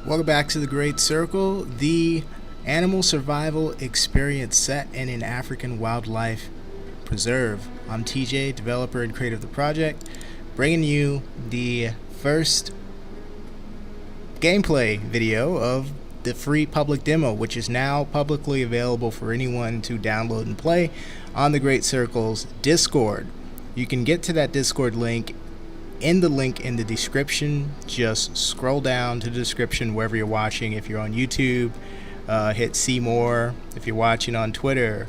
Welcome back to the Great Circle, the animal survival experience set in an African wildlife preserve. I'm TJ, developer and creator of the project, bringing you the first gameplay video of the free public demo, which is now publicly available for anyone to download and play on the Great Circle's Discord. You can get to that Discord link in the link in the description. Just scroll down to the description wherever you're watching. If you're on YouTube, hit see more. If you're watching on Twitter,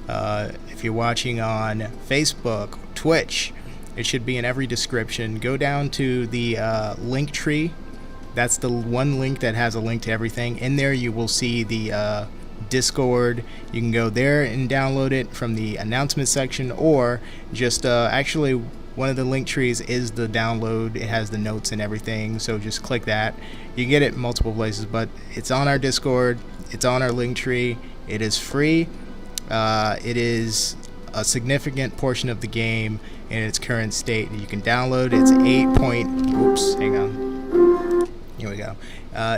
if you're watching on Facebook, Twitch, it should be in every description. Go down to the link tree. That's the one link that has a link to everything. In there you will see the Discord. You can go there and download it from the announcement section, or just actually one of the link trees is the download. It has the notes and everything, so just click that. You can get it in multiple places, but it's on our Discord, it's on our link tree, it is free. It is a significant portion of the game in its current state. You can download it's 8 point, oops, hang on. Here we go.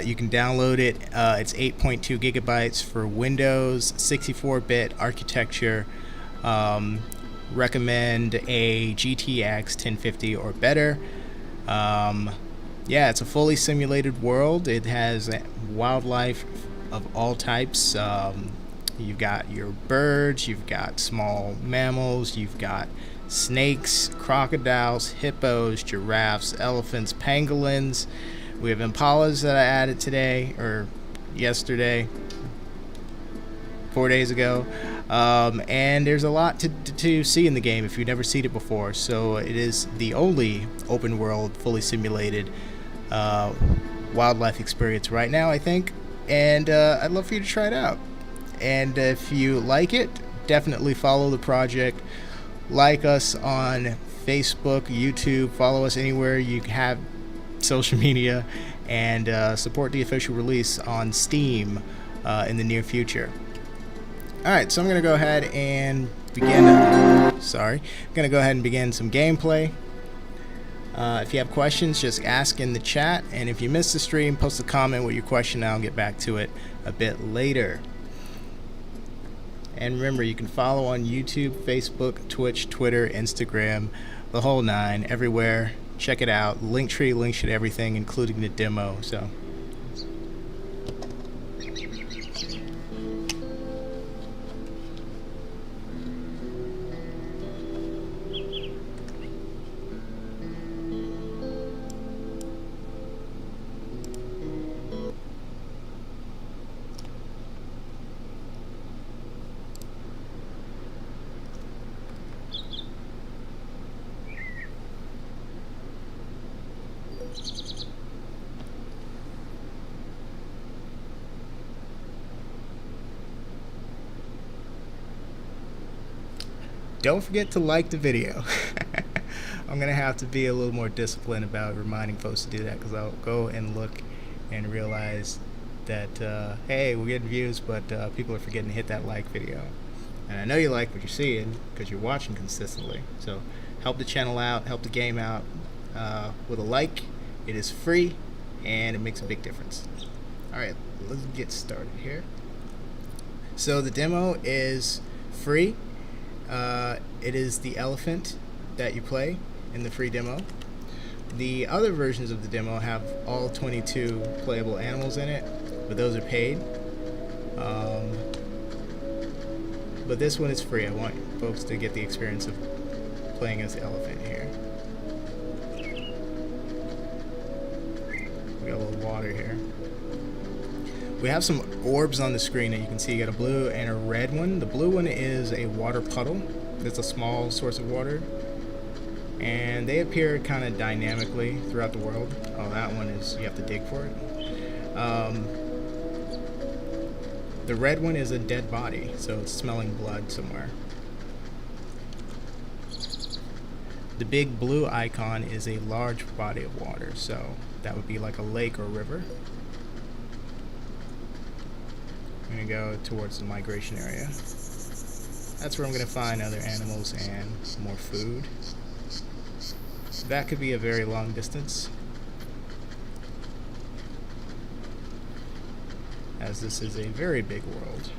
You can download it. It's 8.2 gigabytes for Windows, 64-bit architecture. Recommend a GTX 1050 or better. Yeah, it's a fully simulated world. It has wildlife of all types. You've got your birds, you've got small mammals, you've got snakes, crocodiles, hippos, giraffes, elephants, pangolins. We have impalas that I added today, or yesterday, 4 days ago. And there's a lot to see in the game if you've never seen it before. So it is the only open world, fully simulated wildlife experience right now, I think. And I'd love for you to try it out. And if you like it, definitely follow the project. Like us on Facebook, YouTube, follow us anywhere you have social media, and support the official release on Steam in the near future. Alright, so I'm going to go ahead and begin some gameplay. If you have questions, just ask in the chat, and if you missed the stream, post a comment with your question and I'll get back to it a bit later. And remember, you can follow on YouTube, Facebook, Twitch, Twitter, Instagram, the whole nine, everywhere. Check it out. Linktree links to everything, including the demo. So don't forget to like the video. I'm gonna have to be a little more disciplined about reminding folks to do that, because I'll go and look and realize that hey, we're getting views, but people are forgetting to hit that like video. And I know you like what you're seeing because you're watching consistently, so help the channel out, help the game out with a like. It is free, and it makes a big difference. Alright, let's get started here. So the demo is free. It is the elephant that you play in the free demo. The other versions of the demo have all 22 playable animals in it, but those are paid. But this one is free. I want folks to get the experience of playing as the elephant here. We got a little water here. We have some orbs on the screen that you can see. You got a blue and a red one. The blue one is a water puddle. It's a small source of water. And they appear kind of dynamically throughout the world. Oh, that one is, you have to dig for it. The red one is a dead body, so it's smelling blood somewhere. The big blue icon is a large body of water, so that would be like a lake or river. I'm going to go towards the migration area. That's where I'm going to find other animals and more food. That could be a very long distance, as this is a very big world.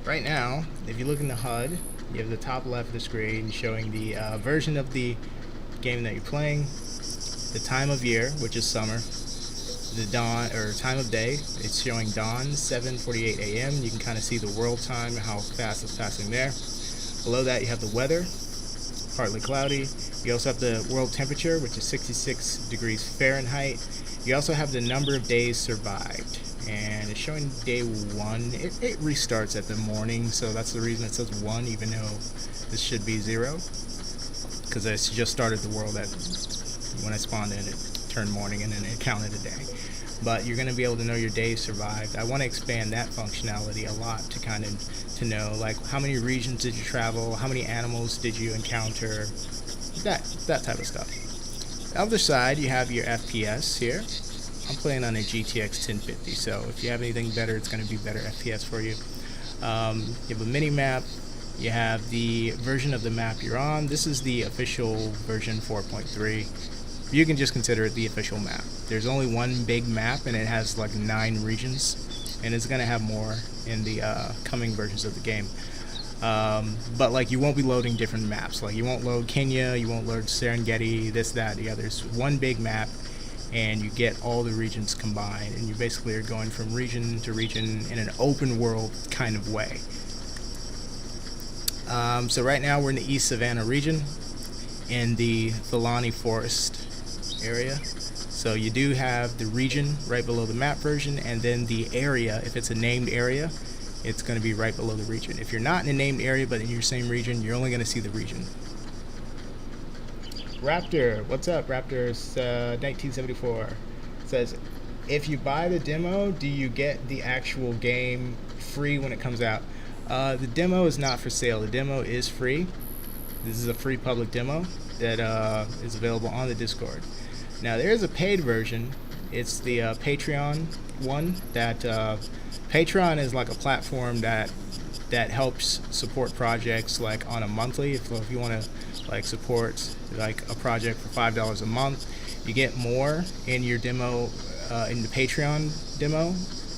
Right now, if you look in the HUD, you have the top left of the screen showing the version of the game that you're playing, the time of year, which is summer, the dawn, or time of day, it's showing dawn, 7:48 a.m. You can kind of see the world time, how fast it's passing there. Below that you have the weather, partly cloudy. You also have the world temperature, which is 66 degrees Fahrenheit. You also have the number of days survived, and it's showing day 1. It restarts at the morning, so that's the reason it says 1, even though this should be 0, because I just started the world at, when I spawned in, it turned morning and then it counted a day. But you're going to be able to know your days survived. I want to expand that functionality a lot to kind of to know, like, how many regions did you travel, how many animals did you encounter, that type of stuff. The other side, you have your FPS here. I'm playing on a GTX 1050, so if you have anything better, it's going to be better FPS for you. You have a mini map. You have the version of the map you're on. This is the official version 4.3. You can just consider it the official map. There's only one big map, and it has like 9 regions, and it's going to have more in the coming versions of the game. But like, you won't be loading different maps. Like, you won't load Kenya, you won't load Serengeti, this, that, the other. It's one big map, and you get all the regions combined, and you basically are going from region to region in an open world kind of way. So right now we're in the East Savannah region in the Thelani Forest area. So you do have the region right below the map version, and then the area, if it's a named area, it's going to be right below the region. If you're not in a named area but in your same region, you're only going to see the region. Raptor, what's up? Raptor's 1974 says, if you buy the demo, do you get the actual game free when it comes out? The demo is not for sale. The demo is free. This is a free public demo that is available on the Discord. Now, there is a paid version. It's the Patreon one. That Patreon is like a platform that helps support projects like on a monthly. If you want to like support like a project for $5 a month, you get more in your demo, in the Patreon demo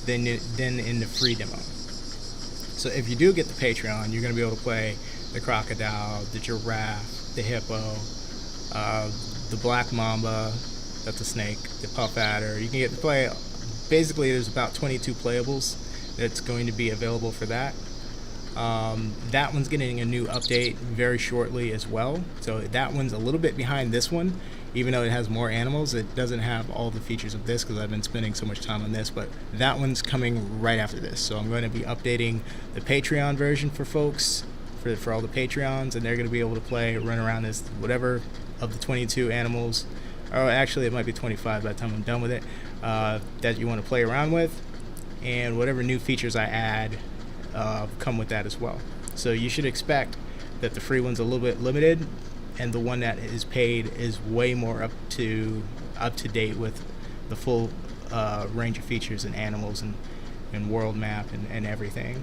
than in the free demo. So if you do get the Patreon, you're going to be able to play the crocodile, the giraffe, the hippo, the black mamba, that's a snake, the puff adder. You can get to play, basically there's about 22 playables that's going to be available for that. That one's getting a new update very shortly as well. So that one's a little bit behind this one, even though it has more animals. It doesn't have all the features of this because I've been spending so much time on this, but that one's coming right after this. So I'm going to be updating the Patreon version for folks, for all the Patreons, and they're going to be able to play, run around as whatever of the 22 animals, or actually it might be 25 by the time I'm done with it, that you want to play around with, and whatever new features I add come with that as well. So you should expect that the free one's a little bit limited, and the one that is paid is way more up to date with the full range of features and animals and world map and everything.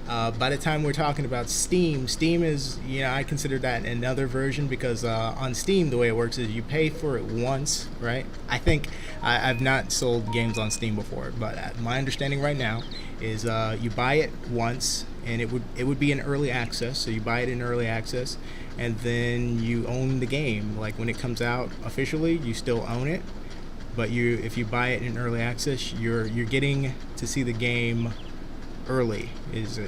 By the time we're talking about Steam is, I consider that another version because on Steam, the way it works is you pay for it once, right? I think I've not sold games on Steam before, but my understanding right now is you buy it once, and it would be in early access. So you buy it in early access, and then you own the game. Like when it comes out officially, you still own it. But if you buy it in early access, you're getting to see the game early is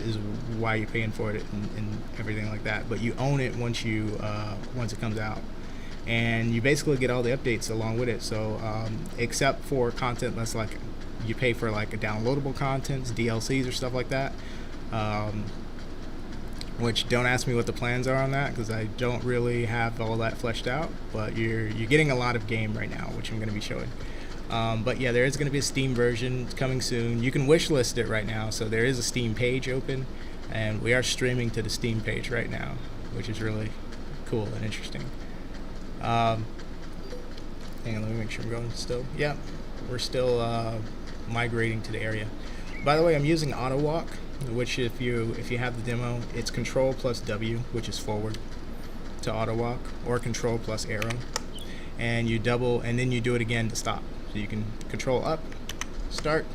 why you're paying for it and everything like that. But you own it once it comes out, and you basically get all the updates along with it. So except for content that's like you pay for, like a downloadable contents, DLCs or stuff like that. Which don't ask me what the plans are on that because I don't really have all that fleshed out. But you're getting a lot of game right now, which I'm going to be showing. But yeah, there is going to be a Steam version coming soon. You can wishlist it right now, so there is a Steam page open, and we are streaming to the Steam page right now, which is really cool and interesting. Hang on, let me make sure I'm going still. Yeah, we're still migrating to the area. By the way, I'm using Auto Walk, which if you have the demo, it's Control plus W, which is forward to Auto Walk, or Control plus arrow, and you double, and then you do it again to stop. So you can Control up, start,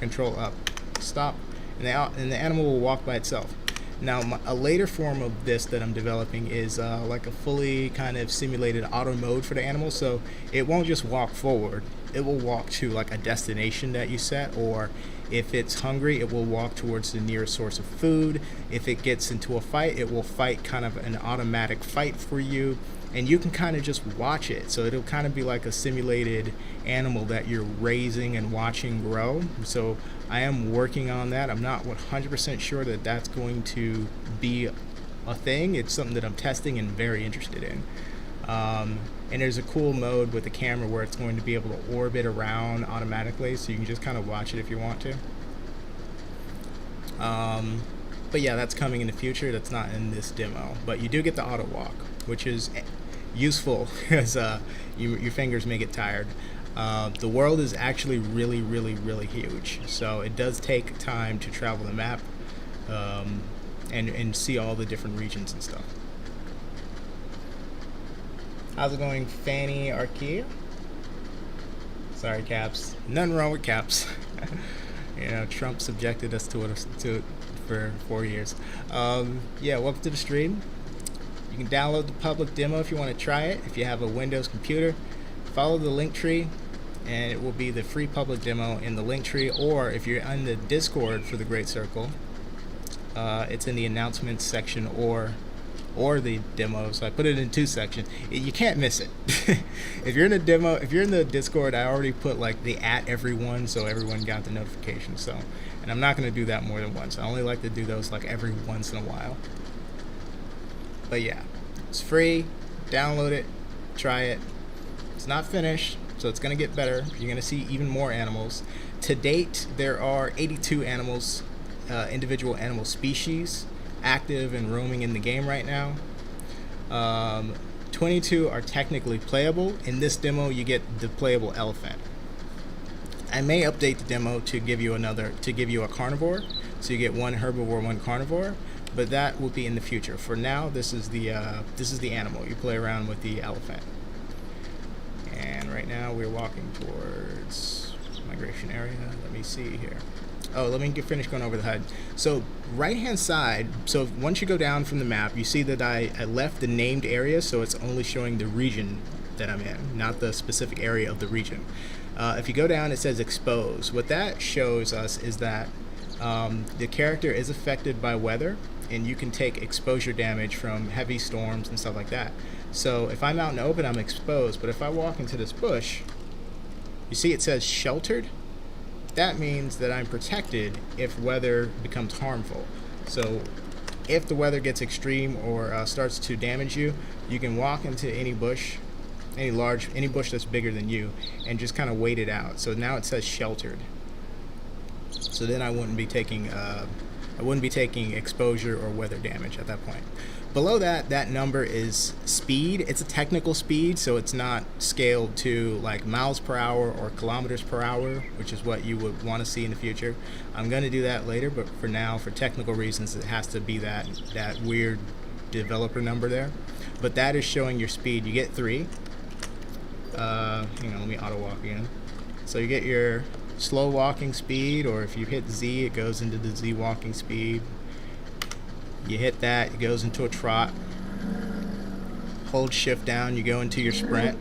Control up, stop, and the animal will walk by itself. Now, a later form of this that I'm developing is like a fully kind of simulated auto mode for the animal. So it won't just walk forward. It will walk to like a destination that you set, or if it's hungry, it will walk towards the nearest source of food. If it gets into a fight, it will fight kind of an automatic fight for you. And you can kind of just watch it. So it'll kind of be like a simulated animal that you're raising and watching grow. So I am working on that. I'm not 100% sure that that's going to be a thing. It's something that I'm testing and very interested in. And there's a cool mode with the camera where it's going to be able to orbit around automatically. So you can just kind of watch it if you want to. But yeah, that's coming in the future. That's not in this demo. But you do get the auto walk, which is useful because your fingers may get tired. The world is actually really, really, really huge. So it does take time to travel the map and see all the different regions and stuff. How's it going, Fanny Archaea? Sorry, caps. Nothing wrong with caps. Trump subjected us to it for 4 years. Yeah, welcome to the stream. You can download the public demo if you want to try it. If you have a Windows computer, follow the link tree, and it will be the free public demo in the link tree. Or if you're on the Discord for the Great Circle, it's in the announcements section or the demo. So I put it in 2 sections. You can't miss it. If you're in the Discord, I already put like the @everyone, so everyone got the notification. So, and I'm not going to do that more than once. I only like to do those like every once in a while. But yeah, it's free. Download it, try it. It's not finished, so it's going to get better. You're going to see even more animals. To date, there are 82 animals, individual animal species, active and roaming in the game right now. 22 are technically playable. In this demo, you get the playable elephant. I may update the demo to give you a carnivore, so you get 1 herbivore, 1 carnivore. But that will be in the future. For now, this is the animal. You play around with the elephant. And right now we're walking towards migration area. Let me see here. Oh, let me finish going over the HUD. So right hand side, so once you go down from the map, you see that I left the named area, so it's only showing the region that I'm in, not the specific area of the region. If you go down, it says expose. What that shows us is that the character is affected by weather, and you can take exposure damage from heavy storms and stuff like that. So if I'm out in the open, I'm exposed, but if I walk into this bush, you see it says sheltered. That means that I'm protected if weather becomes harmful. So if the weather gets extreme or starts to damage you, you can walk into any bush, any bush that's bigger than you, and just kind of wait it out. So now it says sheltered. So then I wouldn't be taking I wouldn't be taking exposure or weather damage at that point. Below that, that number is speed. It's a technical speed, so it's not scaled to like miles per hour or kilometers per hour, which is what you would want to see in the future. I'm going to do that later, but for now, for technical reasons, it has to be that weird developer number there. But that is showing your speed. You get 3. Hang on, let me auto walk again. So you get your slow walking speed, or if you hit Z, it goes into the Z walking speed. You hit that, it goes into a trot. Hold shift down, you go into your sprint.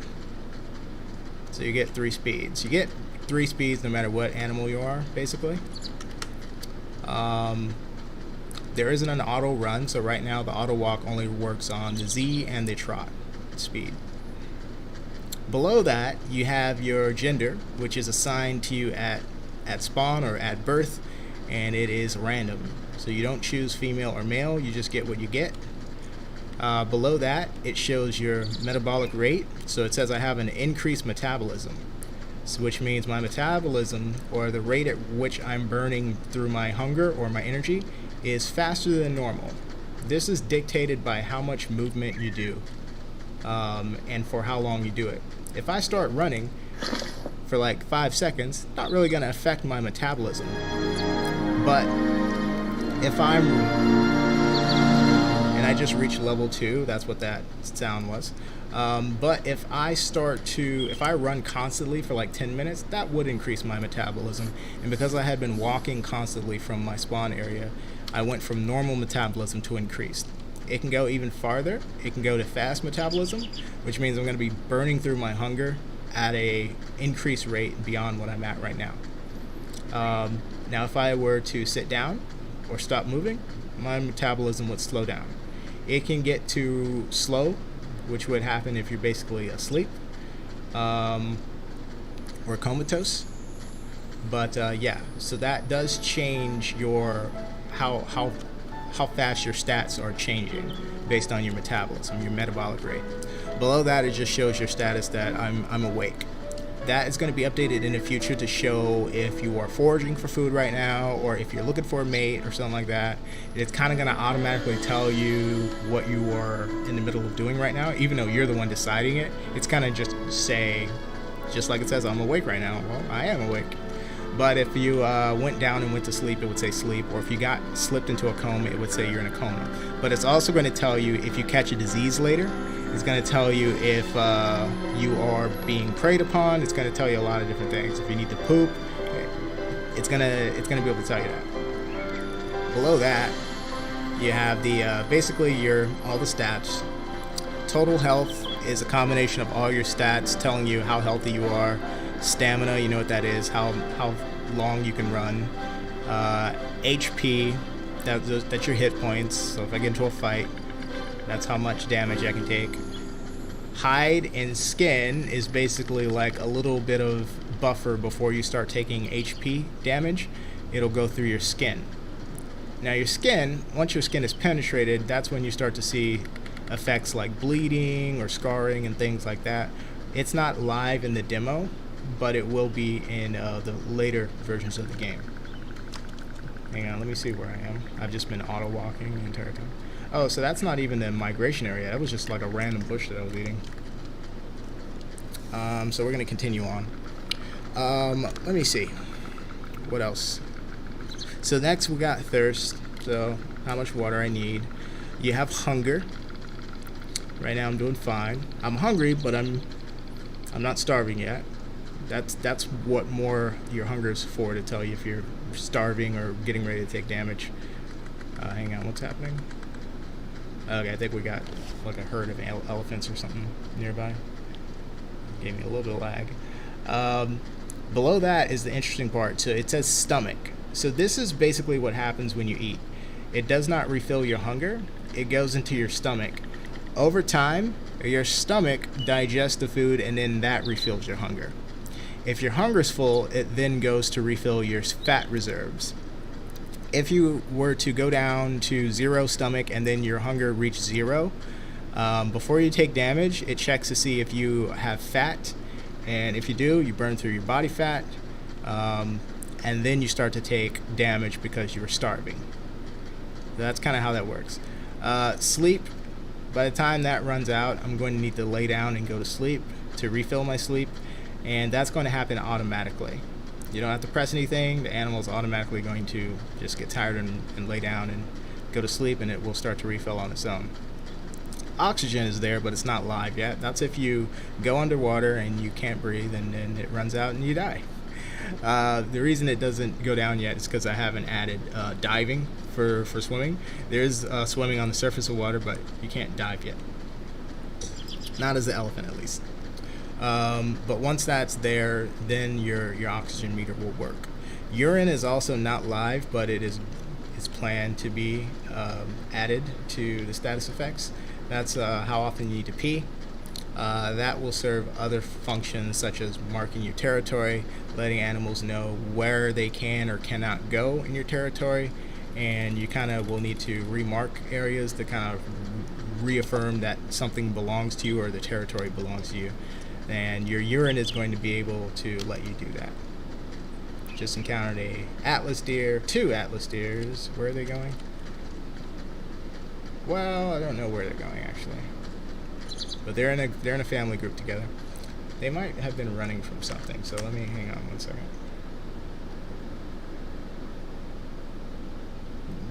So you get 3 speeds. You get 3 speeds no matter what animal you are, basically. There isn't an auto run, so right now the auto walk only works on the Z and the trot speed. Below that, you have your gender, which is assigned to you at spawn or at birth, and it is random. So you don't choose female or male, you just get what you get. Below that, it shows your metabolic rate. So it says I have an increased metabolism, which means my metabolism, or the rate at which I'm burning through my hunger or my energy, is faster than normal. This is dictated by how much movement you do, and for how long you do it. If I start running for like 5 seconds, not really going to affect my metabolism. But if and I just reached level 2, that's what that sound was. But if I run constantly for like 10 minutes, that would increase my metabolism. And because I had been walking constantly from my spawn area, I went from normal metabolism to increased. It can go even farther. It can go to fast metabolism, which means I'm going to be burning through my hunger at a increased rate beyond what I'm at right now. Now, if I were to sit down or stop moving, my metabolism would slow down. It can get to slow, which would happen if you're basically asleep or comatose. But yeah, so that does change your how fast your stats are changing based on your metabolism, your metabolic rate. Below that, it just shows your status that I'm awake. That is going to be updated in the future to show if you are foraging for food right now, or if you're looking for a mate or something like that. It's kind of going to automatically tell you what you are in the middle of doing right now, even though you're the one deciding it. It's kind of just say, just like it says, I'm awake right now. Well, I am awake. But if you went down and went to sleep, it would say sleep. Or if you got slipped into a coma, it would say you're in a coma. But it's also going to tell you if you catch a disease later. It's going to tell you if you are being preyed upon. It's going to tell you a lot of different things. If you need to poop, it's going to be able to tell you that. Below that, you have the basically all the stats. Total health is a combination of all your stats telling you how healthy you are. Stamina, you know what that is, how long you can run. HP, that's your hit points. So if I get into a fight, that's how much damage I can take. Hide and skin is basically like a little bit of buffer before you start taking HP damage. It'll go through your skin. Now your skin, once your skin is penetrated, that's when you start to see effects like bleeding or scarring and things like that. It's not live in the demo, but it will be in the later versions of the game. Hang on, let me see where I am. I've just been auto walking the entire time. Oh, so that's not even the migration area. That was just like a random bush that I was eating. So we're going to continue on. Let me see. What else? So next we got thirst. So how much water I need. You have hunger. Right now I'm doing fine. I'm hungry, but I'm not starving yet. That's what more your hunger is for, to tell you if you're starving or getting ready to take damage. Hang on, what's happening? Okay, I think we got like a herd of elephants or something nearby. Gave me a little bit of lag. Below that is the interesting part. So it says stomach. So this is basically what happens when you eat. It does not refill your hunger. It goes into your stomach. Over time, your stomach digests the food, and then that refills your hunger. If your hunger's full, it then goes to refill your fat reserves. If you were to go down to 0 stomach and then your hunger reached 0, before you take damage, it checks to see if you have fat, and if you do, you burn through your body fat, and then you start to take damage because you were starving. That's kind of how that works. Sleep, by the time that runs out, I'm going to need to lay down and go to sleep to refill my sleep, and that's going to happen automatically. You don't have to press anything. The animal's automatically going to just get tired and lay down and go to sleep, and it will start to refill on its own. Oxygen is there, but it's not live yet. That's if you go underwater and you can't breathe, and then it runs out and you die. The reason it doesn't go down yet is because I haven't added diving for swimming. There's swimming on the surface of water, but you can't dive yet. Not as the elephant, at least. But once that's there, then your oxygen meter will work. Urine is also not live, but it's planned to be added to the status effects. That's how often you need to pee. That will serve other functions such as marking your territory, letting animals know where they can or cannot go in your territory, and you kind of will need to remark areas to kind of reaffirm that something belongs to you or the territory belongs to you. And your urine is going to be able to let you do that. Just encountered two atlas deers. Where are they going? Well, I don't know where they're going actually, but they're in a family group together. They might have been running from something, so let me hang on one second.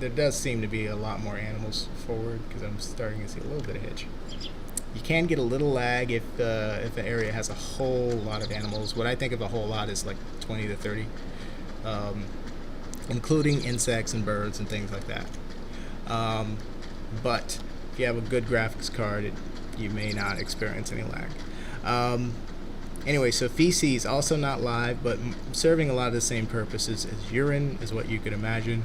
There does seem to be a lot more animals forward because I'm starting to see a little bit of hitch. You can get a little lag if the area has a whole lot of animals. What I think of a whole lot is like 20 to 30, including insects and birds and things like that. But if you have a good graphics card, you may not experience any lag. Anyway, so feces also not live, but serving a lot of the same purposes as urine, is what you could imagine.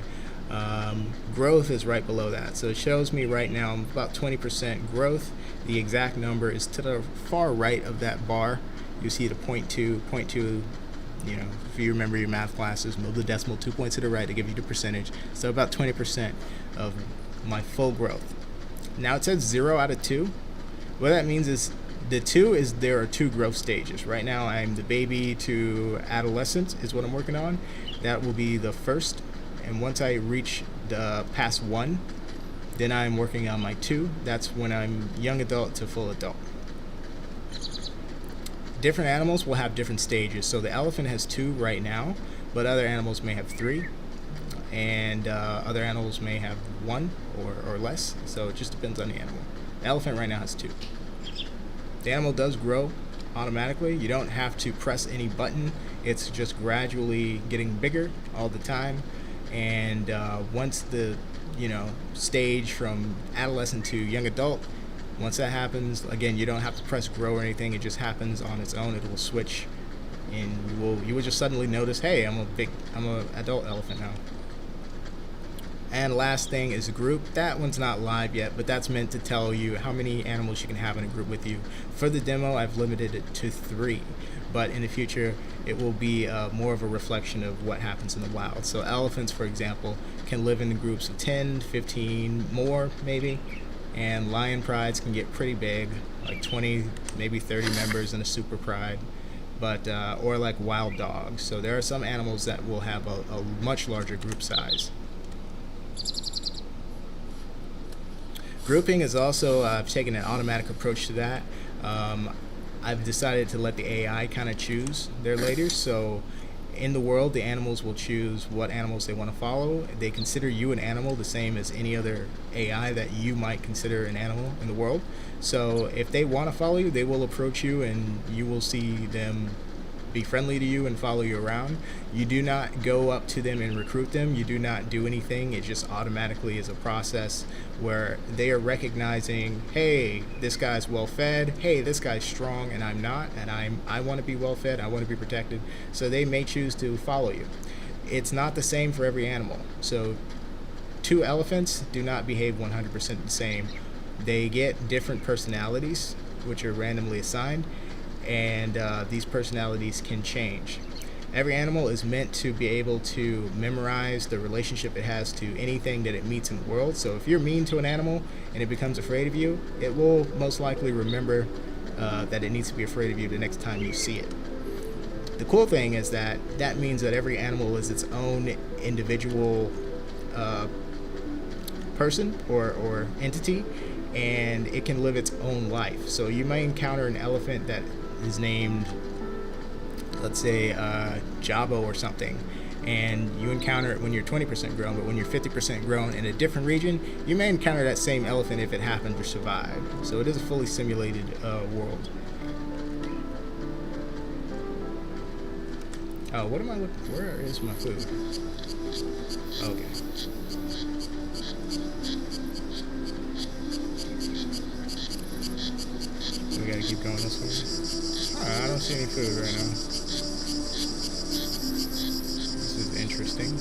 Growth is right below that, so it shows me right now I'm about 20% growth. The exact number is to the far right of that bar. You see the 0.2, you know, if you remember your math classes, move the decimal 2 points to the right to give you the percentage. So about 20% of my full growth. Now it says 0 out of 2. What that means is the 2 is there are 2 growth stages. Right now I'm the baby to adolescence is what I'm working on. That will be the first, and once I reach the past 1, then I'm working on my 2. That's when I'm young adult to full adult. Different animals will have different stages. So the elephant has 2 right now, but other animals may have 3, and other animals may have 1 or less. So it just depends on the animal. The elephant right now has 2. The animal does grow automatically. You don't have to press any button. It's just gradually getting bigger all the time. And once the stage from adolescent to young adult, once that happens, again, you don't have to press grow or anything. It just happens on its own. It will switch, and you will just suddenly notice, hey, I'm an adult elephant now. And last thing is group. That one's not live yet, but that's meant to tell you how many animals you can have in a group with you. For the demo, I've limited it to 3, but in the future, it will be more of a reflection of what happens in the wild. So elephants, for example, can live in groups of 10, 15 more, maybe. And lion prides can get pretty big, like 20, maybe 30 members in a super pride, but or like wild dogs. So there are some animals that will have a much larger group size. Grouping is also, I've taken an automatic approach to that. I've decided to let the AI kind of choose their leaders. So in the world, the animals will choose what animals they want to follow. They consider you an animal the same as any other AI that you might consider an animal in the world. So if they want to follow you, they will approach you, and you will see them be friendly to you and follow you around. You do not go up to them and recruit them. You do not do anything. It just automatically is a process where they are recognizing, hey, this guy's well fed, hey, this guy's strong and I'm not, and I want to be well fed, I want to be protected. So they may choose to follow you. It's not the same for every animal. So 2 elephants do not behave 100% the same. They get different personalities, which are randomly assigned, and these personalities can change. Every animal is meant to be able to memorize the relationship it has to anything that it meets in the world. So if you're mean to an animal and it becomes afraid of you, it will most likely remember that it needs to be afraid of you the next time you see it. The cool thing is that means that every animal is its own individual person or entity, and it can live its own life. So you may encounter an elephant that is named, let's say, Jabo or something, and you encounter it when you're 20% grown, but when you're 50% grown in a different region, you may encounter that same elephant if it happened to survive. So it is a fully simulated world. Oh, what am I looking for? Where is my food? Okay. We gotta keep going this way. Alright, I don't see any food right now. This is interesting.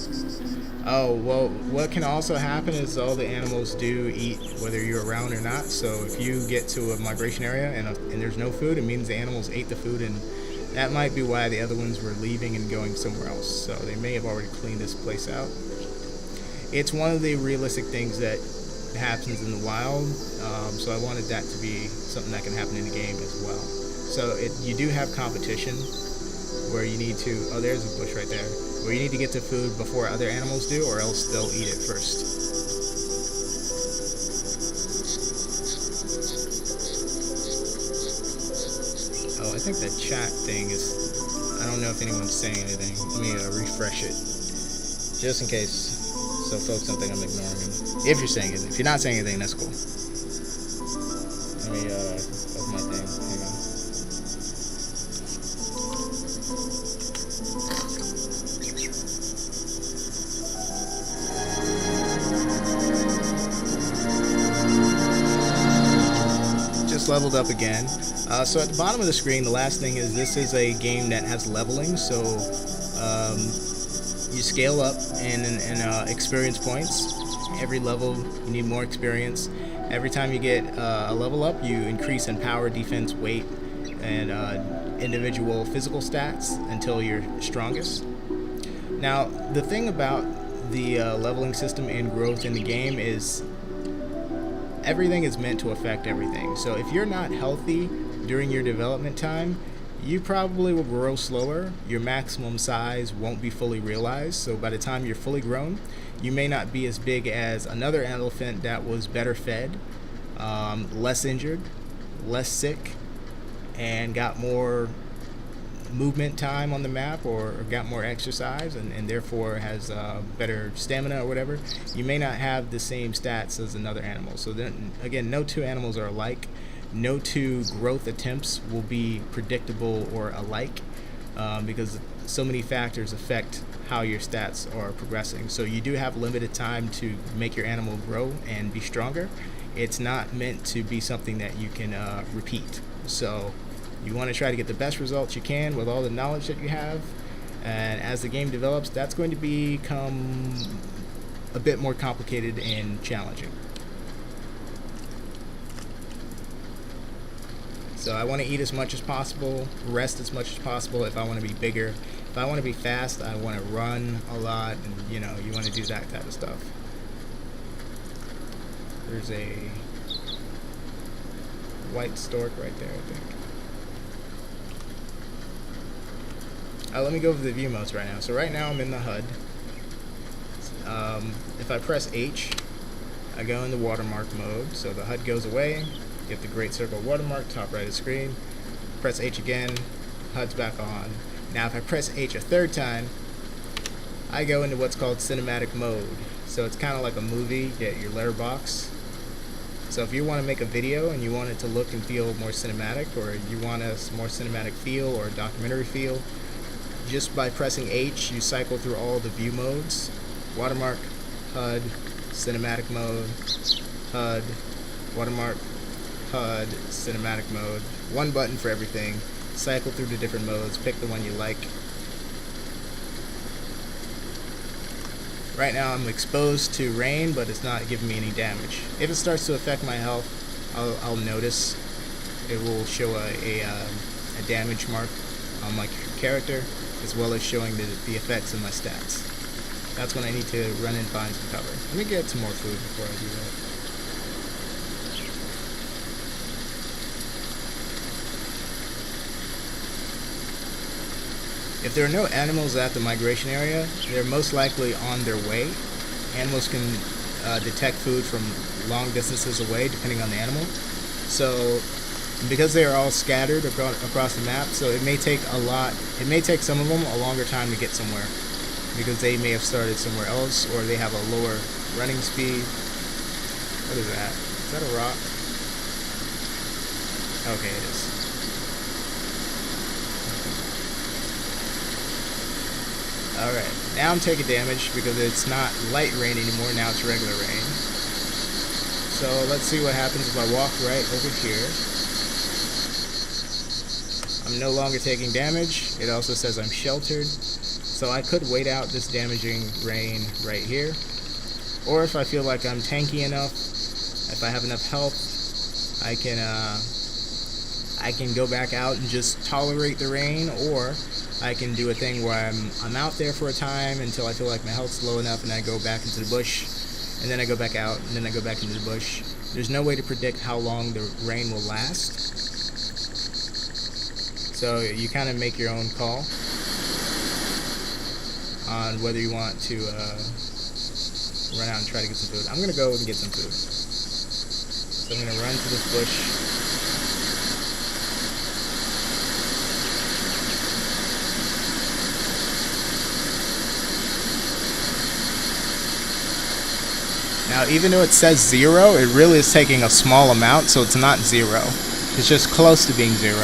Oh, well, what can also happen is all the animals do eat whether you're around or not. So if you get to a migration area and there's no food, it means the animals ate the food, and that might be why the other ones were leaving and going somewhere else. So they may have already cleaned this place out. It's one of the realistic things that happens in the wild, so I wanted that to be something that can happen in the game as well. So you do have competition where you need to, oh, there's a bush right there, where you need to get to food before other animals do, or else they'll eat it first. I think the chat thing is, I don't know if anyone's saying anything. Let me refresh it, just in case, so folks don't think I'm ignoring them. If you're saying anything. If you're not saying anything, that's cool. Let me open my thing. Hang on. Just leveled up again. So at the bottom of the screen, the last thing is this is a game that has leveling, so you scale up in experience points. Every level you need more experience. Every time you get a level up, you increase in power, defense, weight, and individual physical stats until you're strongest. Now, the thing about the leveling system and growth in the game is everything is meant to affect everything. So if you're not healthy during your development time, you probably will grow slower. Your maximum size won't be fully realized. So by the time you're fully grown, you may not be as big as another elephant that was better fed, less injured, less sick, and got more movement time on the map, or got more exercise, and therefore has better stamina or whatever. You may not have the same stats as another animal. So then again, no two animals are alike. No two growth attempts will be predictable or alike, because so many factors affect how your stats are progressing. So you do have limited time to make your animal grow and be stronger. It's not meant to be something that you can repeat. So you want to try to get the best results you can with all the knowledge that you have, and as the game develops, that's going to become a bit more complicated and challenging. So I want to eat as much as possible, rest as much as possible if I want to be bigger. If I want to be fast, I want to run a lot, and you want to do that type of stuff. There's a white stork right there, I think. Let me go over the view modes right now. So right now I'm in the HUD. If I press H, I go into watermark mode. So the HUD goes away. Get the great circle watermark, top right of the screen. Press H again, HUD's back on. Now if I press H a third time, I go into what's called cinematic mode. So it's kind of like a movie, you get your letterbox. So if you want to make a video and you want it to look and feel more cinematic, or you want a more cinematic feel or a documentary feel, just by pressing H, you cycle through all the view modes: watermark, HUD, cinematic mode, HUD, watermark, HUD, cinematic mode. One button for everything. Cycle through the different modes, pick the one you like. Right now I'm exposed to rain, but it's not giving me any damage. If it starts to affect my health, I'll notice. It will show a damage mark on my character, as well as showing the effects of my stats. That's when I need to run and find some cover. Let me get some more food before I do that. If there are no animals at the migration area, they're most likely on their way. Animals can detect food from long distances away, depending on the animal. So because they are all scattered across the map, so it may take some of them a longer time to get somewhere, because they may have started somewhere else, or they have a lower running speed. What is that? Is that a rock? Okay, it is. Alright, now I'm taking damage because it's not light rain anymore, now it's regular rain. So let's see what happens if I walk right over here. I'm no longer taking damage. It also says I'm sheltered. So I could wait out this damaging rain right here. Or if I feel like I'm tanky enough, if I have enough health, I can go back out and just tolerate the rain, or I can do a thing where I'm out there for a time until I feel like my health's low enough, and I go back into the bush, and then I go back out, and then I go back into the bush. There's no way to predict how long the rain will last. So you kind of make your own call on whether you want to run out and try to get some food. I'm going to go and get some food. So I'm going to run to this bush. Now, even though it says 0, it really is taking a small amount, so it's not 0. It's just close to being 0.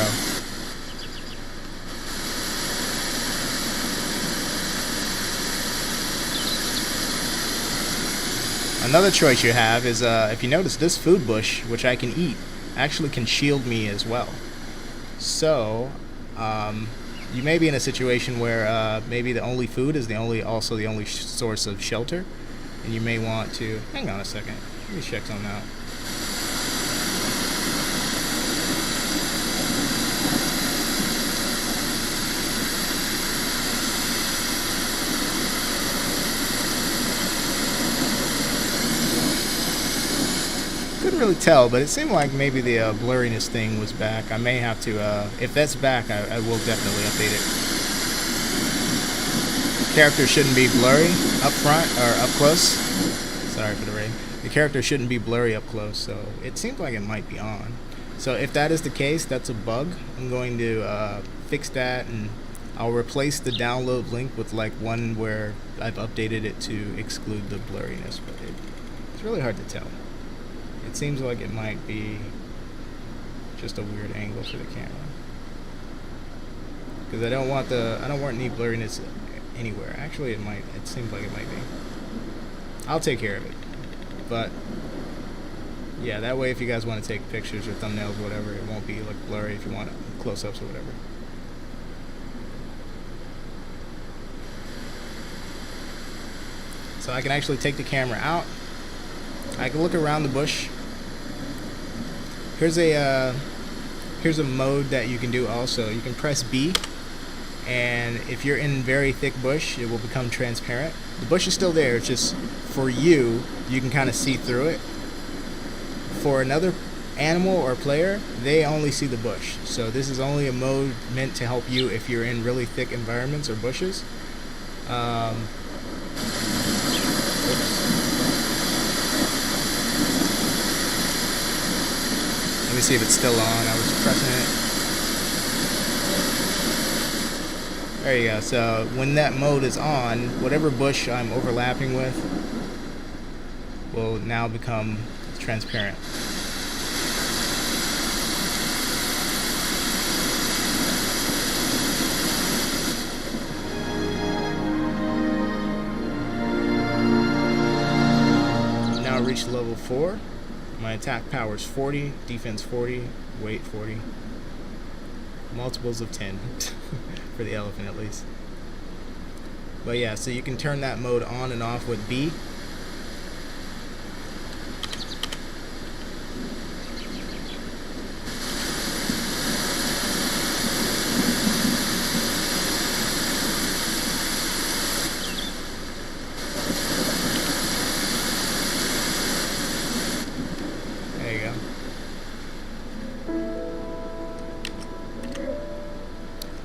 Another choice you have is, if you notice, this food bush, which I can eat, actually can shield me as well. So, you may be in a situation where maybe the only food is also the only source of shelter, and you may want to... Hang on a second. Let me check something out. Couldn't really tell, but it seemed like maybe the blurriness thing was back. I may have to, if that's back, I will definitely update it. Character shouldn't be blurry up front or up close. Sorry for the rain. The character shouldn't be blurry up close, so it seems like it might be on. So if that is the case, that's a bug. I'm going to fix that, and I'll replace the download link with like one where I've updated it to exclude the blurriness, but it's really hard to tell. It seems like it might be just a weird angle for the camera, because I don't want any blurriness anywhere. Actually, it seems like it might be. I'll take care of it. But yeah, that way if you guys want to take pictures or thumbnails or whatever, it won't be like blurry if you want close-ups or whatever. So I can actually take the camera out. I can look around the bush. Here's a mode that you can do also. You can press B, and if you're in very thick bush, it will become transparent. The bush is still there, it's just for you can kind of see through it. For another animal or player, they only see the bush. So this is only a mode meant to help you if you're in really thick environments or bushes. Let me see if it's still on. I was pressing it. There you go. So when that mode is on, whatever bush I'm overlapping with will now become transparent. We've now reached level 4. My attack power is 40, defense 40, weight 40. Multiples of 10 for the elephant at least. But yeah, so you can turn that mode on and off with B.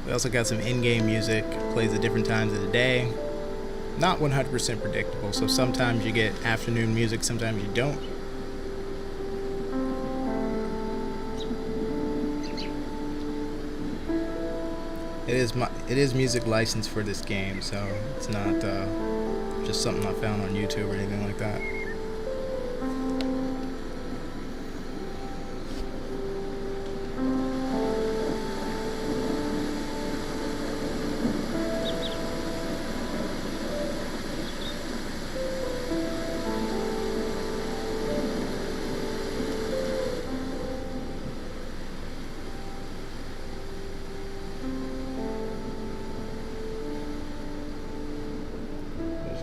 We also got some in-game music, plays at different times of the day. not 100% predictable. So sometimes you get afternoon music, sometimes you don't. It is music licensed for this game, so it's not just something I found on YouTube or anything like that.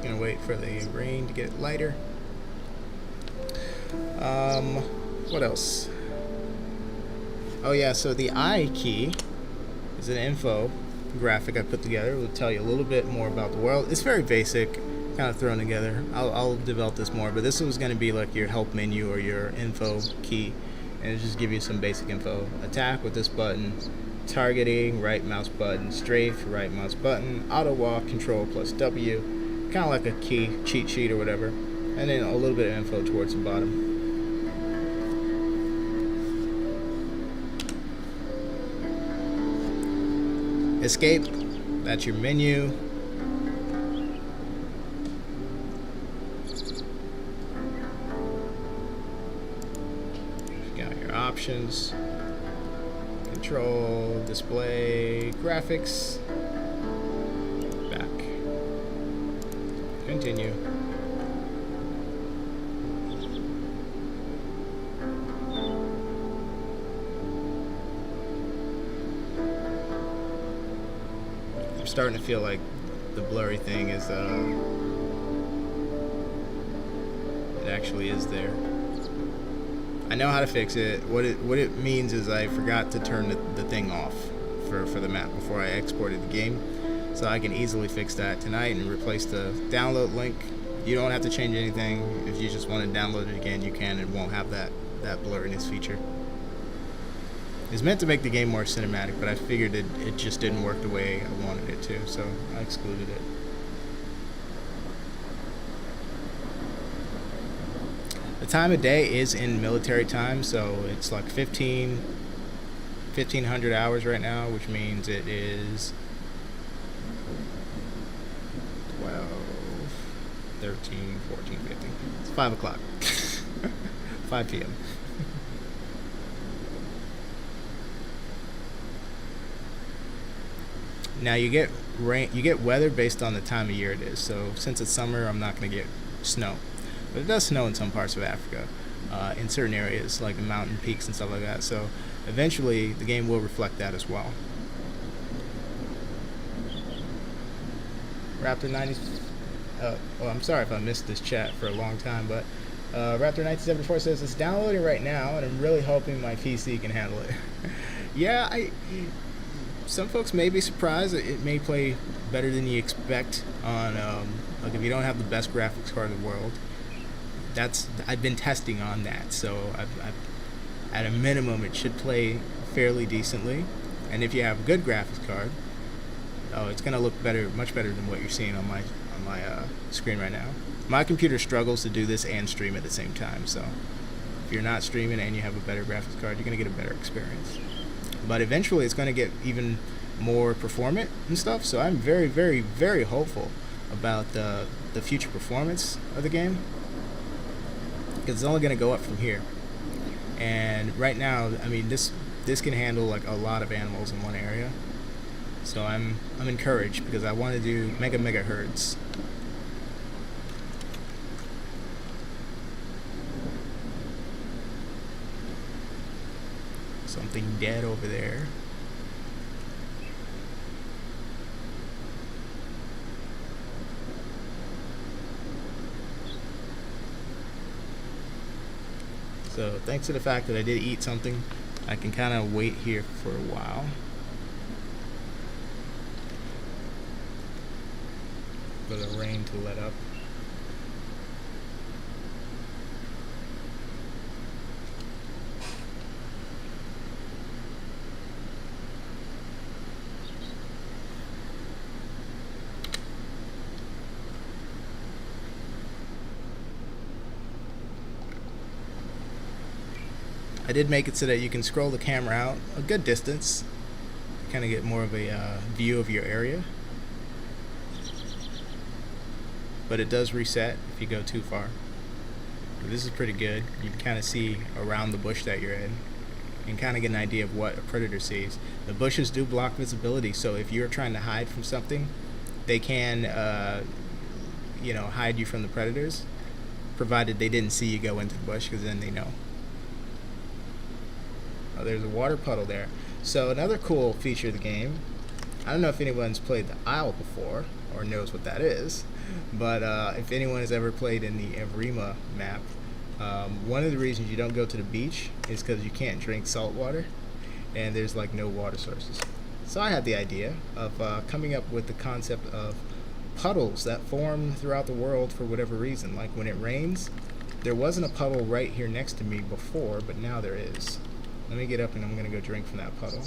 Gonna wait for the rain to get lighter. What else? Oh yeah, so the I key is an info graphic I put together. It will tell you a little bit more about the world. It's very basic, kind of thrown together. I'll develop this more, but this was going to be like your help menu or your info key, and it'll just give you some basic info. Attack with this button, targeting, right mouse button, strafe, right mouse button, auto walk, control plus W. Kind of like a key cheat sheet or whatever, and then a little bit of info towards the bottom. Escape, that's your menu. You got your options, control, display, graphics. Continue. I'm starting to feel like the blurry thing is it actually is there. I know how to fix it. What it means is I forgot to turn the thing off for the map before I exported the game. So I can easily fix that tonight and replace the download link. You don't have to change anything. If you just want to download it again, you can. It won't have that blurriness feature. It's meant to make the game more cinematic, but I figured it just didn't work the way I wanted it to, so I excluded it. The time of day is in military time, so it's like 1500 hours right now, which means it is 12, 13, 14, 15. It's 5 o'clock. 5 p.m. Now you get rain, you get weather based on the time of year it is. So since it's summer, I'm not going to get snow, but it does snow in some parts of Africa, in certain areas like the mountain peaks and stuff like that. So eventually, the game will reflect that as well. Raptor 90. Well, I'm sorry if I missed this chat for a long time, but Raptor 1974 says it's downloading right now, and I'm really hoping my PC can handle it. Yeah, some folks may be surprised. It may play better than you expect on like if you don't have the best graphics card in the world. I've been testing on that, so I've at a minimum it should play fairly decently, and if you have a good graphics card, it's gonna look better, much better than what you're seeing on my screen right now. My computer struggles to do this and stream at the same time, so if you're not streaming and you have a better graphics card, you're gonna get a better experience. But eventually it's gonna get even more performant and stuff, so I'm very, very, very hopeful about the future performance of the game, because it's only gonna go up from here. And right now, I mean, this can handle like a lot of animals in one area. So I'm encouraged because I want to do mega herds. Something dead over there. So thanks to the fact that I did eat something, I can kind of wait here for a while. For the rain to let up. I did make it so that you can scroll the camera out a good distance, kind of get more of a view of your area. But it does reset if you go too far. But this is pretty good. You can kind of see around the bush that you're in and kind of get an idea of what a predator sees. The bushes do block visibility, so if you're trying to hide from something, they can hide you from the predators, provided they didn't see you go into the bush, because then they know. Oh, there's a water puddle there. So another cool feature of the game, I don't know if anyone's played the Isle before or knows what that is, but if anyone has ever played in the Evrima map, one of the reasons you don't go to the beach is because you can't drink salt water, and there's like no water sources. So I had the idea of coming up with the concept of puddles that form throughout the world for whatever reason. Like when it rains, there wasn't a puddle right here next to me before, but now there is. Let me get up and I'm going to go drink from that puddle.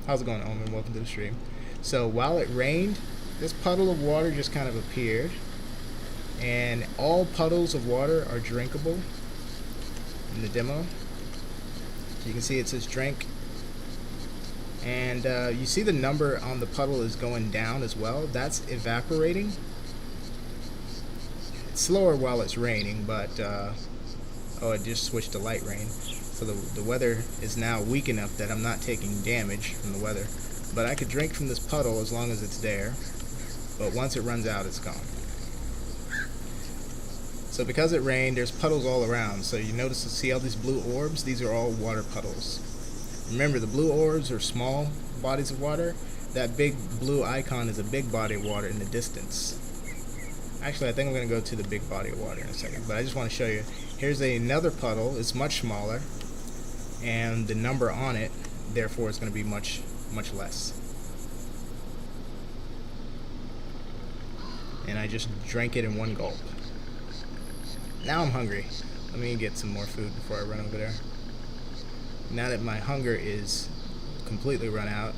How's it going, Omen? Welcome to the stream. So while it rained, this puddle of water just kind of appeared, and all puddles of water are drinkable in the demo. So you can see it says drink, and you see the number on the puddle is going down as well. That's evaporating. It's slower while it's raining, but oh, it just switched to light rain. So the weather is now weak enough that I'm not taking damage from the weather. But I could drink from this puddle as long as it's there. But once it runs out, it's gone. So because it rained, there's puddles all around. So you notice, see all these blue orbs? These are all water puddles. Remember, the blue orbs are small bodies of water. That big blue icon is a big body of water in the distance. Actually, I think I'm going to go to the big body of water in a second. But I just want to show you. Here's another puddle. It's much smaller. And the number on it, therefore, is going to be much less. And I just drank it in one gulp. Now I'm hungry. Let me get some more food before I run over there. Now that my hunger is completely run out,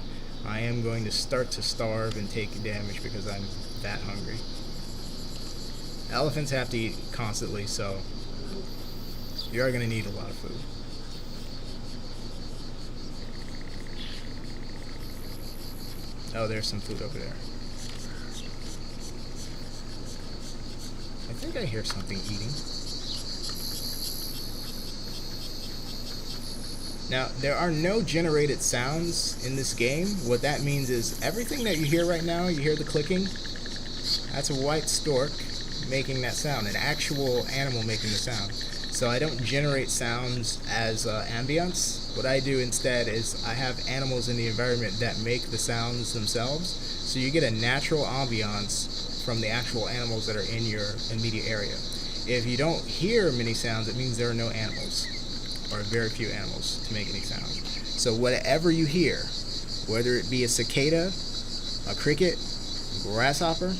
I am going to start to starve and take damage because I'm that hungry. Elephants have to eat constantly, so you are going to need a lot of food. Oh, there's some food over there. I think I hear something eating. Now, there are no generated sounds in this game. What that means is everything that you hear right now, you hear the clicking, that's a white stork making that sound, an actual animal making the sound. So I don't generate sounds as ambience. What I do instead is I have animals in the environment that make the sounds themselves. So you get a natural ambience from the actual animals that are in your immediate area. If you don't hear many sounds, it means there are no animals, or very few animals to make any sound. So whatever you hear, whether it be a cicada, a cricket, a grasshopper,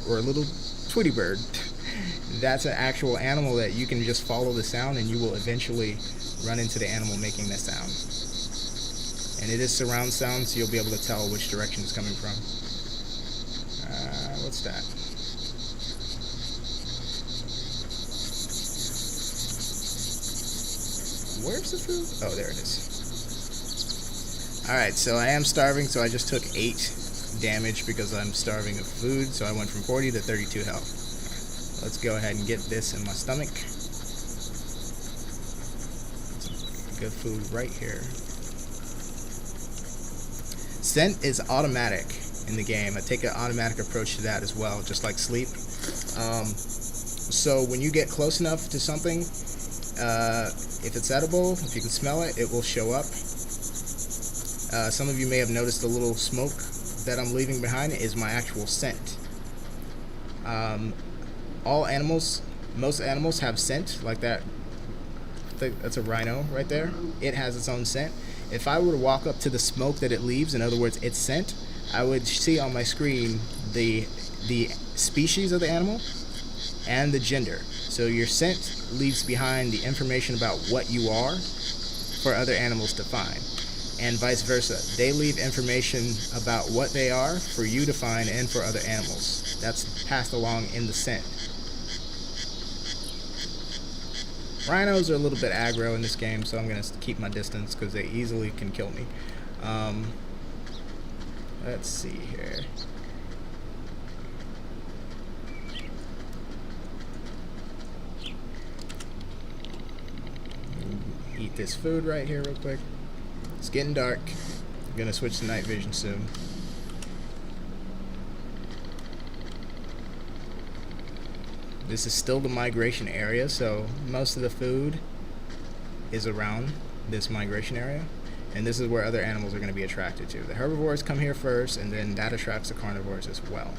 or a little Tweety bird, that's an actual animal that you can just follow the sound and you will eventually run into the animal making that sound. And it is surround sound, so you'll be able to tell which direction it's coming from. What's that? Where's the food? Oh, there it is. Alright, so I am starving, so I just took 8 damage because I'm starving of food, so I went from 40 to 32 health. Let's go ahead and get this in my stomach. Some good food right here. Scent is automatic in the game. I take an automatic approach to that as well, just like sleep. So when you get close enough to something, if it's edible, if you can smell it, it will show up. Some of you may have noticed the little smoke that I'm leaving behind is my actual scent. All animals, most animals have scent, like that. That's a rhino right there. It has its own scent. If I were to walk up to the smoke that it leaves, in other words, its scent, I would see on my screen the species of the animal and the gender. So your scent leaves behind the information about what you are for other animals to find, and vice versa. They leave information about what they are for you to find and for other animals. That's passed along in the scent. Rhinos are a little bit aggro in this game, so I'm going to keep my distance because they easily can kill me. Let's see here. Eat this food right here real quick. It's getting dark. I'm going to switch to night vision soon. This is still the migration area, so most of the food is around this migration area, and this is where other animals are going to be attracted to. The herbivores come here first, and then that attracts the carnivores as well.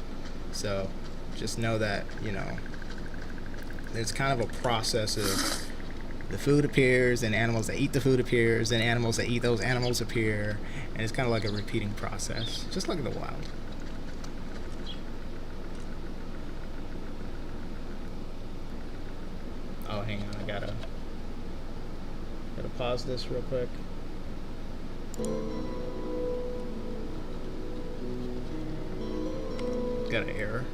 So just know that, you know, there's kind of a process of the food appears, and animals that eat the food appears, and animals that eat those animals appear, and it's kind of like a repeating process, just like in the wild. Oh, hang on, I gotta pause this real quick. Got an error.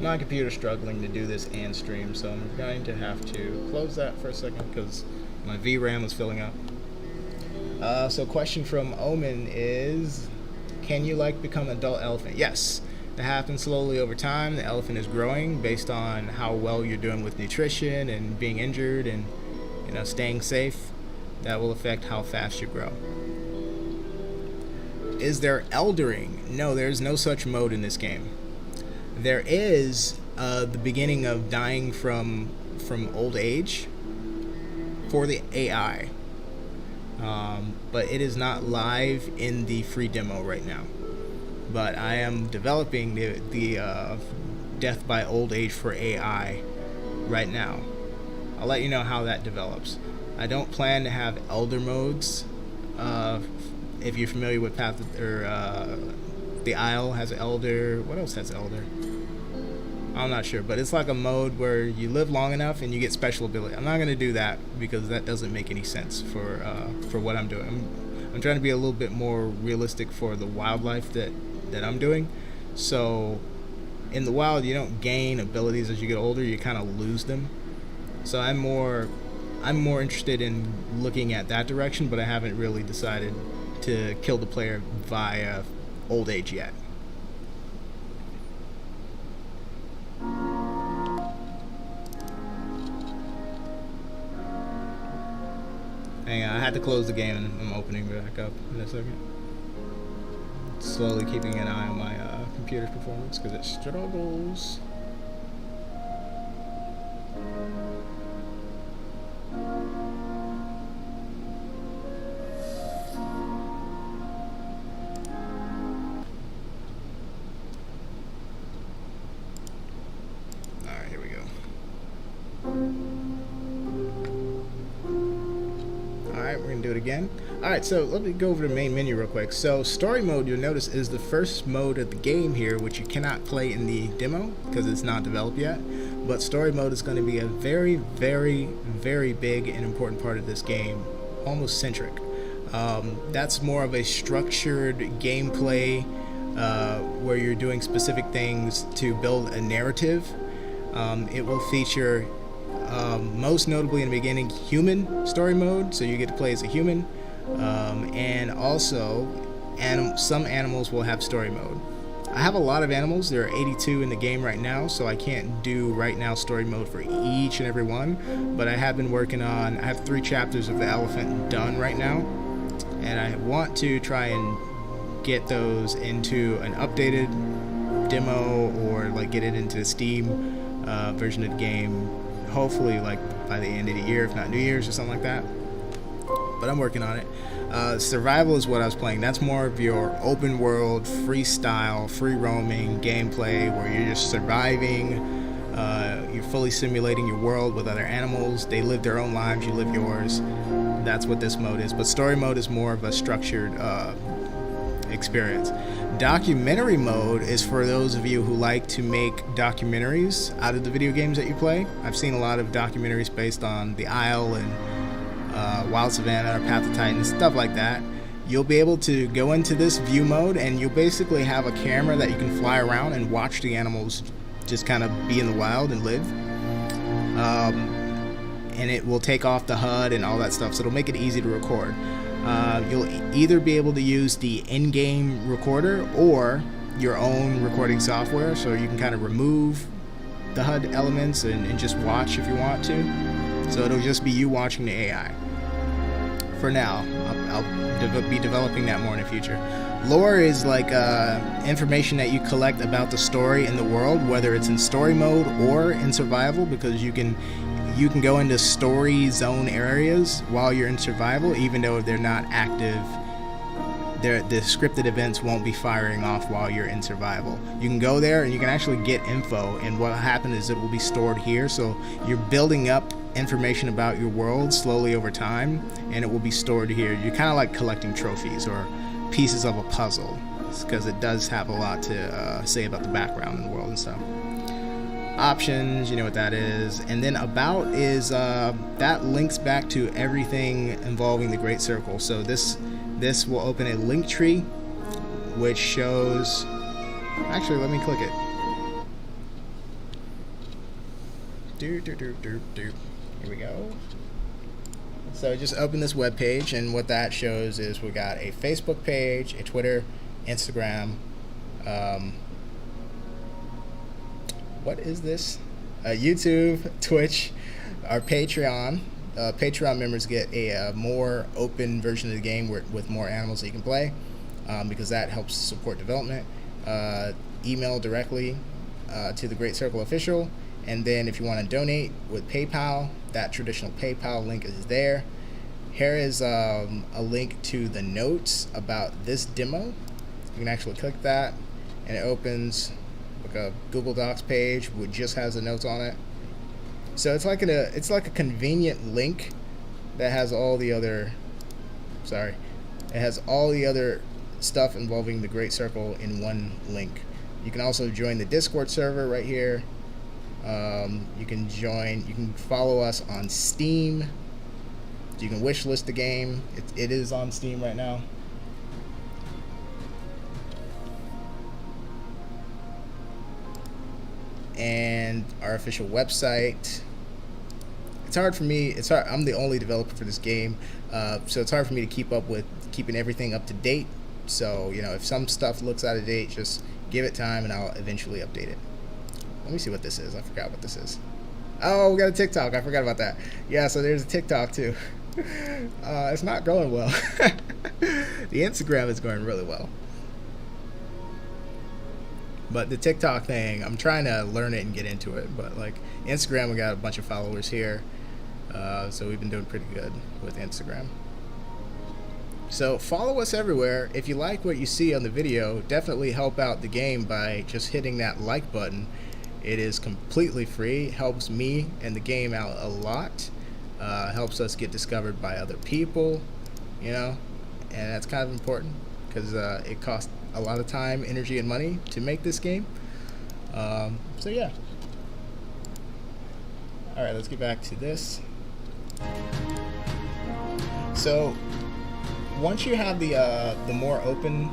My computer's struggling to do this and stream, so I'm going to have to close that for a second because my VRAM is filling up. So question from Omen is, can you like become an adult elephant? Yes, that happens slowly over time. The elephant is growing based on how well you're doing with nutrition and being injured and, you know, staying safe. That will affect how fast you grow. Is there eldering? No, there's no such mode in this game. There is the beginning of dying from old age for the AI. But it is not live in the free demo right now. But I am developing the death by old age for AI right now. I'll let you know how that develops. I don't plan to have elder modes. If you're familiar with Path or the Isle has elder. What else has elder? I'm not sure, but it's like a mode where you live long enough and you get special ability. I'm not going to do that because that doesn't make any sense for what I'm doing. I'm trying to be a little bit more realistic for the wildlife that I'm doing. So in the wild, you don't gain abilities as you get older. You kind of lose them. So I'm more interested in looking at that direction, but I haven't really decided to kill the player via old age yet. Hang on, I had to close the game and I'm opening back up in a second. Slowly keeping an eye on my computer's performance because it struggles. Alright, here we go. Alright, we're going to do it again. Alright, so let me go over the main menu real quick. So story mode, you'll notice, is the first mode of the game here, which you cannot play in the demo because it's not developed yet. But story mode is going to be a very, very, very big and important part of this game, almost centric. That's more of a structured gameplay where you're doing specific things to build a narrative. It will feature, most notably in the beginning, human story mode, so you get to play as a human. And also, some animals will have story mode. I have a lot of animals. There are 82 in the game right now, so I can't do right now story mode for each and every one. But I have been working on, I have 3 chapters of the elephant done right now, and I want to try and get those into an updated demo or like get it into the Steam version of the game, hopefully like by the end of the year, if not New Year's or something like that. But I'm working on it. Survival is what I was playing. That's more of your open world, freestyle, free roaming gameplay where you're just surviving. You're fully simulating your world with other animals. They live their own lives, you live yours. That's what this mode is. But story mode is more of a structured experience. Documentary mode is for those of you who like to make documentaries out of the video games that you play. I've seen a lot of documentaries based on The Isle and Wild Savannah or Path of Titans, stuff like that. you'll be able to go into this view mode, and you'll basically have a camera that you can fly around and watch the animals just kind of be in the wild and live. And it will take off the HUD and all that stuff, so it'll make it easy to record. You'll either be able to use the in-game recorder or your own recording software, so you can kind of remove the HUD elements and just watch if you want to. So it'll just be you watching the AI. For now, I'll be developing that more in the future. Lore is like information that you collect about the story in the world, whether it's in story mode or in survival, because you can go into story zone areas while you're in survival, even though they're not active. The scripted events won't be firing off while you're in survival. You can go there and you can actually get info, and what will happen is it will be stored here, so you're building up information about your world slowly over time, and it will be stored here. You're kind of like collecting trophies or pieces of a puzzle, because it does have a lot to say about the background in the world and stuff. Options, you know what that is. And then about is that links back to everything involving the Great Circle. So this will open a link tree which shows, actually let me click it. Here we go. So just open this web page, and what that shows is we got a Facebook page, a Twitter, Instagram, what is this? YouTube, Twitch, our Patreon. Patreon members get a more open version of the game with more animals that you can play, because that helps support development. Email directly to the Great Circle Official, and then if you want to donate with PayPal, that traditional PayPal link is there. Here is a link to the notes about this demo. You can actually click that, and it opens like a Google Docs page which just has the notes on it. So it's like a convenient link that has all the other stuff involving the Great Circle in one link. You can also join the Discord server right here. You can follow us on Steam. You can wish list the game. It is on Steam right now. And our official website. It's hard for me. I'm the only developer for this game, so it's hard for me to keep up with keeping everything up to date. So if some stuff looks out of date, just give it time, and I'll eventually update it. Let me see what this is. I forgot what this is. Oh, we got a TikTok. I forgot about that. Yeah, so there's a TikTok too. It's not going well. The Instagram is going really well. But the TikTok thing, I'm trying to learn it and get into it. But like Instagram, we got a bunch of followers here. So we've been doing pretty good with Instagram. So follow us everywhere. If you like what you see on the video, definitely help out the game by just hitting that like button. It is completely free. It helps me and the game out a lot. Helps us get discovered by other people, and that's kind of important because it costs a lot of time, energy, and money to make this game. So yeah. All right, let's get back to this. So once you have the more open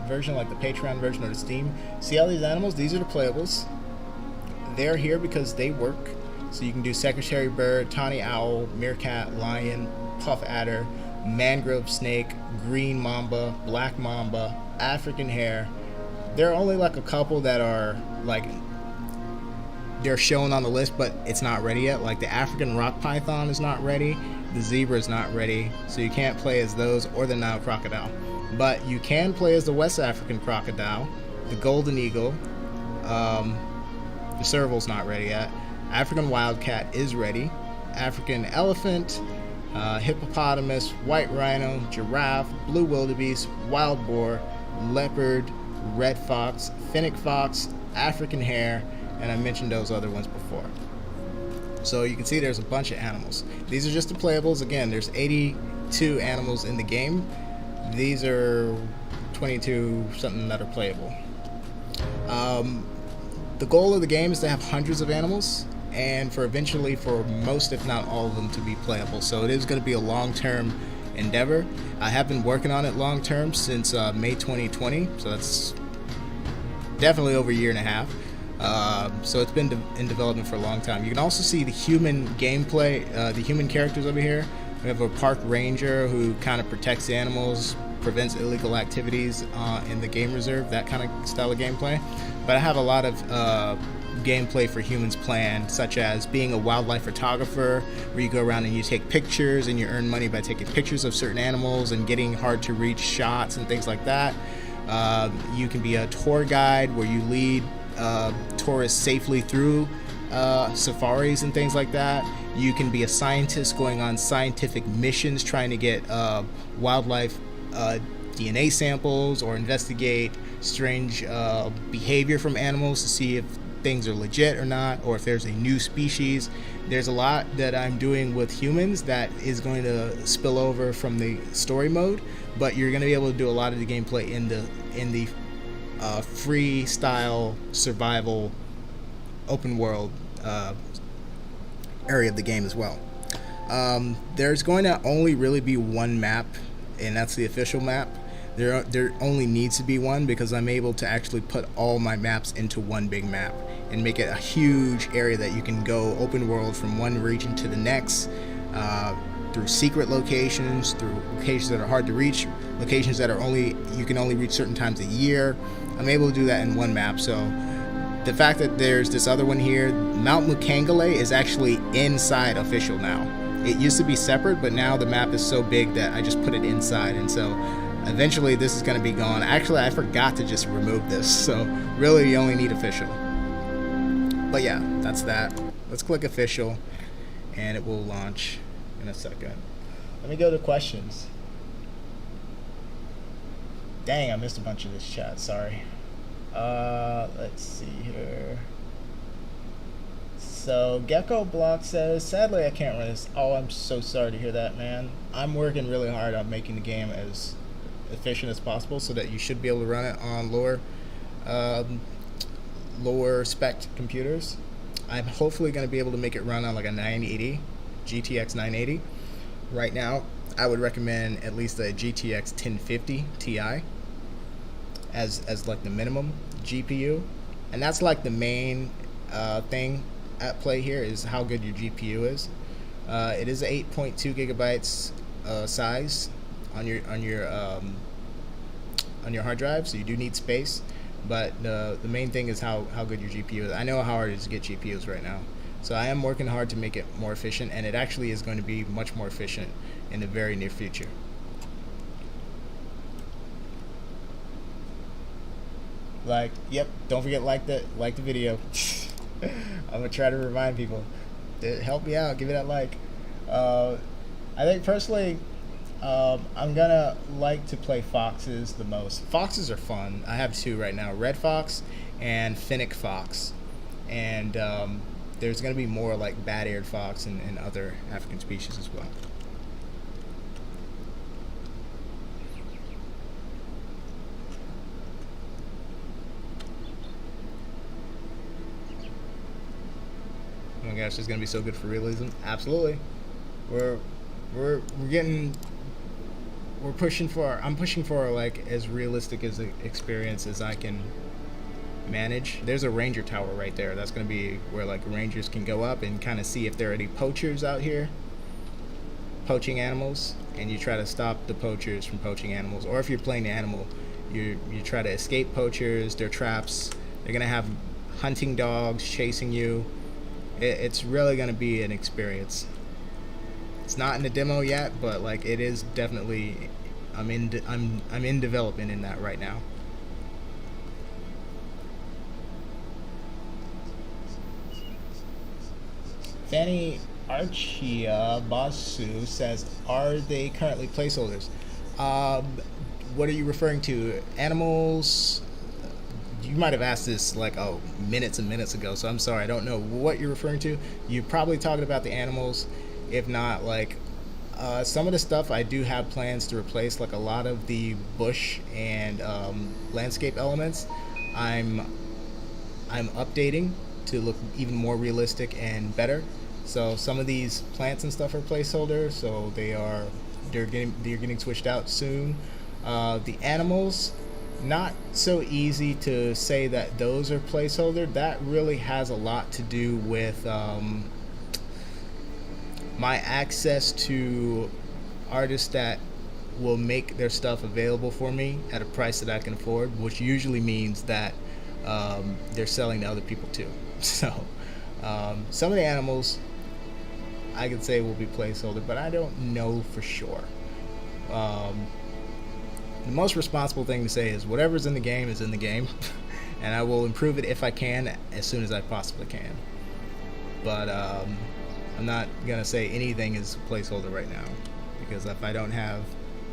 version, like the Patreon version or the Steam, see all these animals? These are the playables. They're here because they work. So you can do secretary bird, tawny owl, meerkat, lion, puff adder, mangrove snake, green mamba, black mamba, African hare. There are only like a couple that are like they're shown on the list, but it's not ready yet. Like the African rock python is not ready, the zebra is not ready, so you can't play as those or the Nile crocodile. But you can play as the West African crocodile, the golden eagle. The serval's not ready yet. African wildcat is ready. African elephant, hippopotamus, white rhino, giraffe, blue wildebeest, wild boar, leopard, red fox, fennec fox, African hare, and I mentioned those other ones before. So you can see there's a bunch of animals. These are just the playables. Again, there's 82 animals in the game. These are 22 something that are playable. The goal of the game is to have hundreds of animals, and for eventually for most, if not all of them, to be playable. So it is going to be a long-term endeavor. I have been working on it long term since May 2020, so that's definitely over a year and a half. So it's been in development for a long time. You can also see the human gameplay, the human characters over here. We have a park ranger who kind of protects the animals, prevents illegal activities in the game reserve, that kind of style of gameplay. But I have a lot of gameplay for humans planned, such as being a wildlife photographer, where you go around and you take pictures and you earn money by taking pictures of certain animals and getting hard to reach shots and things like that. You can be a tour guide where you lead tourists safely through safaris and things like that. You can be a scientist going on scientific missions trying to get wildlife DNA samples or investigate strange behavior from animals to see if things are legit or not, or if there's a new species. There's a lot that I'm doing with humans that is going to spill over from the story mode, but you're going to be able to do a lot of the gameplay in the freestyle survival open world area of the game as well. There's going to only really be one map, and that's the official map. There only needs to be one because I'm able to actually put all my maps into one big map and make it a huge area that you can go open world from one region to the next, through secret locations, through locations that are hard to reach, locations that are you can only reach certain times a year. I'm able to do that in one map. So the fact that there's this other one here, Mount Mukangale, is actually inside official now. It used to be separate, but now the map is so big that I just put it inside, and so eventually this is going to be gone. Actually, I forgot to just remove this, so really you only need official. But yeah, that's that. Let's click official and it will launch in a second. Let me go to questions. Dang, I missed a bunch of this chat, sorry. Let's see here. So Gecko Block says, sadly I can't run this. Oh, I'm so sorry to hear that, man. I'm working really hard on making the game as efficient as possible so that you should be able to run it on lower spec computers. I'm hopefully going to be able to make it run on like a 980 GTX 980. Right now I would recommend at least a GTX 1050 Ti as like the minimum GPU, and that's like the main thing at play here is how good your GPU is. It is 8.2 gigabytes size on your hard drive, so you do need space, but the main thing is how good your GPU is. I know how hard it is to get GPUs right now, so I am working hard to make it more efficient, and it actually is going to be much more efficient in the very near future. Like, yep, don't forget like the video. I'm gonna try to remind people. Help me out, give it that like. I think personally, I'm gonna like to play foxes the most. Foxes are fun. I have two right now, red fox and fennec fox, and there's gonna be more like bad-eared fox and other African species as well. Oh my gosh, it's gonna be so good for realism. Absolutely. I'm pushing for like as realistic as an experience as I can manage. There's a ranger tower right there. That's gonna be where like rangers can go up and kind of see if there are any poachers out here poaching animals, and you try to stop the poachers from poaching animals. Or if you're playing the animal, you try to escape poachers, their traps. They're gonna have hunting dogs chasing you. It's really gonna be an experience. It's not in the demo yet, but like it is definitely. I'm in development in that right now. Fanny Archia Basu says, "Are they currently placeholders?" What are you referring to? Animals? You might have asked this like minutes and minutes ago, so I'm sorry, I don't know what you're referring to. You're probably talking about the animals. If not, like some of the stuff I do have plans to replace, like a lot of the bush and landscape elements. I'm updating to look even more realistic and better. So some of these plants and stuff are placeholders, so they are they're getting switched out soon. The animals, not so easy to say that those are placeholder. That really has a lot to do with my access to artists that will make their stuff available for me at a price that I can afford, which usually means that they're selling to other people too. So some of the animals I could say will be placeholder, but I don't know for sure. The most responsible thing to say is whatever's in the game is in the game, and I will improve it if I can as soon as I possibly can. But I'm not gonna say anything is placeholder right now, because if I don't have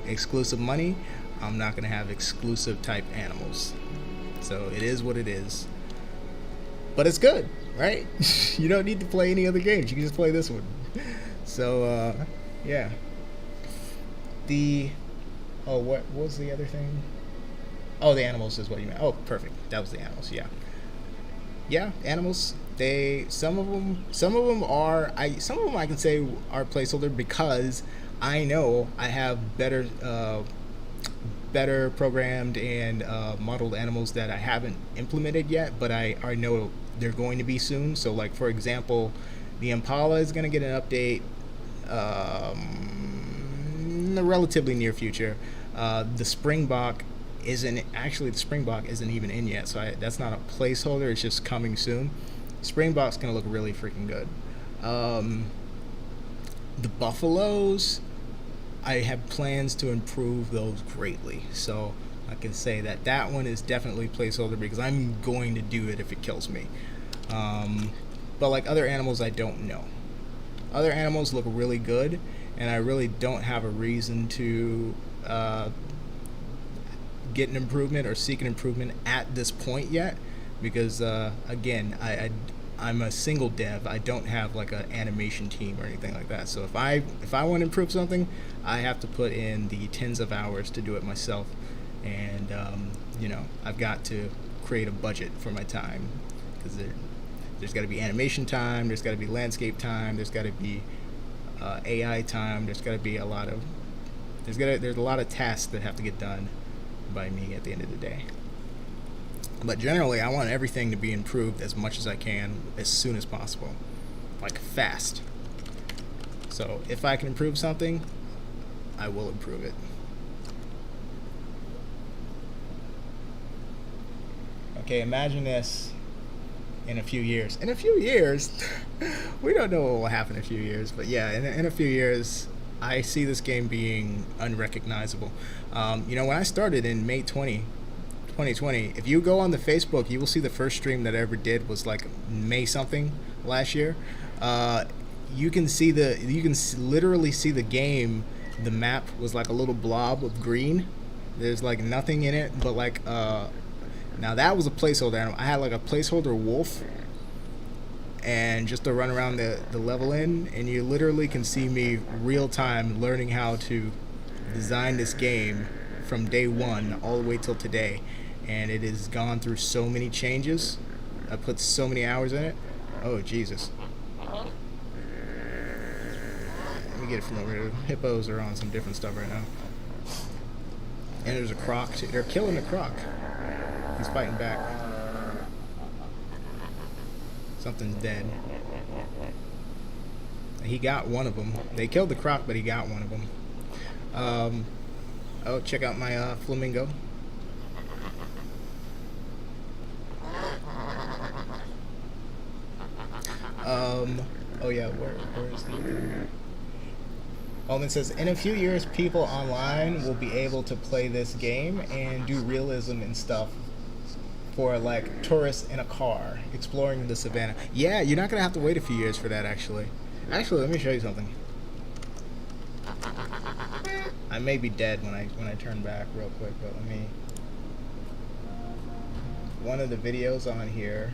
exclusive money, I'm not gonna have exclusive type animals. So it is what it is. But it's good, right? You don't need to play any other games. You can just play this one. So yeah. What was the other thing? Oh, the animals is what you meant. Oh, perfect. That was the animals. Yeah, animals. Some of them I can say are placeholder because I know I have better programmed and modeled animals that I haven't implemented yet, but I know they're going to be soon. So, like, for example, the Impala is going to get an update in the relatively near future. The Springbok isn't even in yet, so that's not a placeholder. It's just coming soon. Springbok's gonna look really freaking good. The buffaloes, I have plans to improve those greatly, so I can say that one is definitely placeholder because I'm going to do it if it kills me. But like other animals, I don't know. Other animals look really good, and I really don't have a reason to get an improvement or seek an improvement at this point yet, because again, I'm a single dev. I don't have like an animation team or anything like that. So if I want to improve something, I have to put in the tens of hours to do it myself, and I've got to create a budget for my time, because there's got to be animation time, there's got to be landscape time, there's got to be AI time, there's a lot of tasks that have to get done by me at the end of the day. But generally, I want everything to be improved as much as I can as soon as possible, like fast. So if I can improve something, I will improve it. Okay, imagine this in a few years. In a few years, we don't know what will happen in a few years, but yeah, in a few years, I see this game being unrecognizable. When I started in May 2020, if you go on the Facebook, you will see the first stream that I ever did was like May something last year. You can literally see the game. The map was like a little blob of green. There's like nothing in it, but like now that was a placeholder animal. I had like a placeholder wolf, and just to run around the level in, and you literally can see me real time learning how to design this game from day one all the way till today, and it has gone through so many changes. I put so many hours in it. Oh Jesus. Let me get it from over here. Hippos are on some different stuff right now. And there's a croc too. They're killing the croc. He's fighting back. Something's dead. He got one of them. They killed the croc, but he got one of them. Oh, check out my flamingo. Oh yeah, where is the... Alden says, in a few years, people online will be able to play this game and do realism and stuff for like tourists in a car exploring the savannah. Yeah, you're not gonna have to wait a few years for that. Actually, let me show you something. I may be dead when I turn back real quick, but let me. One of the videos on here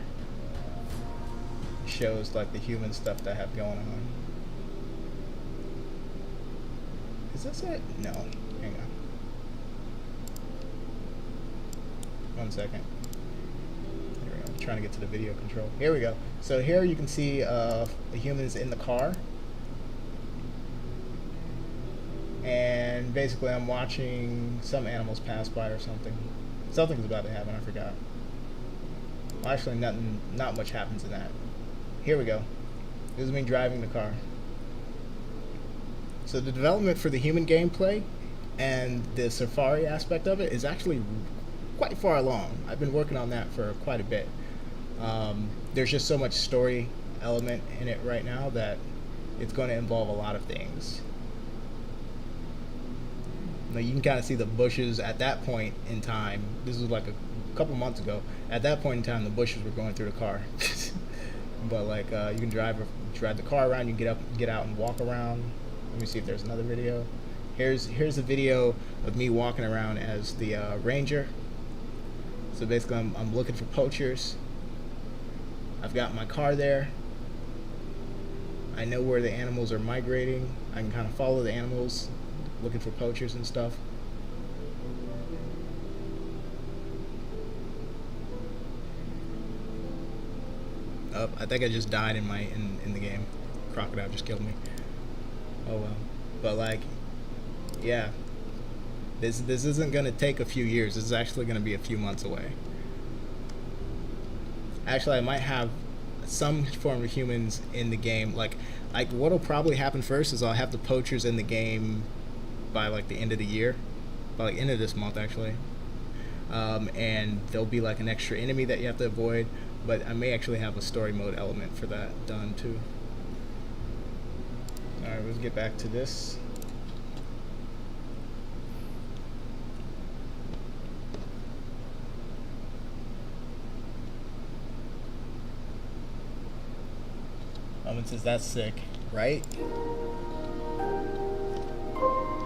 shows like the human stuff that I have going on. Is this it? No. Hang on. 1 second. Here we go. I'm trying to get to the video control. Here we go. So here you can see the humans in the car. and basically I'm watching some animals pass by or something. Something's about to happen, I forgot. Well, actually, not much happens in that. Here we go. This is me driving the car. So the development for the human gameplay and the safari aspect of it is actually quite far along. I've been working on that for quite a bit. There's just so much story element in it right now that it's going to involve a lot of things. Now you can kind of see the bushes at that point in time. This was like a couple months ago. At that point in time, the bushes were going through the car. But like you can drive the car around. You can get out and walk around. Let me see if there's another video. Here's a video of me walking around as the ranger. So basically, I'm looking for poachers. I've got my car there. I know where the animals are migrating. I can kind of follow the animals, looking for poachers and stuff. Oh, I think I just died in the game. Crocodile just killed me. Oh well. But like, yeah. This isn't gonna take a few years. This is actually gonna be a few months away. Actually, I might have some form of humans in the game. Like what'll probably happen first is I'll have the poachers in the game by like the end of the year, by like end of this month actually. And there'll be like an extra enemy that you have to avoid, but I may actually have a story mode element for that done too. Alright, let's get back to this. It says that's sick, right?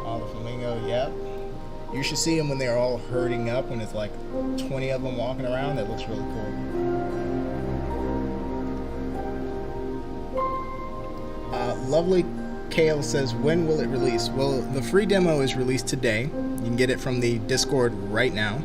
All the flamingo, yep. You should see them when they're all herding up, when it's like 20 of them walking around. That looks really cool. Lovely Kale says, when will it release? Well, the free demo is released today. You can get it from the Discord right now.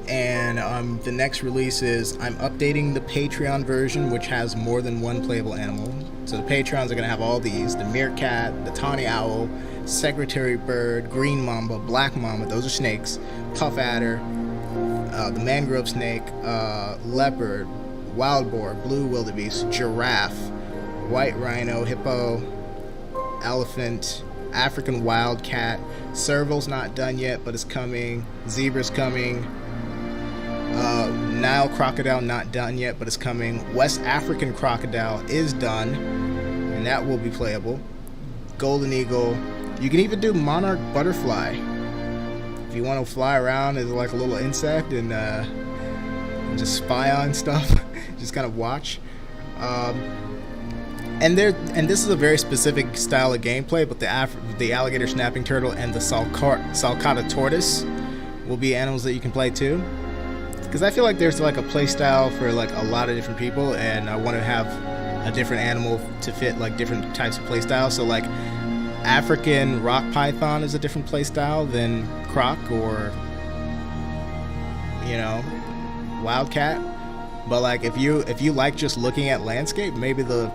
And the next release is I'm updating the Patreon version, which has more than one playable animal. So the Patreons are going to have all these: the meerkat, the tawny owl, secretary bird, green mamba, black mamba, those are snakes, puff adder, the mangrove snake, leopard, wild boar, blue wildebeest, giraffe, white rhino, hippo, elephant, African wildcat, serval's not done yet but it's coming, zebra's coming, Nile crocodile not done yet but it's coming, West African crocodile is done and that will be playable, golden eagle. You can even do monarch butterfly if you want to fly around as like a little insect and just spy on stuff. Just kind of watch. And this is a very specific style of gameplay, but the alligator snapping turtle and the sulcata tortoise will be animals that you can play too. Because I feel like there's like a play style for like a lot of different people, and I want to have a different animal to fit like different types of play styles. So like African rock python is a different play style than croc or, you know, wildcat. But like if you like just looking at landscape, maybe the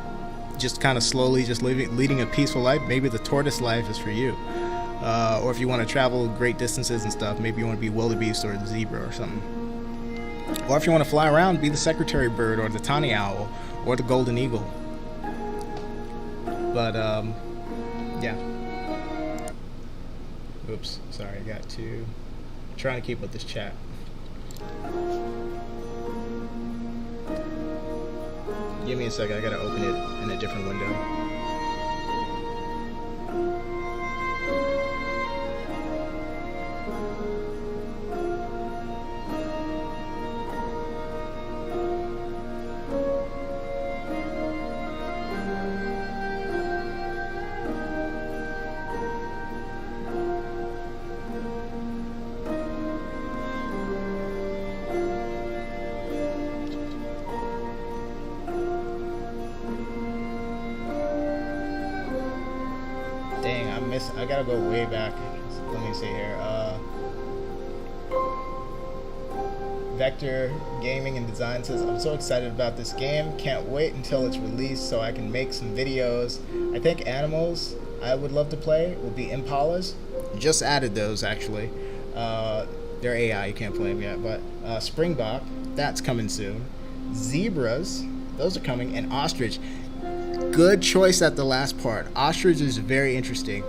just kind of slowly just leading a peaceful life, maybe the tortoise life is for you. Or if you want to travel great distances and stuff, maybe you want to be wildebeest or the zebra or something. Or if you want to fly around, be the secretary bird or the tawny owl or the golden eagle. But yeah. Oops, sorry, I got to trying to keep up this chat. Give me a second, I gotta open it in a different window. I gotta go way back. Let me see here. Vector Gaming and Design says, I'm so excited about this game. Can't wait until it's released so I can make some videos. I think animals I would love to play will be impalas. Just added those, actually. They're AI, you can't play them yet. But Springbok, that's coming soon. Zebras, those are coming. And Ostrich. Good choice at the last part. Ostrich is very interesting.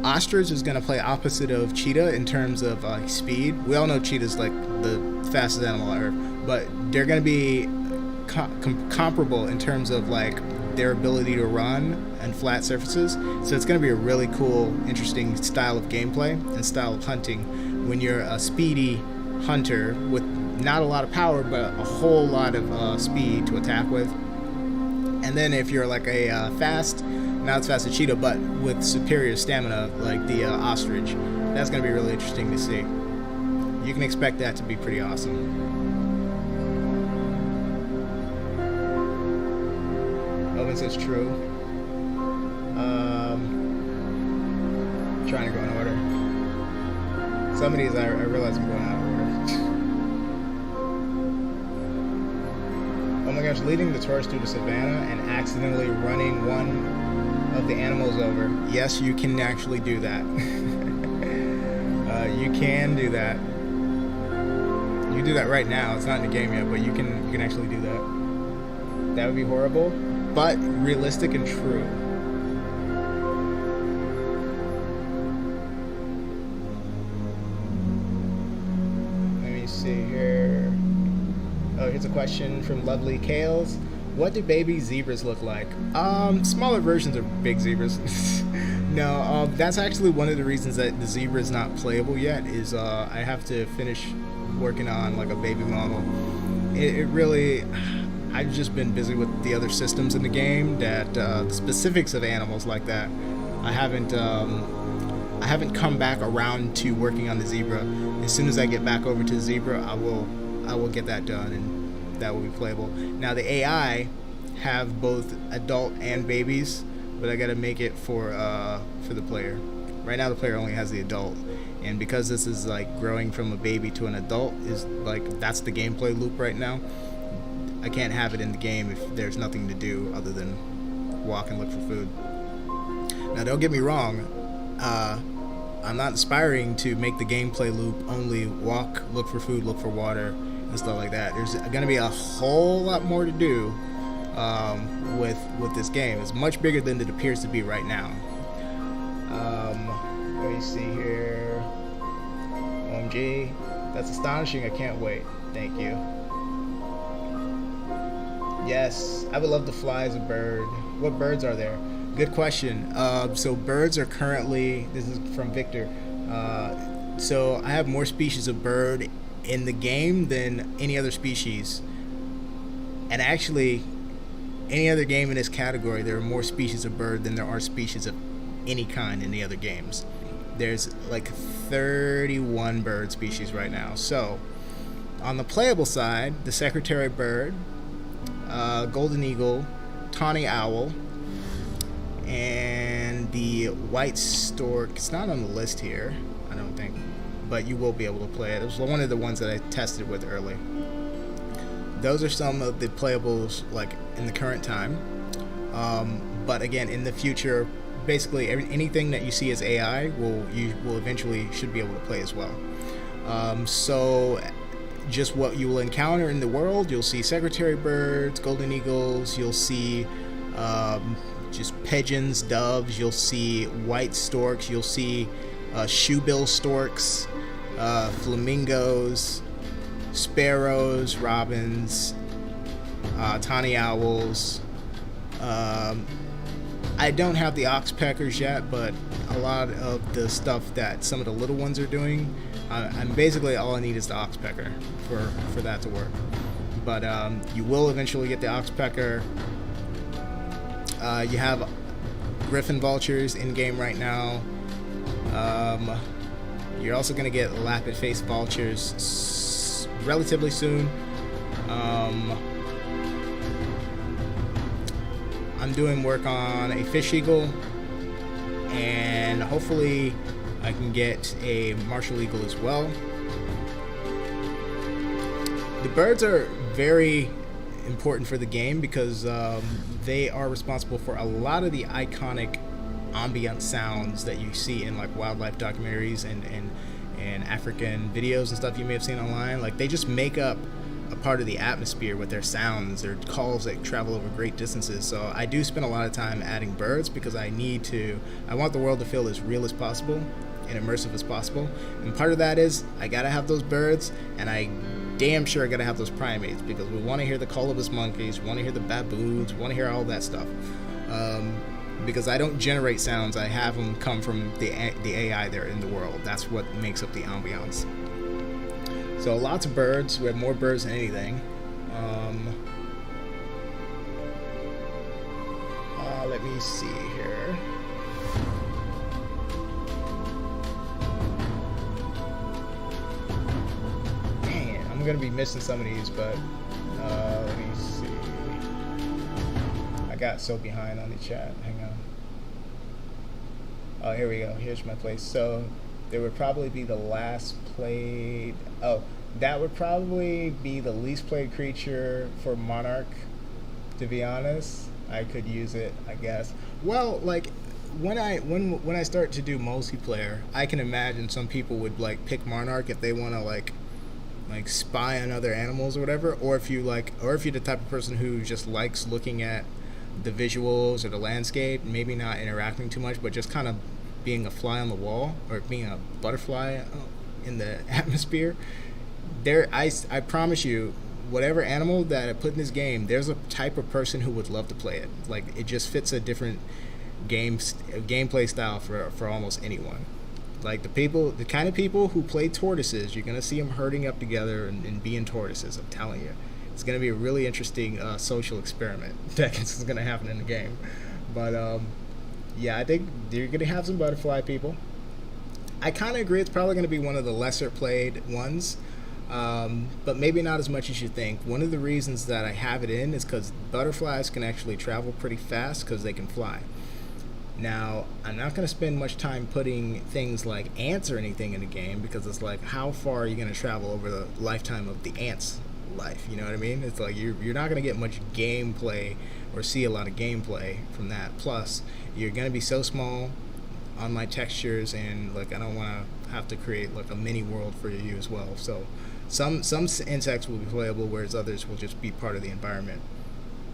Ostrich is going to play opposite of cheetah in terms of speed. We all know cheetah's like the fastest animal on Earth, but they're going to be comparable in terms of like their ability to run and flat surfaces. So it's going to be a really cool, interesting style of gameplay and style of hunting when you're a speedy hunter with not a lot of power, but a whole lot of speed to attack with. And then if you're like a fast, not as fast as cheetah, but with superior stamina, like the ostrich, that's going to be really interesting to see. You can expect that to be pretty awesome. Owen says true. Trying to go in order. Some of these I realize I'm going out of order. Oh my gosh, leading the tourist through the savannah and accidentally running one of the animals over. Yes, you can actually do that. You can do that. You can do that right now. It's not in the game yet, but you can actually do that. That would be horrible, but realistic and true. Let me see here. Oh, here's a question from Lovely Kales. What do baby zebras look like? Smaller versions of big zebras. No, that's actually one of the reasons that the zebra is not playable yet, is I have to finish working on like a baby model. It really, I've just been busy with the other systems in the game that the specifics of animals like that, I haven't come back around to working on the zebra. As soon as I get back over to the zebra, I will get that done, and that will be playable. Now the AI have both adult and babies, but I gotta make it for the player. Right now the player only has the adult, and because this is like growing from a baby to an adult, is like that's the gameplay loop right now. I can't have it in the game if there's nothing to do other than walk and look for food. Now don't get me wrong, I'm not aspiring to make the gameplay loop only walk, look for food, look for water, and stuff like that. There's going to be a whole lot more to do with this game. It's much bigger than it appears to be right now. Let me see here. OMG, that's astonishing. I can't wait. Thank you. Yes, I would love to fly as a bird. What birds are there? Good question. So birds are currently, this is from Victor, so I have more species of bird in the game than any other species. And actually, any other game in this category, there are more species of bird than there are species of any kind in the other games. There's like 31 bird species right now. So, on the playable side, the secretary bird, golden eagle, tawny owl, and the white stork. It's not on the list here, I don't think, but you will be able to play it. It was one of the ones that I tested with early. Those are some of the playables like in the current time, but again, in the future, basically anything that you see as AI you will eventually should be able to play as well. So just what you will encounter in the world, you'll see secretary birds, golden eagles, you'll see just pigeons, doves, you'll see white storks, you'll see shoebill storks, flamingos, sparrows, robins, tawny owls. I don't have the oxpeckers yet, but a lot of the stuff that some of the little ones are doing, I'm basically all I need is the oxpecker for that to work. But you will eventually get the oxpecker. You have griffin vultures in game right now. You're also going to get lapid face vultures relatively soon. I'm doing work on a fish eagle, and hopefully I can get a martial eagle as well. The birds are very important for the game because they are responsible for a lot of the iconic ambient sounds that you see in like wildlife documentaries and African videos and stuff you may have seen online. Like they just make up a part of the atmosphere with their sounds, their calls that travel over great distances. So I do spend a lot of time adding birds because I want the world to feel as real as possible and immersive as possible. And part of that is I gotta have those birds, and I damn sure gotta have those primates because we want to hear the colobus monkeys, we want to hear the baboons, we want to hear all that stuff. Because I don't generate sounds, I have them come from the AI there in the world. That's what makes up the ambiance. So lots of birds. We have more birds than anything. Let me see here. Dang it, I'm gonna be missing some of these, but let me see. I got so behind on the chat. Hang on. Oh, here we go. Here's my place. So there would probably be the last played. Oh, that would probably be the least played creature for Monarch. To be honest, I could use it, I guess. Well, like when I start to do multiplayer, I can imagine some people would like pick Monarch if they want to like spy on other animals or whatever, or if you're the type of person who just likes looking at the visuals or the landscape, maybe not interacting too much, but just kind of being a fly on the wall or being a butterfly in the atmosphere. I promise you, whatever animal that I put in this game, there's a type of person who would love to play it. Like it just fits a different gameplay style for almost anyone. Like the kind of people who play tortoises, you're gonna see them herding up together and being tortoises. I'm telling you, it's gonna be a really interesting social experiment that is gonna happen in the game. But yeah, I think you're gonna have some butterfly people. I kind of agree. It's probably gonna be one of the lesser played ones. But maybe not as much as you think. One of the reasons that I have it in is because butterflies can actually travel pretty fast because they can fly. Now, I'm not going to spend much time putting things like ants or anything in the game because it's like, how far are you going to travel over the lifetime of the ant's life? You know what I mean? It's like you're not going to get much gameplay or see a lot of gameplay from that. Plus, you're going to be so small on my textures, and like I don't want to have to create like a mini world for you as well. So some insects will be playable, whereas others will just be part of the environment.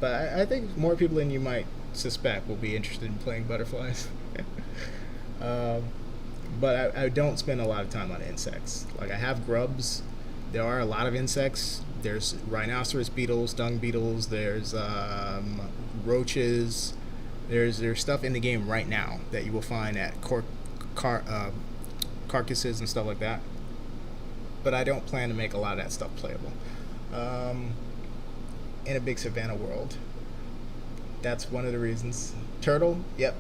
But I think more people than you might suspect will be interested in playing butterflies. But I don't spend a lot of time on insects. Like I have grubs. There are a lot of insects. There's rhinoceros beetles, dung beetles. There's roaches. There's stuff in the game right now that you will find at carcasses and stuff like that. But I don't plan to make a lot of that stuff playable. In a big Savannah world. That's one of the reasons. Turtle, yep.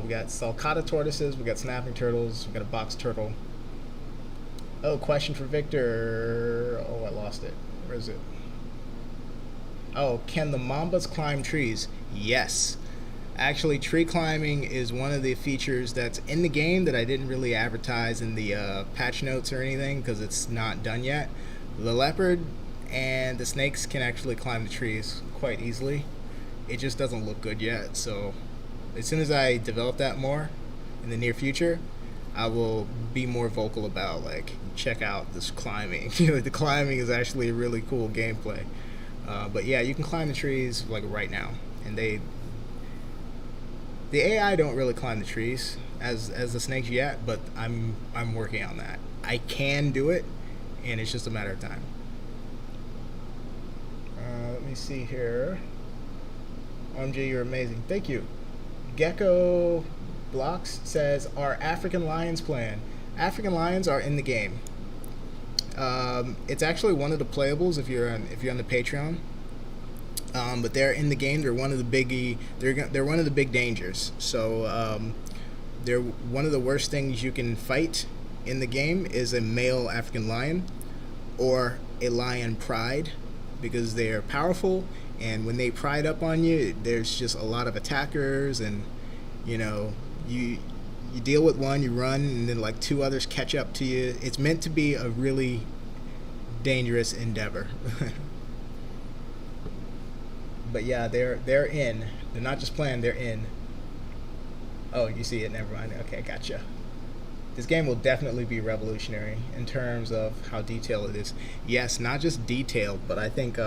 We got sulcata tortoises, we got snapping turtles, we got a box turtle. Oh, question for Victor. Oh, I lost it. Where is it? Oh, can the Mambas climb trees? Yes. Actually, tree climbing is one of the features that's in the game that I didn't really advertise in the patch notes or anything because it's not done yet. The leopard and the snakes can actually climb the trees quite easily. It just doesn't look good yet. So as soon as I develop that more in the near future, I will be more vocal about like check out this climbing. The climbing is actually a really cool gameplay. But yeah, you can climb the trees like right now, and the AI don't really climb the trees as the snakes yet, but I'm working on that. I can do it, and it's just a matter of time. Let me see here. OMG, you're amazing. Thank you. Gecko Blocks says, "Are African lions playing?" African lions are in the game. It's actually one of the playables if you're on the Patreon. But they're in the game. They're one of the they're one of the big dangers. So they're one of the worst things you can fight in the game is a male African lion or a lion pride, because they are powerful, and when they pride up on you, there's just a lot of attackers, and you deal with one, you run, and then like two others catch up to you. It's meant to be a really dangerous endeavor. But yeah, they're in. They're not just playing, they're in. Oh, you see it, never mind. Okay, gotcha. This game will definitely be revolutionary in terms of how detailed it is. Yes, not just detailed, but I think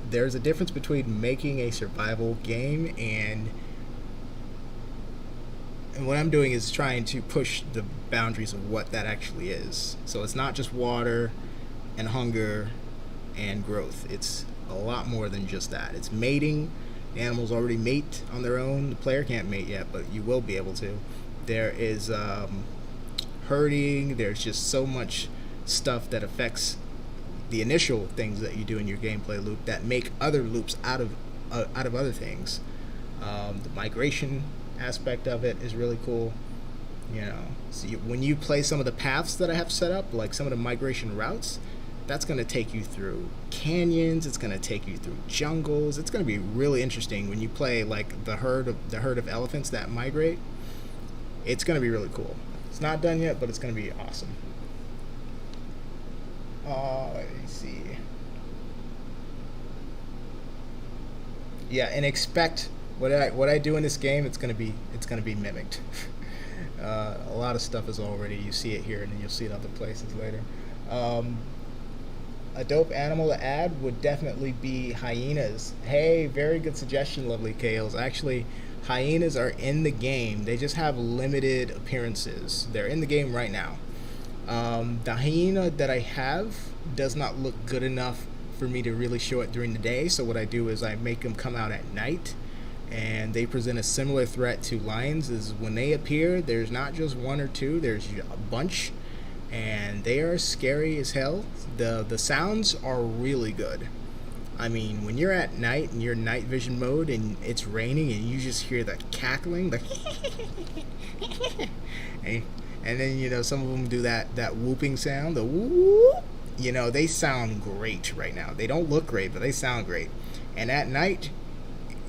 there's a difference between making a survival game and what I'm doing is trying to push the boundaries of what that actually is. So it's not just water and hunger and growth. It's a lot more than just that. It's mating. The animals already mate on their own. The player can't mate yet, but you will be able to. There is herding. There's just so much stuff that affects the initial things that you do in your gameplay loop that make other loops out of other things. The migration aspect of it is really cool. So when you play some of the paths that I have set up, like some of the migration routes, that's going to take you through canyons. It's going to take you through jungles. It's going to be really interesting when you play like the herd of elephants that migrate. It's going to be really cool. It's not done yet, but it's going to be awesome. Let me see. Yeah, and expect what I do in this game. It's going to be mimicked. A lot of stuff is already. You see it here, and then you'll see it other places later. A dope animal to add would definitely be hyenas. Hey, very good suggestion, Lovely Kales. Actually, hyenas are in the game. They just have limited appearances. They're in the game right now. The hyena that I have does not look good enough for me to really show it during the day. So what I do is I make them come out at night, and they present a similar threat to lions. Is when they appear, there's not just one or two. There's a bunch. And they are scary as hell. The sounds are really good. I mean, when you're at night and you're night vision mode and it's raining and you just hear the cackling, the and then some of them do that whooping sound, the whoop. They sound great right now. They don't look great, but they sound great. And at night,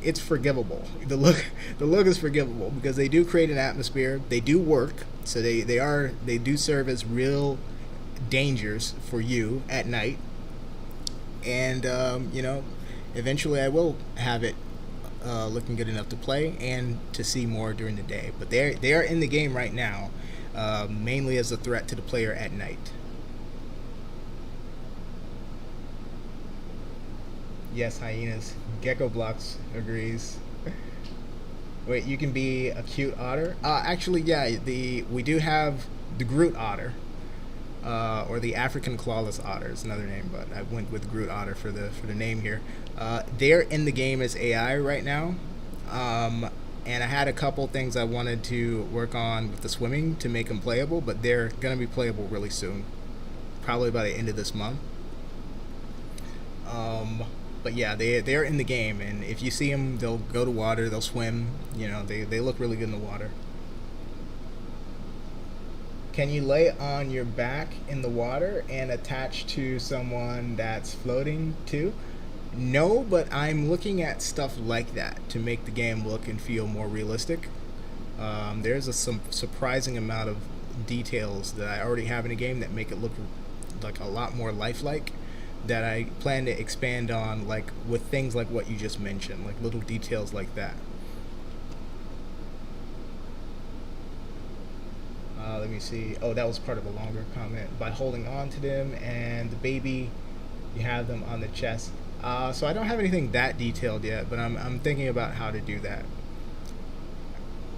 it's forgivable. The look is forgivable because they do create an atmosphere. They do work. So they do serve as real dangers for you at night, and eventually I will have it looking good enough to play and to see more during the day. But they are in the game right now, mainly as a threat to the player at night. Yes, hyenas. Gecko Blocks agrees. Wait, you can be a cute otter? Actually, yeah, we do have the Groot otter, or the African clawless otter is another name, but I went with Groot otter for the name here. They're in the game as AI right now, and I had a couple things I wanted to work on with the swimming to make them playable, but they're gonna be playable really soon, probably by the end of this month. But yeah, they're in the game, and if you see them, they'll go to water, they'll swim. They look really good in the water. Can you lay on your back in the water and attach to someone that's floating too? No, but I'm looking at stuff like that to make the game look and feel more realistic. There's some surprising amount of details that I already have in a game that make it look like a lot more lifelike, that I plan to expand on, like with things like what you just mentioned, like little details like that. Let me see. Oh, that was part of a longer comment. By holding on to them and the baby, you have them on the chest. So I don't have anything that detailed yet, but I'm thinking about how to do that.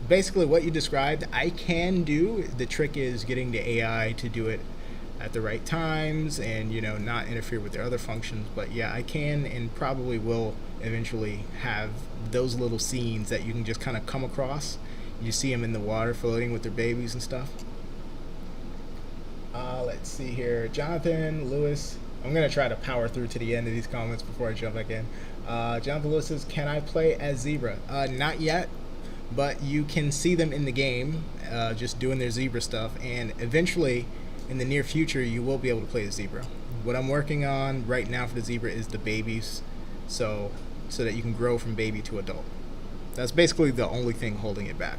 Basically, what you described, I can do. The trick is getting the AI to do it at the right times and not interfere with their other functions. But yeah, I can and probably will eventually have those little scenes that you can just kind of come across. You see them in the water floating with their babies and stuff. Let's see here. Jonathan Lewis, I'm gonna try to power through to the end of these comments before I jump back in. Jonathan Lewis says, can I play as zebra? Not yet, but you can see them in the game just doing their zebra stuff, and eventually in the near future, you will be able to play the zebra. What I'm working on right now for the zebra is the babies, so that you can grow from baby to adult. That's basically the only thing holding it back.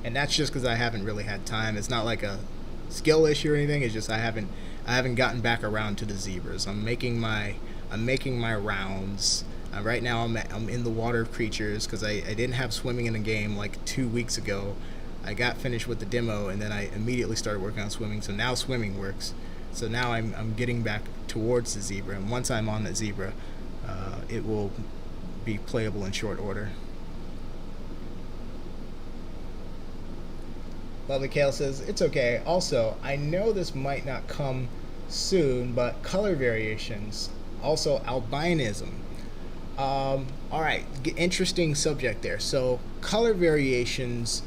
And that's just because I haven't really had time. It's not like skill issue or anything. It's just I haven't gotten back around to the zebras. I'm making my rounds. Right now I'm in the water creatures because I didn't have swimming in the game like 2 weeks ago. I got finished with the demo and then I immediately started working on swimming. So now swimming works. So now I'm getting back towards the zebra, and once I'm on the zebra, it will be playable in short order. Lovely Kale says, it's okay. Also, I know this might not come soon, but color variations. Also, albinism. Alright, interesting subject there. So, color variations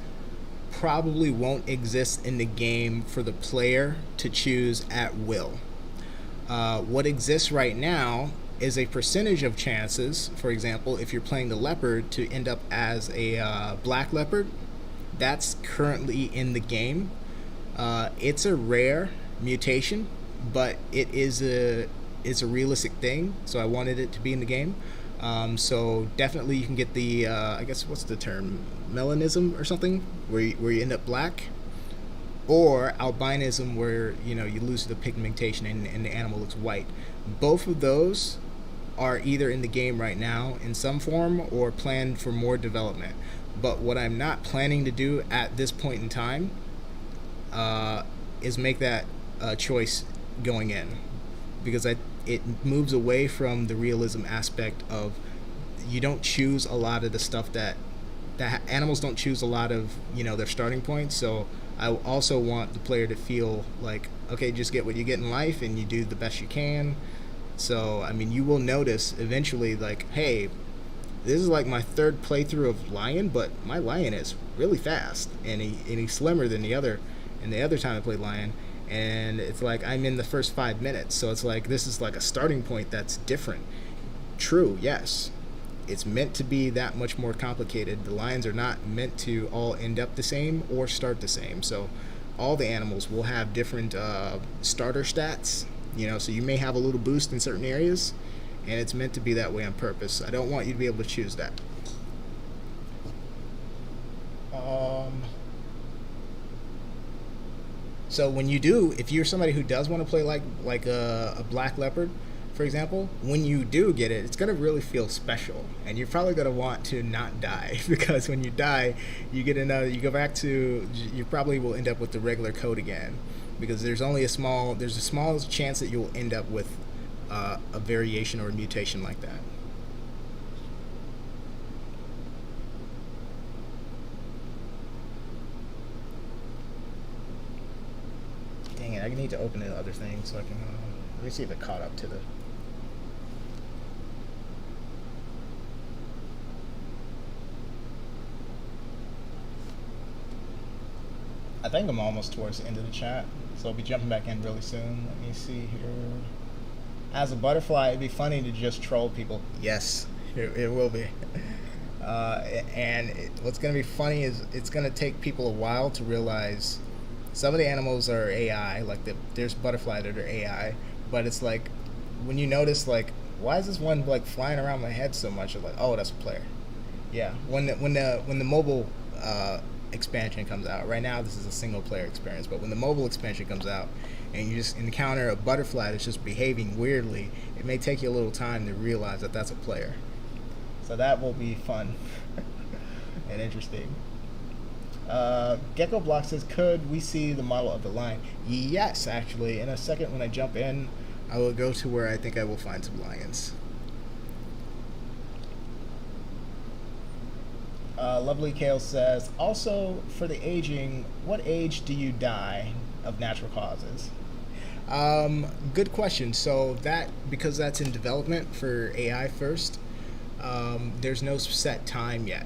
probably won't exist in the game for the player to choose at will. What exists right now is a percentage of chances. For example, if you're playing the leopard, to end up as a black leopard. That's currently in the game. It's a rare mutation, but it's a realistic thing. So I wanted it to be in the game. So definitely you can get the I guess what's the term, melanism or something, where you end up black, or albinism, where you lose the pigmentation and the animal looks white. Both of those are either in the game right now in some form or planned for more development. But what I'm not planning to do at this point in time is make that choice going in, because it moves away from the realism aspect of, you don't choose a lot of the stuff that animals don't choose a lot of their starting points. So I also want the player to feel like, okay, just get what you get in life and you do the best you can. So I mean, you will notice eventually, like, hey, this is like my third playthrough of Lion, but my Lion is really fast, and he's slimmer than the other time I played Lion, and it's like I'm in the first 5 minutes, so it's like this is like a starting point that's different. True, yes, it's meant to be that much more complicated. The Lions are not meant to all end up the same or start the same, so all the animals will have different starter stats, so you may have a little boost in certain areas, and it's meant to be that way on purpose. I don't want you to be able to choose that. So when you do, if you're somebody who does want to play like a black leopard, for example, when you do get it, it's going to really feel special, and you're probably going to want to not die, because when you die, you go back to, you probably will end up with the regular code again, because there's a small chance that you'll end up with a variation or a mutation like that. Dang it, I need to open the other thing so I can let me see if it caught up to the. I think I'm almost towards the end of the chat, so I'll be jumping back in really soon. Let me see here. As a butterfly, it'd be funny to just troll people. Yes, it will be. What's going to be funny is it's going to take people a while to realize some of the animals are AI. Like there's butterfly that are AI, but it's like when you notice, like, why is this one like flying around my head so much? You're like, oh, that's a player. Yeah, when the mobile expansion comes out. Right now, this is a single player experience, but when the mobile expansion comes out, and you just encounter a butterfly that's just behaving weirdly, it may take you a little time to realize that that's a player. So that will be fun and interesting. Gecko Block says, could we see the model of the lion? Yes, actually. In a second, when I jump in, I will go to where I think I will find some lions. Lovely Kale says, also, for the aging, what age do you die of natural causes? Good question. So because that's in development for AI first, there's no set time yet.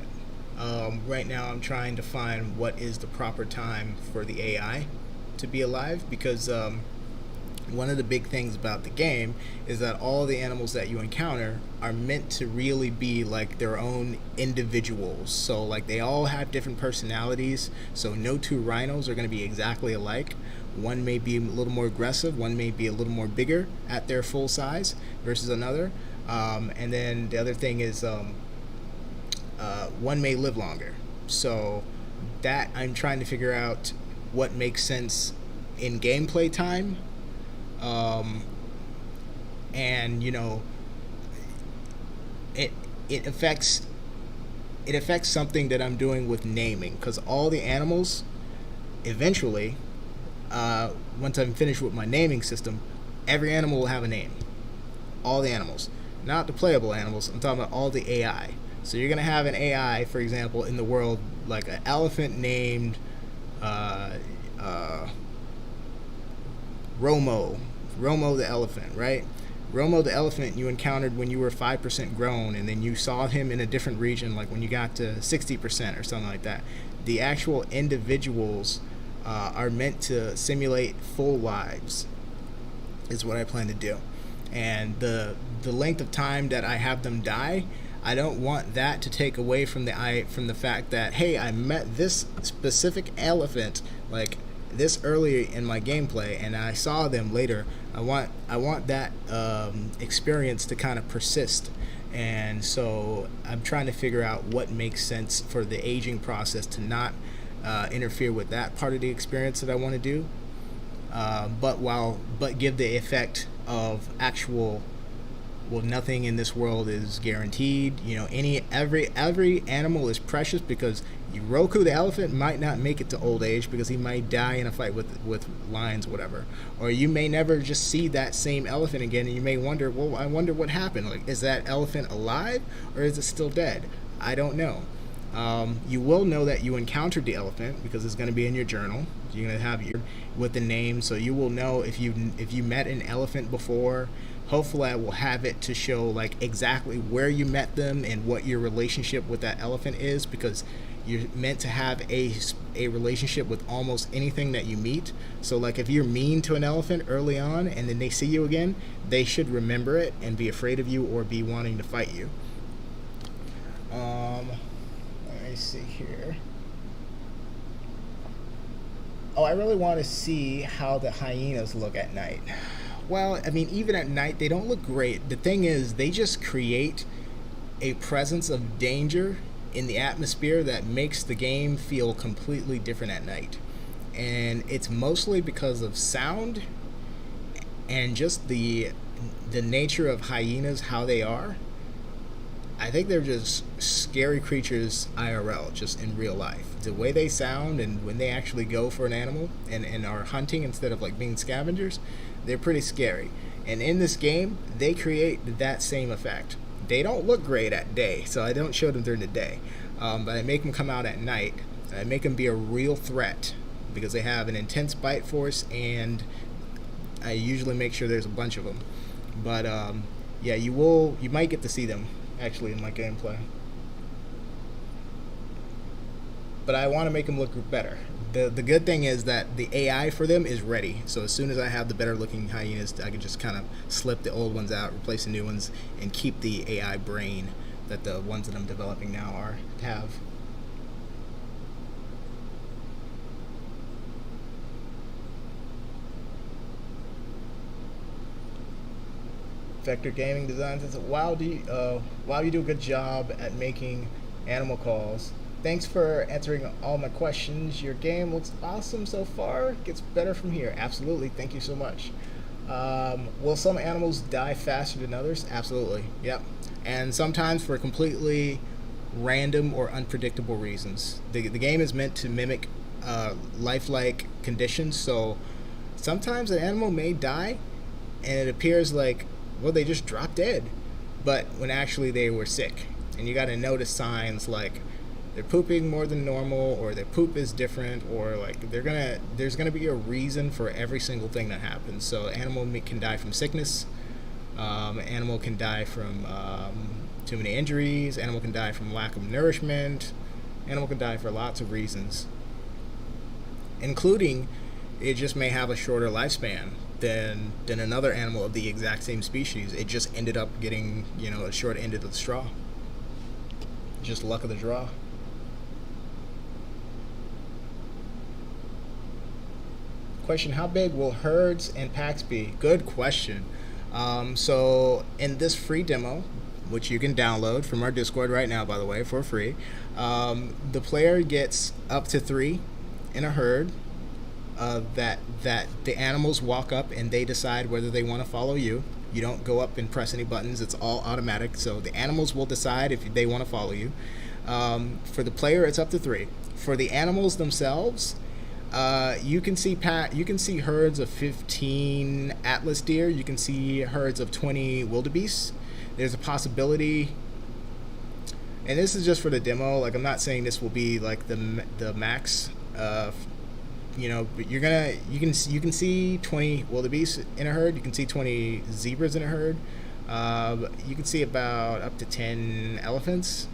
Right now I'm trying to find what is the proper time for the AI to be alive, because one of the big things about the game is that all the animals that you encounter are meant to really be like their own individuals. So like they all have different personalities, so no two rhinos are going to be exactly alike. One may be a little more aggressive, one may be a little more bigger at their full size versus another, and then the other thing is one may live longer. So that I'm trying to figure out what makes sense in gameplay time, um, and it it affects something that I'm doing with naming, because all the animals eventually, once I'm finished with my naming system, every animal will have a name. All the animals, not the playable animals. I'm talking about all the AI. So you're gonna have an AI, for example, in the world, like an elephant named uh, uh, Romo the elephant, right? Romo the elephant you encountered when you were 5% grown, and then you saw him in a different region, like when you got to 60% or something like that. The actual individuals are meant to simulate full lives, is what I plan to do. And the length of time that I have them die, I don't want that to take away from the fact that, hey, I met this specific elephant like this early in my gameplay, and I saw them later. I want that experience to kind of persist, and so I'm trying to figure out what makes sense for the aging process to not interfere with that part of the experience that I want to do, but give the effect of actual. Well, nothing in this world is guaranteed. Every animal is precious, because Roku the elephant might not make it to old age because he might die in a fight with lions, whatever. Or you may never just see that same elephant again, and you may wonder, well, I wonder what happened. Like, is that elephant alive or is it still dead? I don't know. You will know that you encountered the elephant because it's going to be in your journal. You're going to have with the name, so you will know if you met an elephant before. Hopefully I will have it to show like exactly where you met them and what your relationship with that elephant is, because you're meant to have a relationship with almost anything that you meet. So like if you're mean to an elephant early on and then they see you again, they should remember it and be afraid of you or be wanting to fight you. Let me see here. Oh, I really want to see how the hyenas look at night. Well, I mean, even at night, they don't look great. The thing is, they just create a presence of danger in the atmosphere that makes the game feel completely different at night. And it's mostly because of sound and just the nature of hyenas, how they are. I think they're just scary creatures IRL, just in real life. The way they sound, and when they actually go for an animal and are hunting instead of like being scavengers, they're pretty scary. And in this game, they create that same effect. They don't look great at day, so I don't show them during the day. But I make them come out at night. And I make them be a real threat because they have an intense bite force, and I usually make sure there's a bunch of them. But yeah, you might get to see them actually in my gameplay. But I want to make them look better. The good thing is that the AI for them is ready. So as soon as I have the better looking hyenas, I can just kind of slip the old ones out, replace the new ones, and keep the AI brain that the ones that I'm developing now have. Vector Gaming Design says, wow, you do a good job at making animal calls. Thanks for answering all my questions. Your game looks awesome so far. Gets better from here. Absolutely. Thank you so much. Will some animals die faster than others? Absolutely. Yep. And sometimes for completely random or unpredictable reasons. The game is meant to mimic lifelike conditions, so sometimes an animal may die and it appears like, well, they just dropped dead, but when actually they were sick. And you got to notice signs like they're pooping more than normal, or their poop is different, or like there's gonna be a reason for every single thing that happens. So animal can die from sickness, animal can die from too many injuries, animal can die from lack of nourishment, animal can die for lots of reasons, including it just may have a shorter lifespan than another animal of the exact same species. It just ended up getting a short end of the straw. Just luck of the draw. Question, how big will herds and packs be? Good question. So in this free demo, which you can download from our Discord right now, by the way, for free, the player gets up to 3 in a herd, that the animals walk up and they decide whether they want to follow you. You don't go up and press any buttons. It's all automatic. So the animals will decide if they want to follow you. For the player, it's up to 3. For the animals themselves, you can see herds of 15 Atlas deer. You can see herds of 20 wildebeest. There's a possibility, and this is just for the demo. Like, I'm not saying this will be like the max. But you can see 20 wildebeest in a herd. You can see 20 zebras in a herd. You can see about up to 10 elephants.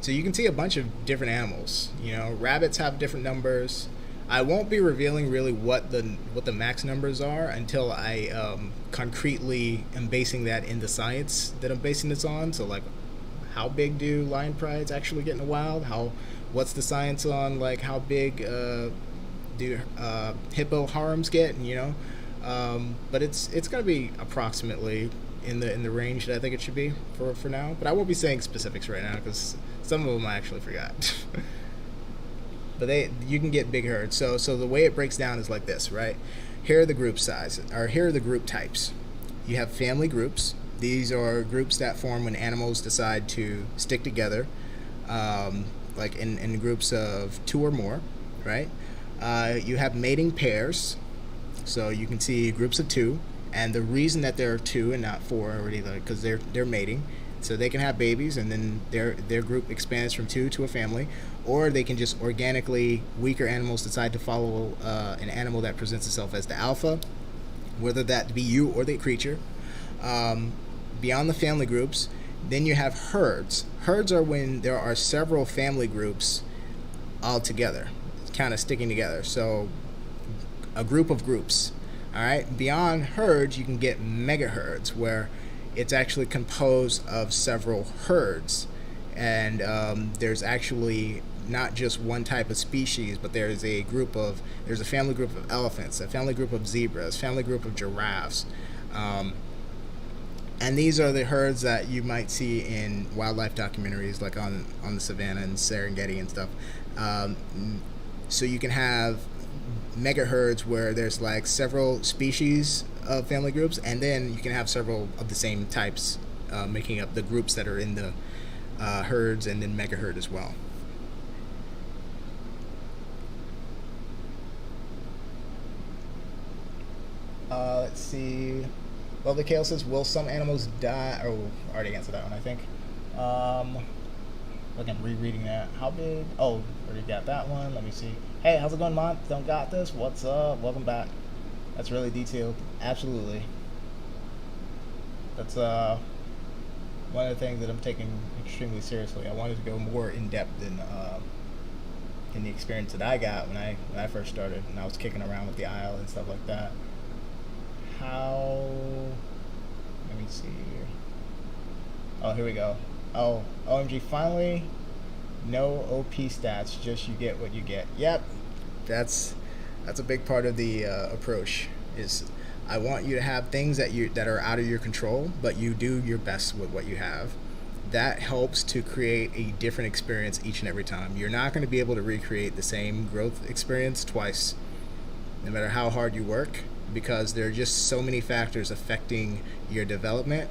So you can see a bunch of different animals. Rabbits have different numbers. I won't be revealing really what the max numbers are until I concretely am basing that in the science that I'm basing this on. So, like, how big do lion prides actually get in the wild? What's the science on, like, how big do hippo harems get? But it's gonna be approximately in the range that I think it should be for now. But I won't be saying specifics right now because some of them I actually forgot. But you can get big herds. So the way it breaks down is like this, right? Here are the group sizes, or here are the group types. You have family groups. These are groups that form when animals decide to stick together, like in groups of 2 or more, right? You have mating pairs. So you can see groups of 2, and the reason that there are 2 and not 4 already, because they're mating. So they can have babies, and then their group expands from 2 to a family, or they can just organically, weaker animals decide to follow an animal that presents itself as the alpha, whether that be you or the creature. Beyond the family groups, then you have herds. Herds are when there are several family groups all together, kind of sticking together. So a group of groups. All right. Beyond herds, you can get mega herds, where it's actually composed of several herds, and there's actually not just one type of species, but there's a family group of elephants, a family group of zebras, family group of giraffes, and these are the herds that you might see in wildlife documentaries, like on the Savannah and Serengeti and stuff. So you can have mega herds where there's like several species of family groups, and then you can have several of the same types making up the groups that are in the herds, and then mega herd as well. Let's see. Well, the Kale says, will some animals die? Oh, already answered that one, I think. Again, rereading that. How big? Oh, already got that one. Let me see. Hey, how's it going, Mont? Don't got this? What's up? Welcome back. That's really detailed. Absolutely. That's one of the things that I'm taking extremely seriously. I wanted to go more in depth in the experience that I got when I first started, and I was kicking around with the Isle and stuff like that. Let me see. Oh, here we go. Oh, OMG, finally, no OP stats, just you get what you get. Yep, that's a big part of the approach. Is I want you to have things that are out of your control, but you do your best with what you have. That helps to create a different experience each and every time. You're not going to be able to recreate the same growth experience twice, no matter how hard you work, because there are just so many factors affecting your development.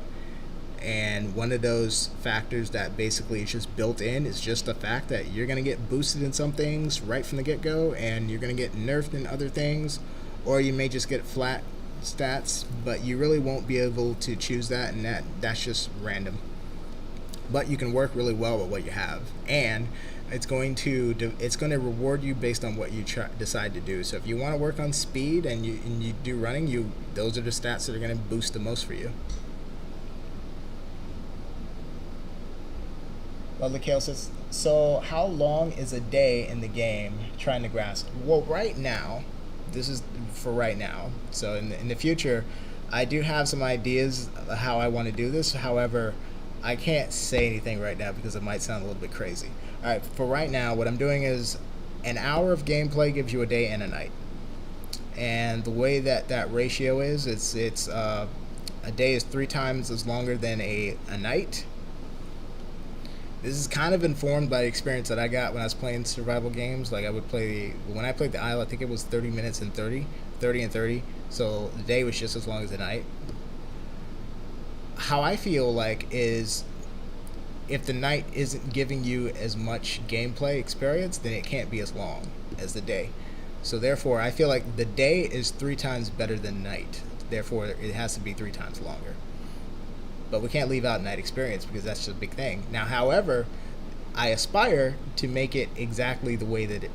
And one of those factors that basically is just built in is just the fact that you're going to get boosted in some things right from the get-go, and you're going to get nerfed in other things, or you may just get flat stats, but you really won't be able to choose that, and that's just random. But you can work really well with what you have, and it's going to reward you based on what you decide to do. So if you want to work on speed and you do running, those are the stats that are going to boost the most for you. Well, the Kale says, so how long is a day in the game trying to grass? Well, right now, this is for right now. So in the future, I do have some ideas of how I want to do this. However, I can't say anything right now because it might sound a little bit crazy. All right, for right now, what I'm doing is an hour of gameplay gives you a day and a night. And the way that ratio is, it's a day is 3 times as longer than a night. This is kind of informed by the experience that I got when I was playing survival games. Like I would play when I played the Isle. I think it was 30 minutes and 30 and 30. So the day was just as long as the night. How I feel like is if the night isn't giving you as much gameplay experience, then it can't be as long as the day. So therefore, I feel like the day is 3 times better than night. Therefore, it has to be 3 times longer. But we can't leave out night experience because that's just a big thing. Now, however, I aspire to make it exactly the way that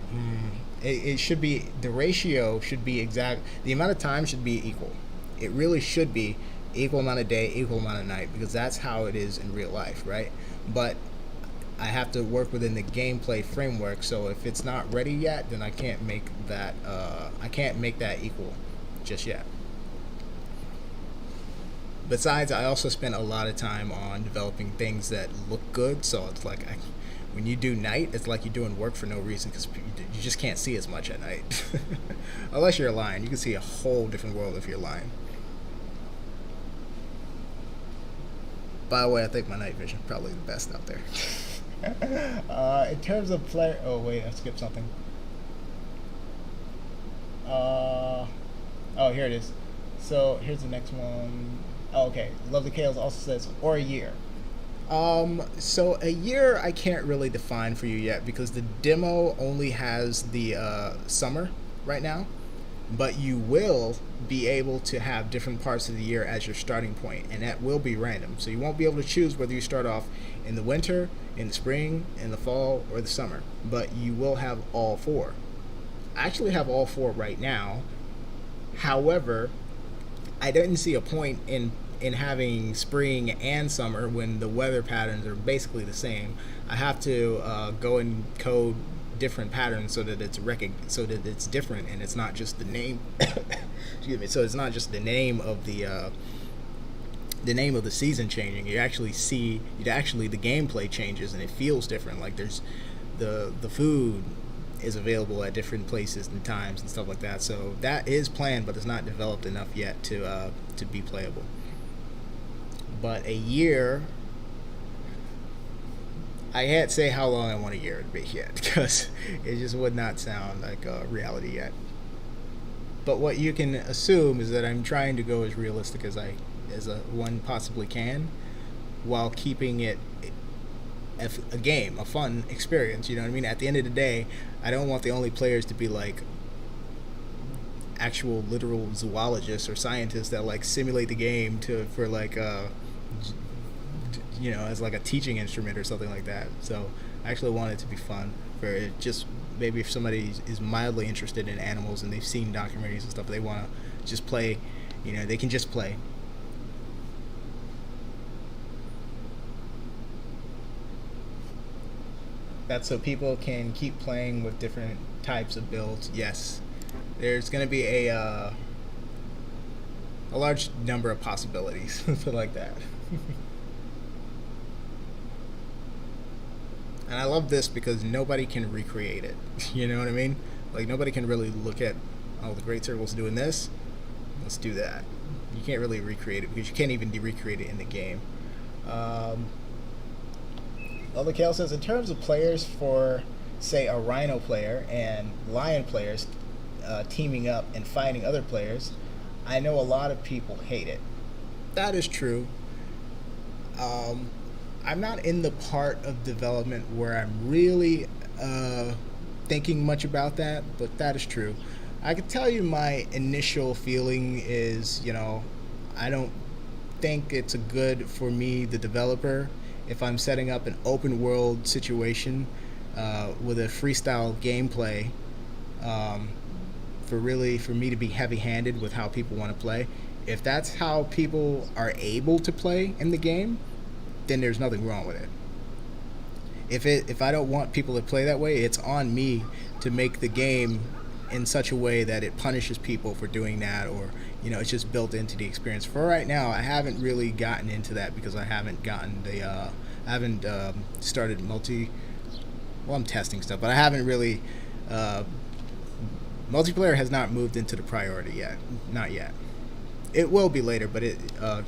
it should be. The ratio should be exact. The amount of time should be equal. It really should be equal amount of day, equal amount of night, because that's how it is in real life, right? But I have to work within the gameplay framework. So if it's not ready yet, then I can't make that. I can't make that equal just yet. Besides, I also spent a lot of time on developing things that look good. So it's like when you do night, it's like you're doing work for no reason because you just can't see as much at night. Unless you're a lion, you can see a whole different world if you're a lion. By the way, I think my night vision is probably the best out there. In terms of player... Oh, wait, I skipped something. Oh, here it is. So, here's the next one. Oh, okay. Love the Kales also says, or a year. So a year I can't really define for you yet because the demo only has the summer right now. But you will be able to have different parts of the year as your starting point, and that will be random. So you won't be able to choose whether you start off in the winter, in the spring, in the fall, or the summer. But you will have all 4. I actually have all 4 right now. However, I didn't see a point in having spring and summer when the weather patterns are basically the same. I have to go and code different patterns so that it's different and it's not just the name. Excuse me. So it's not just the name of the season changing. You actually see the gameplay changes and it feels different. Like there's the food is available at different places and times and stuff like that. So that is planned, but it's not developed enough yet to be playable. But a year, I can't say how long I want a year to be yet because it just would not sound like a reality yet. But what you can assume is that I'm trying to go as realistic as one possibly can, while keeping it a game, a fun experience. You know what I mean? At the end of the day, I don't want the only players to be like actual literal zoologists or scientists that like simulate the game for like as like a teaching instrument or something like that. So I actually want it to be fun for it. Just maybe if somebody is mildly interested in animals and they've seen documentaries and stuff, they want to just play, they can just play. That's so people can keep playing with different types of builds. Yes, there's going to be a large number of possibilities, something like that. And I love this because nobody can recreate it. You know what I mean? Like nobody can really look at, the Great Circle's doing this, let's do that. You can't really recreate it because you can't even recreate it in the game. Love the Kale says, in terms of players for, say, a Rhino player and Lion players teaming up and fighting other players, I know a lot of people hate it. That is true. I'm not in the part of development where I'm really thinking much about that, but that is true. I can tell you my initial feeling is, I don't think it's good for me, the developer, if I'm setting up an open world situation with a freestyle gameplay for me to be heavy-handed with how people want to play. If that's how people are able to play in the game, then there's nothing wrong with it. If I don't want people to play that way, it's on me to make the game in such a way that it punishes people for doing that, or it's just built into the experience. For right now, I haven't really gotten into that because I haven't started I'm testing stuff, but I haven't really multiplayer has not moved into the priority yet. Not yet. It will be later, but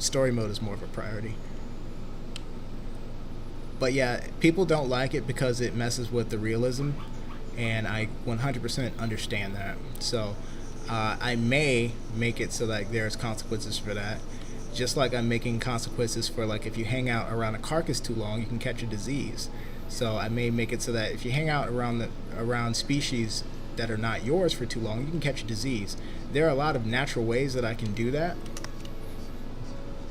story mode is more of a priority. But yeah, people don't like it because it messes with the realism, and I 100% understand that. So I may make it so that there's consequences for that. Just like I'm making consequences for, like, if you hang out around a carcass too long, you can catch a disease. So I may make it so that if you hang out around species that are not yours for too long, you can catch a disease. There are a lot of natural ways that I can do that.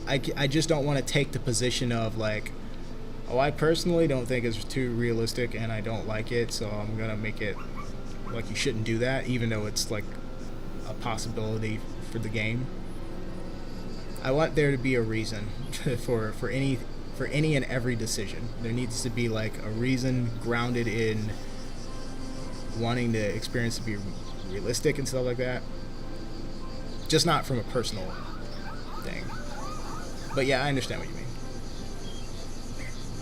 I just don't want to take the position of, like, oh, I personally don't think it's too realistic and I don't like it, so I'm going to make it like you shouldn't do that, even though it's like a possibility for the game. I want there to be a reason for any and every decision. There needs to be like a reason grounded in wanting the experience to be realistic and stuff like that. Just not from a personal thing. But yeah, I understand what you mean.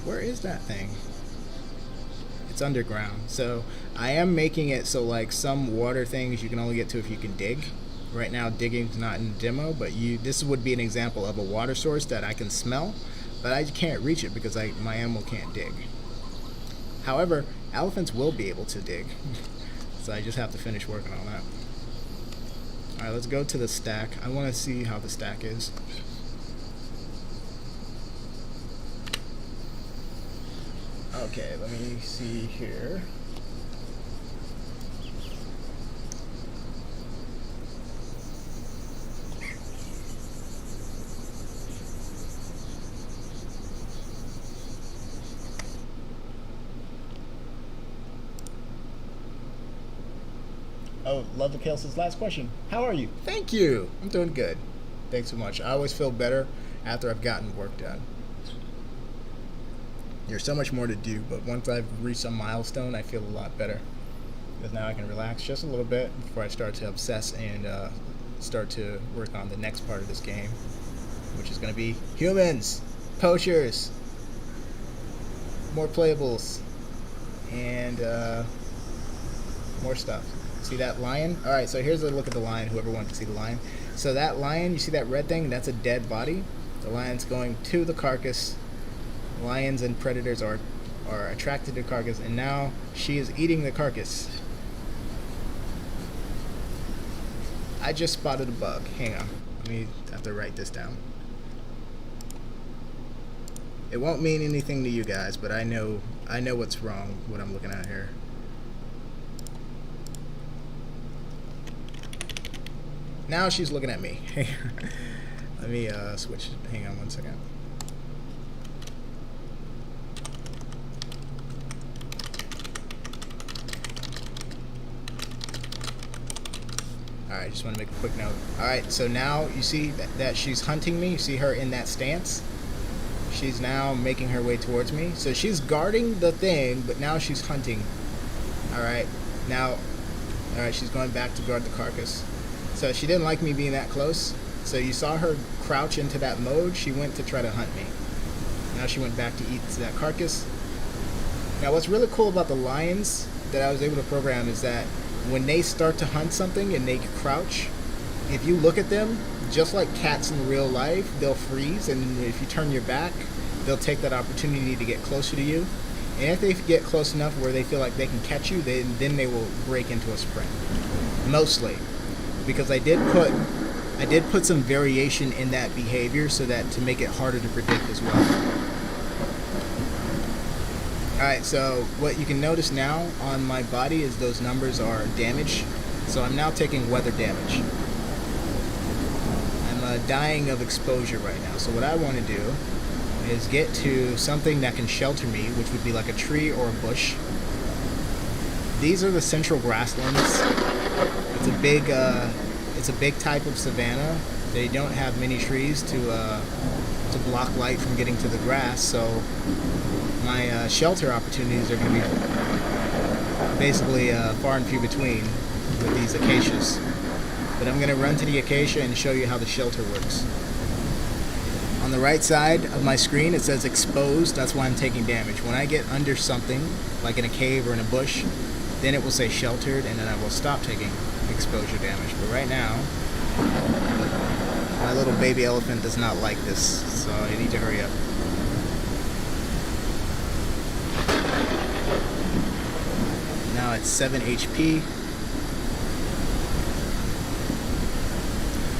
Where is that thing? It's underground. So I am making it so, like, some water things you can only get to if you can dig. Right now digging's not in the demo, but this would be an example of a water source that I can smell, but I can't reach it because my animal can't dig. However, elephants will be able to dig. So I just have to finish working on that. Alright, let's go to the stack. I want to see how the stack is. Okay, let me see here. Oh, Love the Kale says, last question. How are you? Thank you. I'm doing good. Thanks so much. I always feel better after I've gotten work done. There's so much more to do, but once I've reached some milestone, I feel a lot better. Because now I can relax just a little bit before I start to obsess and start to work on the next part of this game, which is going to be humans, poachers, more playables, and more stuff. See that lion? Alright, so here's a look at the lion, whoever wants to see the lion. So that lion, you see that red thing? That's a dead body. The lion's going to the carcass. Lions and predators are attracted to carcass, and now she is eating the carcass. I just spotted a bug. Hang on. Let me have to write this down. It won't mean anything to you guys, but I know what's wrong, what I'm looking at here. Now she's looking at me. Let me switch. Hang on one second. Alright, just want to make a quick note. Alright, so now you see that she's hunting me. You see her in that stance? She's now making her way towards me. So she's guarding the thing, but now she's hunting. Alright, now, alright, she's going back to guard the carcass. So she didn't like me being that close. So you saw her crouch into that mode. She went to try to hunt me. Now she went back to eat that carcass. Now what's really cool about the lions that I was able to program is that when they start to hunt something and they crouch, if you look at them, just like cats in real life, they'll freeze, and if you turn your back, they'll take that opportunity to get closer to you. And if they get close enough where they feel like they can catch you, then they will break into a sprint. Mostly. Because I did put some variation in that behavior so that to make it harder to predict as well. Alright, so what you can notice now on my body is those numbers are damage. So I'm now taking weather damage. I'm dying of exposure right now. So what I want to do is get to something that can shelter me, which would be like a tree or a bush. These are the central grasslands. It's a big type of savanna. They don't have many trees to block light from getting to the grass, so my shelter opportunities are going to be basically far and few between with these acacias. But I'm going to run to the acacia and show you how the shelter works. On the right side of my screen it says exposed, that's why I'm taking damage. When I get under something, like in a cave or in a bush, then it will say sheltered, and then I will stop taking exposure damage. But right now, my little baby elephant does not like this, so I need to hurry up. now it's 7 HP.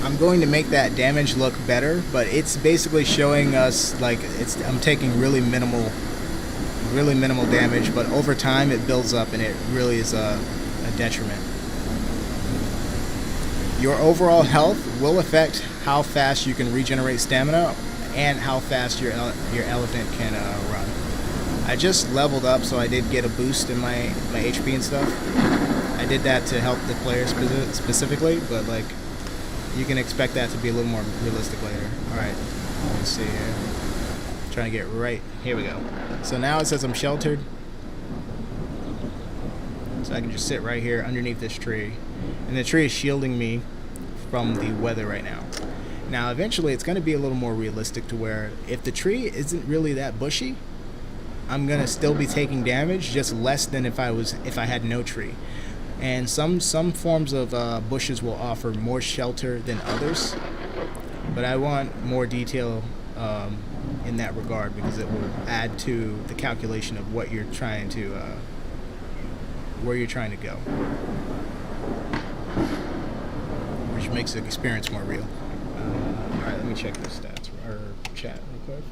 I'm going to make that damage look better, but it's basically showing us like I'm taking really minimal damage, but over time it builds up and it really is a detriment. Your overall health will affect how fast you can regenerate stamina and how fast your elephant can run. I just leveled up, so I did get a boost in my HP and stuff. I did that to help the players specifically, but like you can expect that to be a little more realistic later. Alright, let's see here. Trying to get right. Here we go. So now it says I'm sheltered. So I can just sit right here underneath this tree. And the tree is shielding me from the weather right now. Now eventually it's going to be a little more realistic to where if the tree isn't really that bushy, I'm going to still be taking damage, just less than if I had no tree. And some forms of bushes will offer more shelter than others, but I want more detail in that regard because it will add to the calculation of what you're trying to where you're trying to go, which makes the experience more real. All right, let me check the stats or chat real quick.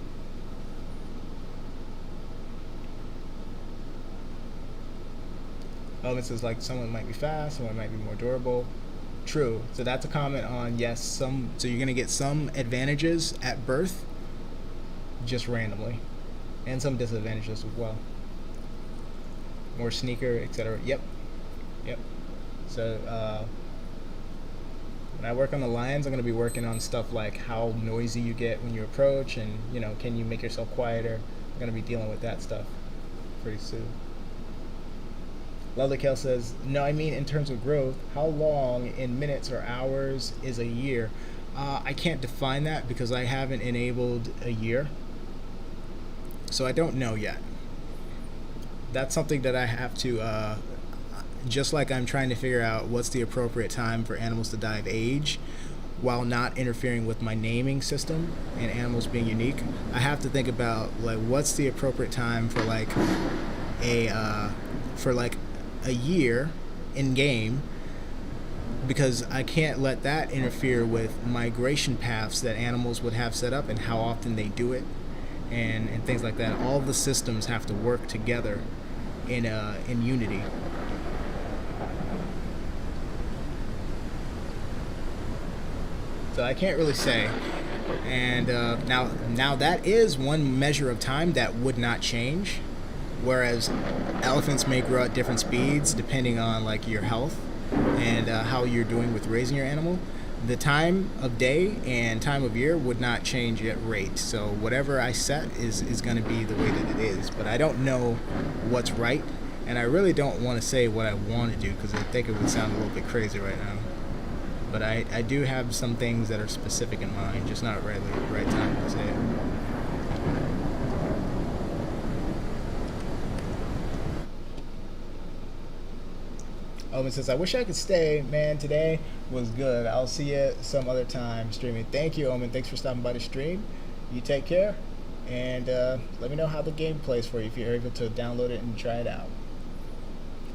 It says like someone might be fast, someone might be more durable. True. So that's a comment on yes. So you're gonna get some advantages at birth, just randomly, and some disadvantages as well. More sneaker, etc. Yep. So when I work on the lions, I'm gonna be working on stuff like how noisy you get when you approach, and can you make yourself quieter. I'm gonna be dealing with that stuff pretty soon. Lovely Kel says, no, I mean in terms of growth, how long in minutes or hours is a year? I can't define that because I haven't enabled a year. So I don't know yet. That's something that I have to, just like I'm trying to figure out what's the appropriate time for animals to die of age while not interfering with my naming system and animals being unique. I have to think about like what's the appropriate time for like a year in game, because I can't let that interfere with migration paths that animals would have set up and how often they do it and things like that. All the systems have to work together in unity. So I can't really say. And now that is one measure of time that would not change. Whereas elephants may grow at different speeds depending on like your health and how you're doing with raising your animal. The time of day and time of year would not change at rate. So whatever I set is going to be the way that it is. But I don't know what's right, and I really don't want to say what I want to do because I think it would sound a little bit crazy right now. But I do have some things that are specific in mind, just not right time to say it. Omen says, I wish I could stay. Man, today was good. I'll see you some other time streaming. Thank you, Omen. Thanks for stopping by the stream. You take care. And let me know how the game plays for you if you're able to download it and try it out.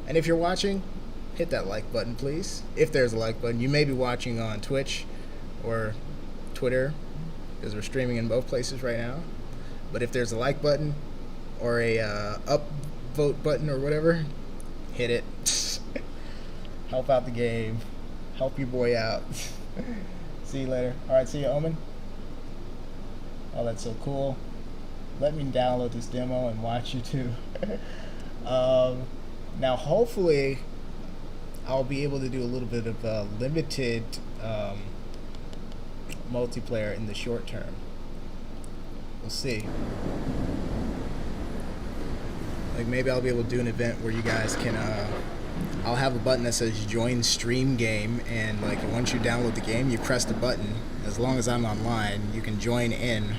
And if you're watching, hit that like button, please. If there's a like button. You may be watching on Twitch or Twitter because we're streaming in both places right now. But if there's a like button or a upvote button or whatever, hit it. Help out the game. Help your boy out. See you later. Alright, see you, Omen. Oh, that's so cool. Let me download this demo and watch you too. Now, hopefully, I'll be able to do a little bit of limited multiplayer in the short term. We'll see. Like, maybe I'll be able to do an event where you guys can... I'll have a button that says join stream game, and like once you download the game, you press the button. As long as I'm online, you can join in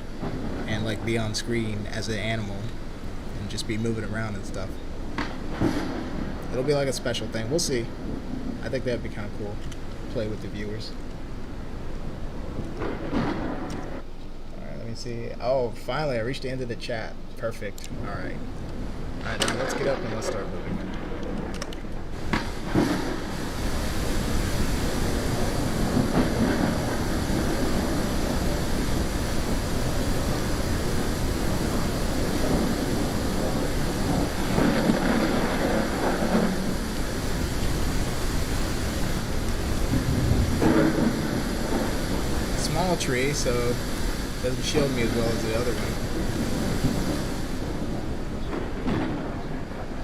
and like be on screen as an animal and just be moving around and stuff. It'll be like a special thing. We'll see. I think that'd be kind of cool. Play with the viewers. Alright, let me see. Oh, finally I reached the end of the chat. Perfect. Alright. Alright, now let's get up and let's start moving. small tree, so it doesn't shield me as well as the other one.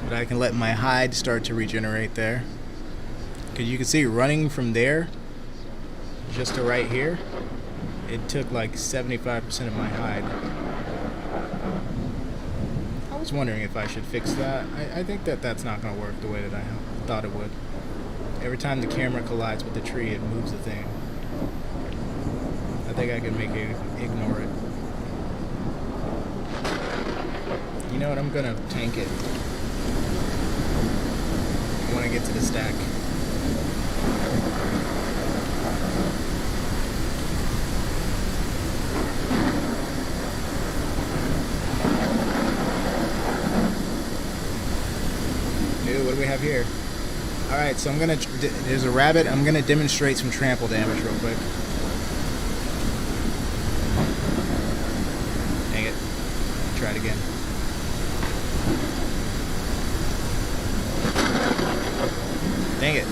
But I can let my hide start to regenerate there. Because you can see running from there, just to right here, it took like 75% of my hide. I was wondering if I should fix that. I think that that's not going to work the way that I thought it would. Every time the camera collides with the tree, it moves the thing. I think I can make it ignore it. You know what? I'm going to tank it. I want to get to the stack. Dude, what do we have here? Alright, so I'm gonna, there's a rabbit. I'm gonna demonstrate some trample damage real quick. Dang it. Try it again. Dang it.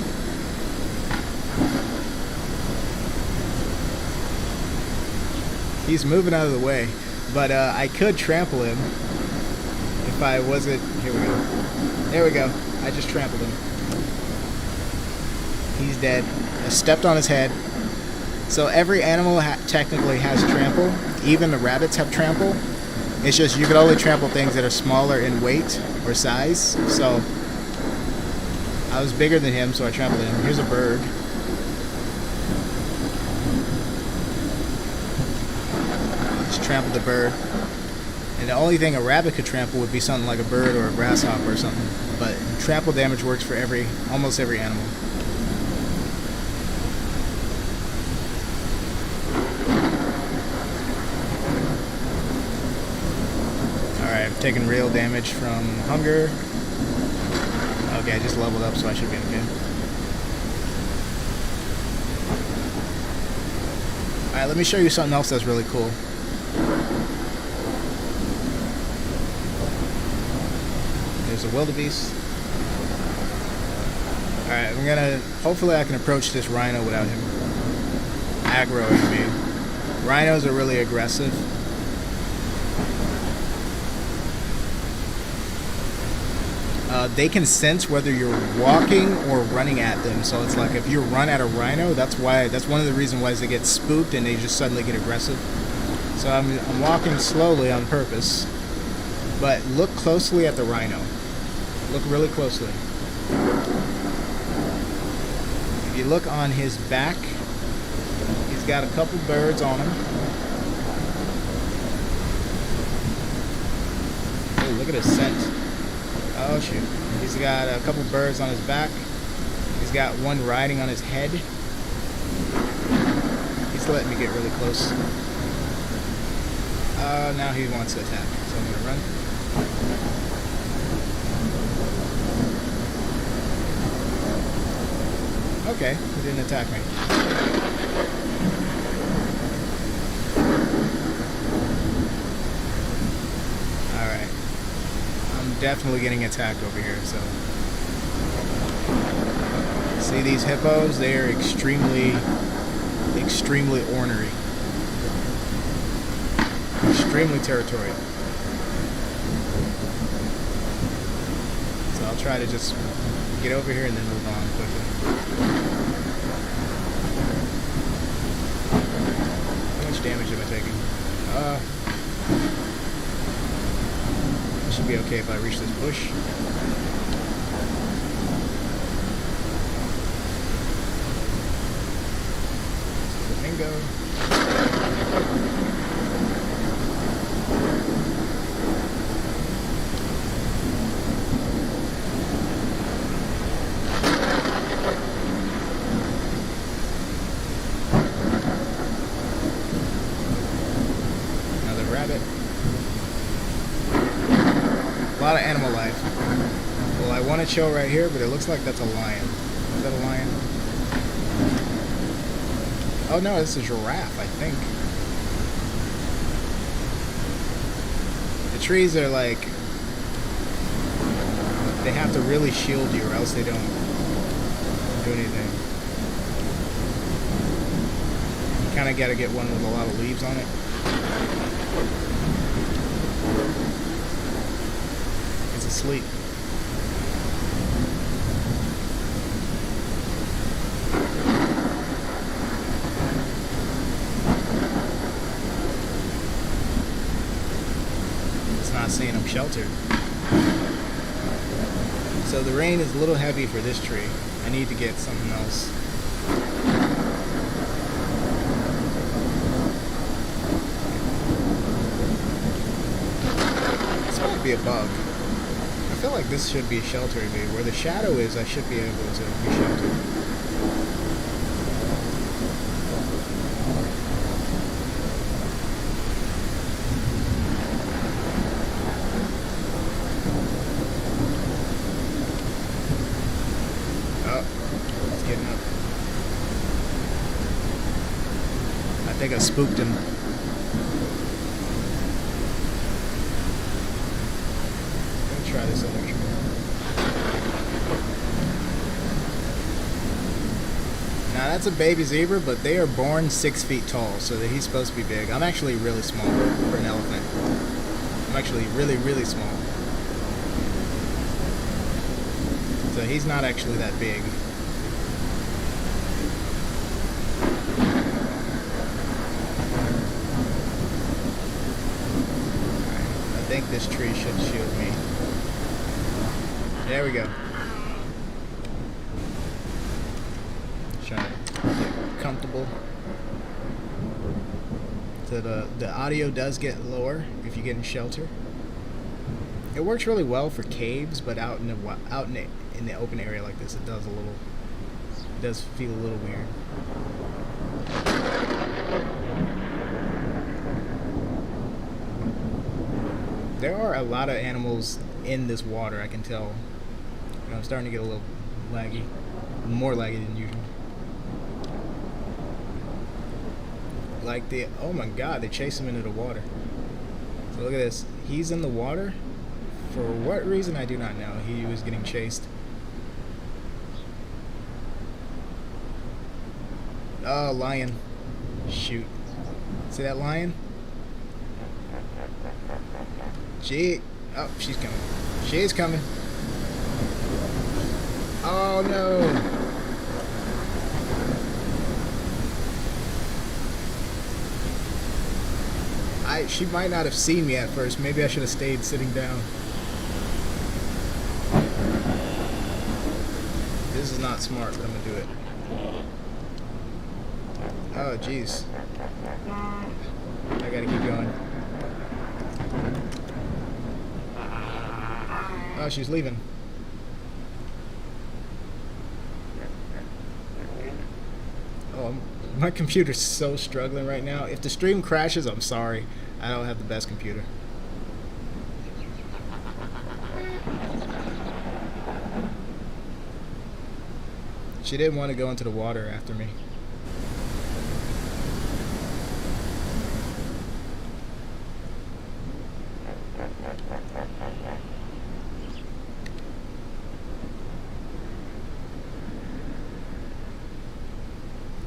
He's moving out of the way, but I could trample him if I wasn't. Here we go. There we go. I just trampled him. He's dead. I stepped on his head. So every animal technically has trample. Even the rabbits have trample. It's just you can only trample things that are smaller in weight or size. So I was bigger than him, so I trampled him. Here's a bird. Just trampled the bird. And the only thing a rabbit could trample would be something like a bird or a grasshopper or something. But trample damage works for almost every animal. Alright, I'm taking real damage from hunger. Okay, I just leveled up, so I should be okay. Alright, let me show you something else that's really cool. There's a wildebeest. Alright, I'm gonna, hopefully I can approach this rhino without him aggroing me. Rhinos are really aggressive. They can sense whether you're walking or running at them. So it's like if you run at a rhino, that's one of the reasons why they get spooked and they just suddenly get aggressive. So I'm walking slowly on purpose, but look closely at the rhino. Look really closely. If you look on his back, he's got a couple birds on him. Oh, look at his scent. Oh shoot. He's got a couple birds on his back. He's got one riding on his head. He's letting me get really close. Now he wants to attack, so I'm gonna run. Okay, he didn't attack me. Alright. I'm definitely getting attacked over here, so. See these hippos? They are extremely ornery. Extremely territorial. So I'll try to just get over here and then move on quickly. How much damage am I taking? It should be okay if I reach this bush. Flamingo. A lot of animal life. Well, I want to chill right here, but it looks like that's a lion. Is that a lion? Oh no, it's a giraffe, I think. The trees are like, they have to really shield you or else they don't do anything. Kind of got to get one with a lot of leaves on it. It's asleep. It's not saying I'm sheltered. So the rain is a little heavy for this tree. I need to get something else. This might be a bug. I feel like this should be a shelter maybe. Where the shadow is, I should be able to be sheltered. I think I spooked him. Let me try this other tree. Now that's a baby zebra, but they are born 6 feet tall, so that he's supposed to be big. I'm actually really small for an elephant. I'm actually really, really small. So he's not actually that big. I think this tree should shield me. There we go. Trying to get comfortable. So the audio does get lower if you get in shelter. It works really well for caves, but out in the open area like this, it does feel a little weird. There are a lot of animals in this water, I can tell. You know, I'm starting to get a little laggy. More laggy than usual. Like oh my god, they chase him into the water. So look at this. He's in the water. For what reason, I do not know. He was getting chased. Oh, lion. Shoot. See that lion? Oh, she's coming. She's coming. Oh no. She might not have seen me at first. Maybe I should have stayed sitting down. This is not smart, but I'm gonna do it. Oh jeez. I gotta keep going. Oh, she's leaving. Oh, my computer's so struggling right now. If the stream crashes, I'm sorry. I don't have the best computer. She didn't want to go into the water after me.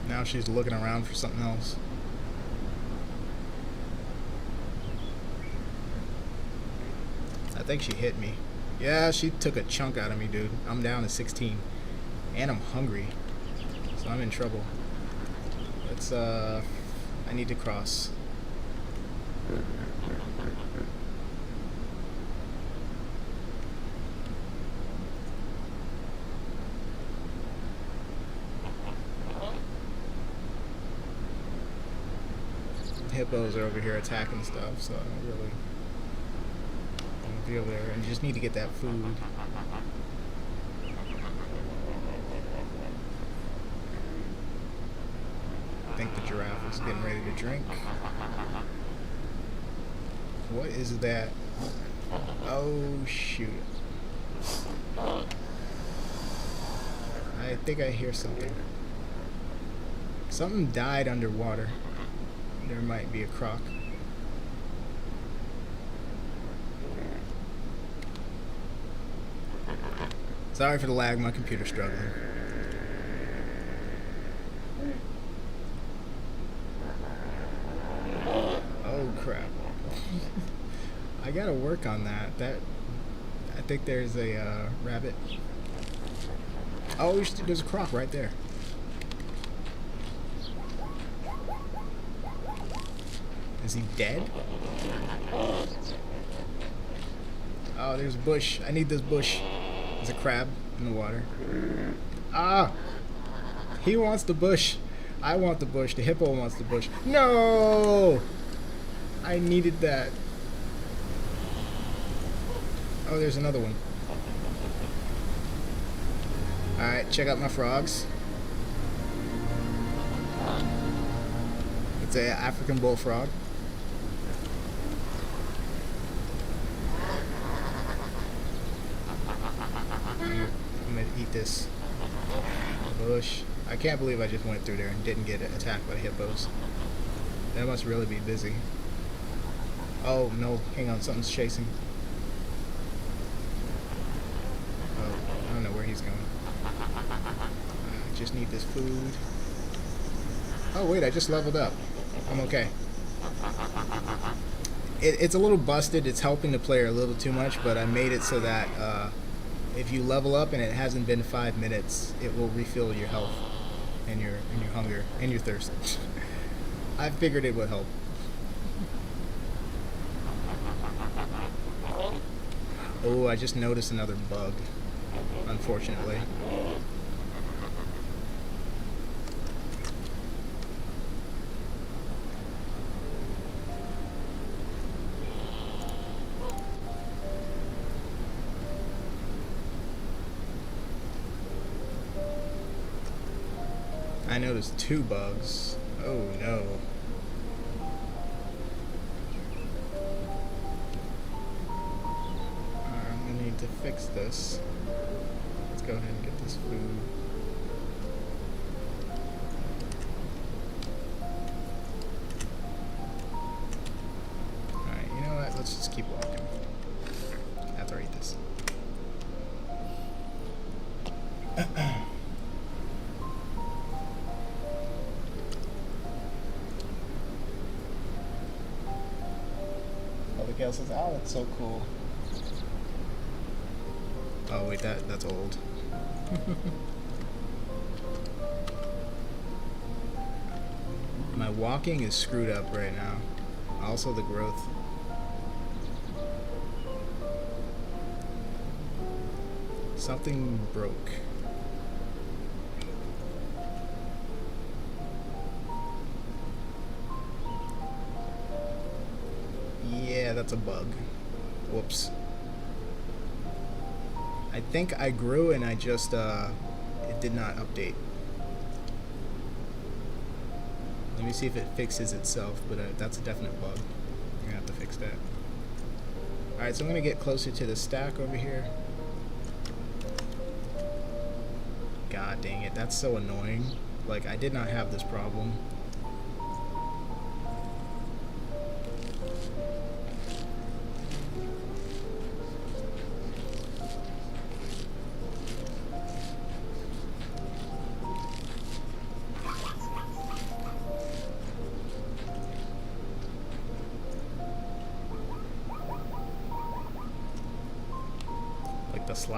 Now she's looking around for something else. I think she hit me. Yeah, she took a chunk out of me, dude. I'm down to 16. And I'm hungry. So I'm in trouble. Let's, I need to cross. Hippos are over here attacking stuff, so I don't really want to be over there. And you just need to get that food. I think the giraffe is getting ready to drink. What is that? Oh shoot. I think I hear something. Something died underwater. There might be a croc. Sorry for the lag, my computer's struggling. gotta work on that. I think there's a rabbit. Oh, there's a croc right there. Is he dead? Oh, there's a bush. I need this bush. There's a crab in the water. Ah! He wants the bush. I want the bush. The hippo wants the bush. No! I needed that. Oh, there's another one. Alright, check out my frogs. It's an African bullfrog. I'm gonna eat this bush. I can't believe I just went through there and didn't get attacked by hippos. That must really be busy. Oh no, hang on, something's chasing. Oh, I don't know where he's going. I just need this food. Oh wait, I just leveled up. I'm okay. It's a little busted. It's helping the player a little too much, but I made it so that if you level up and it hasn't been 5 minutes, it will refill your health and your hunger and your thirst. I figured it would help. Oh, I just noticed another bug, unfortunately. I noticed 2 bugs. Oh no. I'm gonna need to fix this. Let's go ahead and get this food. Alright, you know what? Let's just keep walking. After I eat this. Gal says, "Oh, that's so cool." Oh wait, that's old. My walking is screwed up right now. Also the growth. Something broke. Yeah, that's a bug. Whoops. I think I grew and I just, it did not update. Let me see if it fixes itself, but that's a definite bug. I'm gonna have to fix that. Alright, so I'm gonna get closer to the stack over here. God dang it, that's so annoying. Like, I did not have this problem.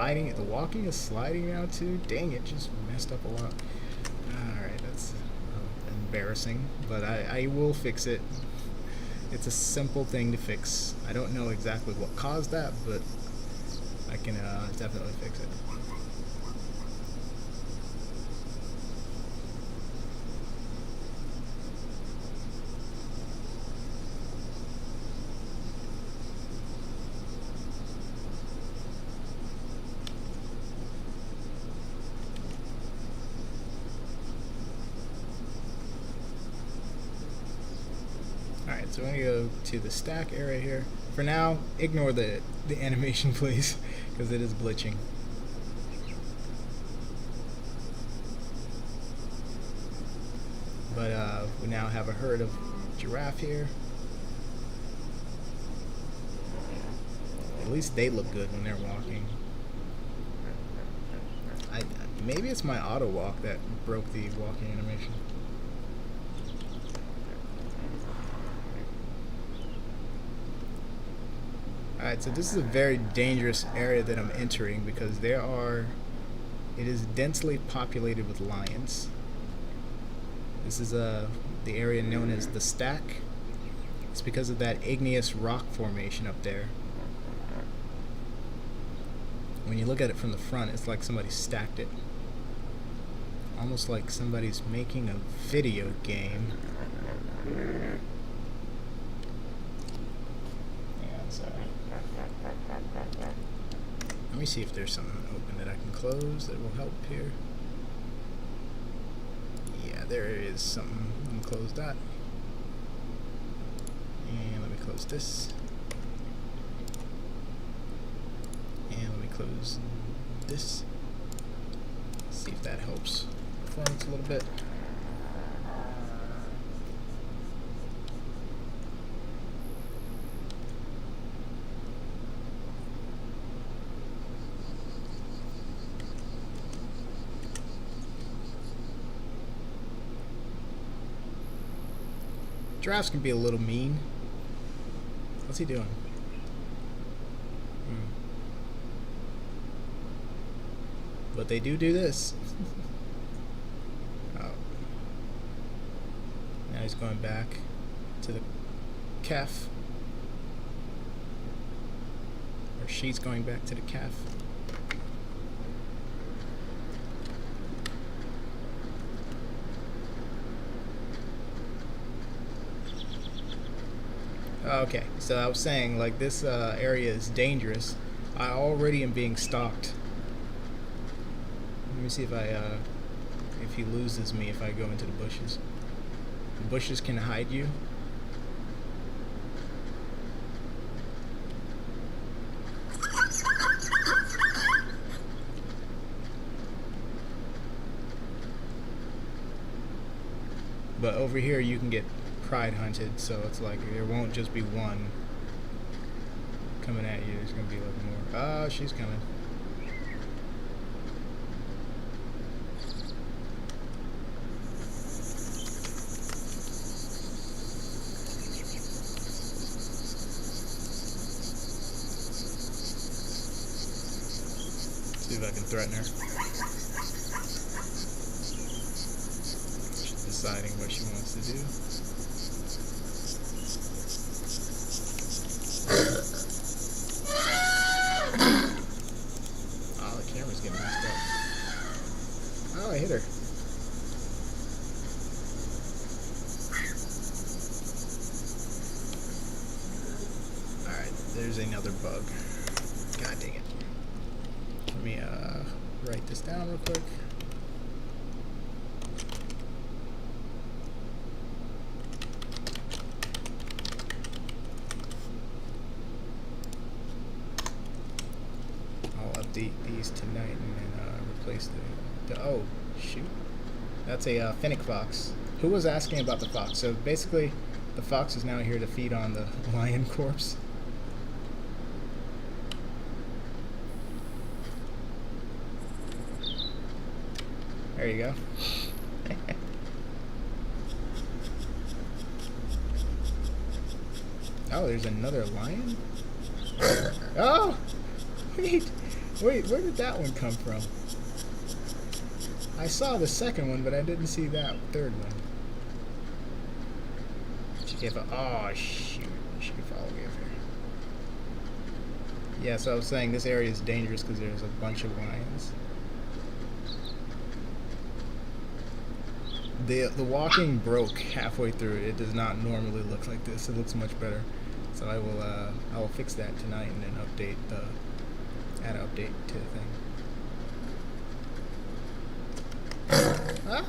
The walking is sliding now too. Dang it, just messed up a lot. Alright, that's embarrassing, but I will fix it. It's a simple thing to fix. I don't know exactly what caused that, but I can definitely fix it. Alright, so I'm going to go to the stack area here. For now, ignore the animation, please, because it is glitching. But we now have a herd of giraffe here. At least they look good when they're walking. Maybe it's my auto walk that broke the walking animation. Alright, so this is a very dangerous area that I'm entering because it is densely populated with lions. This is the area known as the Stack. It's because of that igneous rock formation up there. When you look at it from the front, it's like somebody stacked it. Almost like somebody's making a video game. Let me see if there's something open that I can close that will help here. Yeah, there is something. Let me close that. And let me close this. And let me close this. See if that helps performance a little bit. Giraffes can be a little mean. What's he doing? But they do this. Oh. Now he's going back to the calf. Or she's going back to the calf. Okay, so I was saying, like, this area is dangerous. I already am being stalked. Let me see if he loses me if I go into the bushes. The bushes can hide you. But over here you can get pride hunted, so it's like there won't just be one coming at you. There's gonna be like more. Oh, she's coming. See if I can threaten her. She's deciding what she wants to do. Oh, I hit her. Alright, there's another bug. God dang it. Let me write this down real quick. I'll update these tonight and then replace the oh shoot, that's a fennec fox. Who was asking about the fox? So basically the fox is now here to feed on the lion corpse. There you go. Oh, there's another lion? Oh! Wait, where did that one come from? I saw the second one, but I didn't see that third one. She gave a... Oh, shoot. She followed me over here. Yeah, so I was saying this area is dangerous because there's a bunch of lions. The walking broke halfway through. It does not normally look like this. It looks much better. So I will fix that tonight and then add an update to the thing. Ah.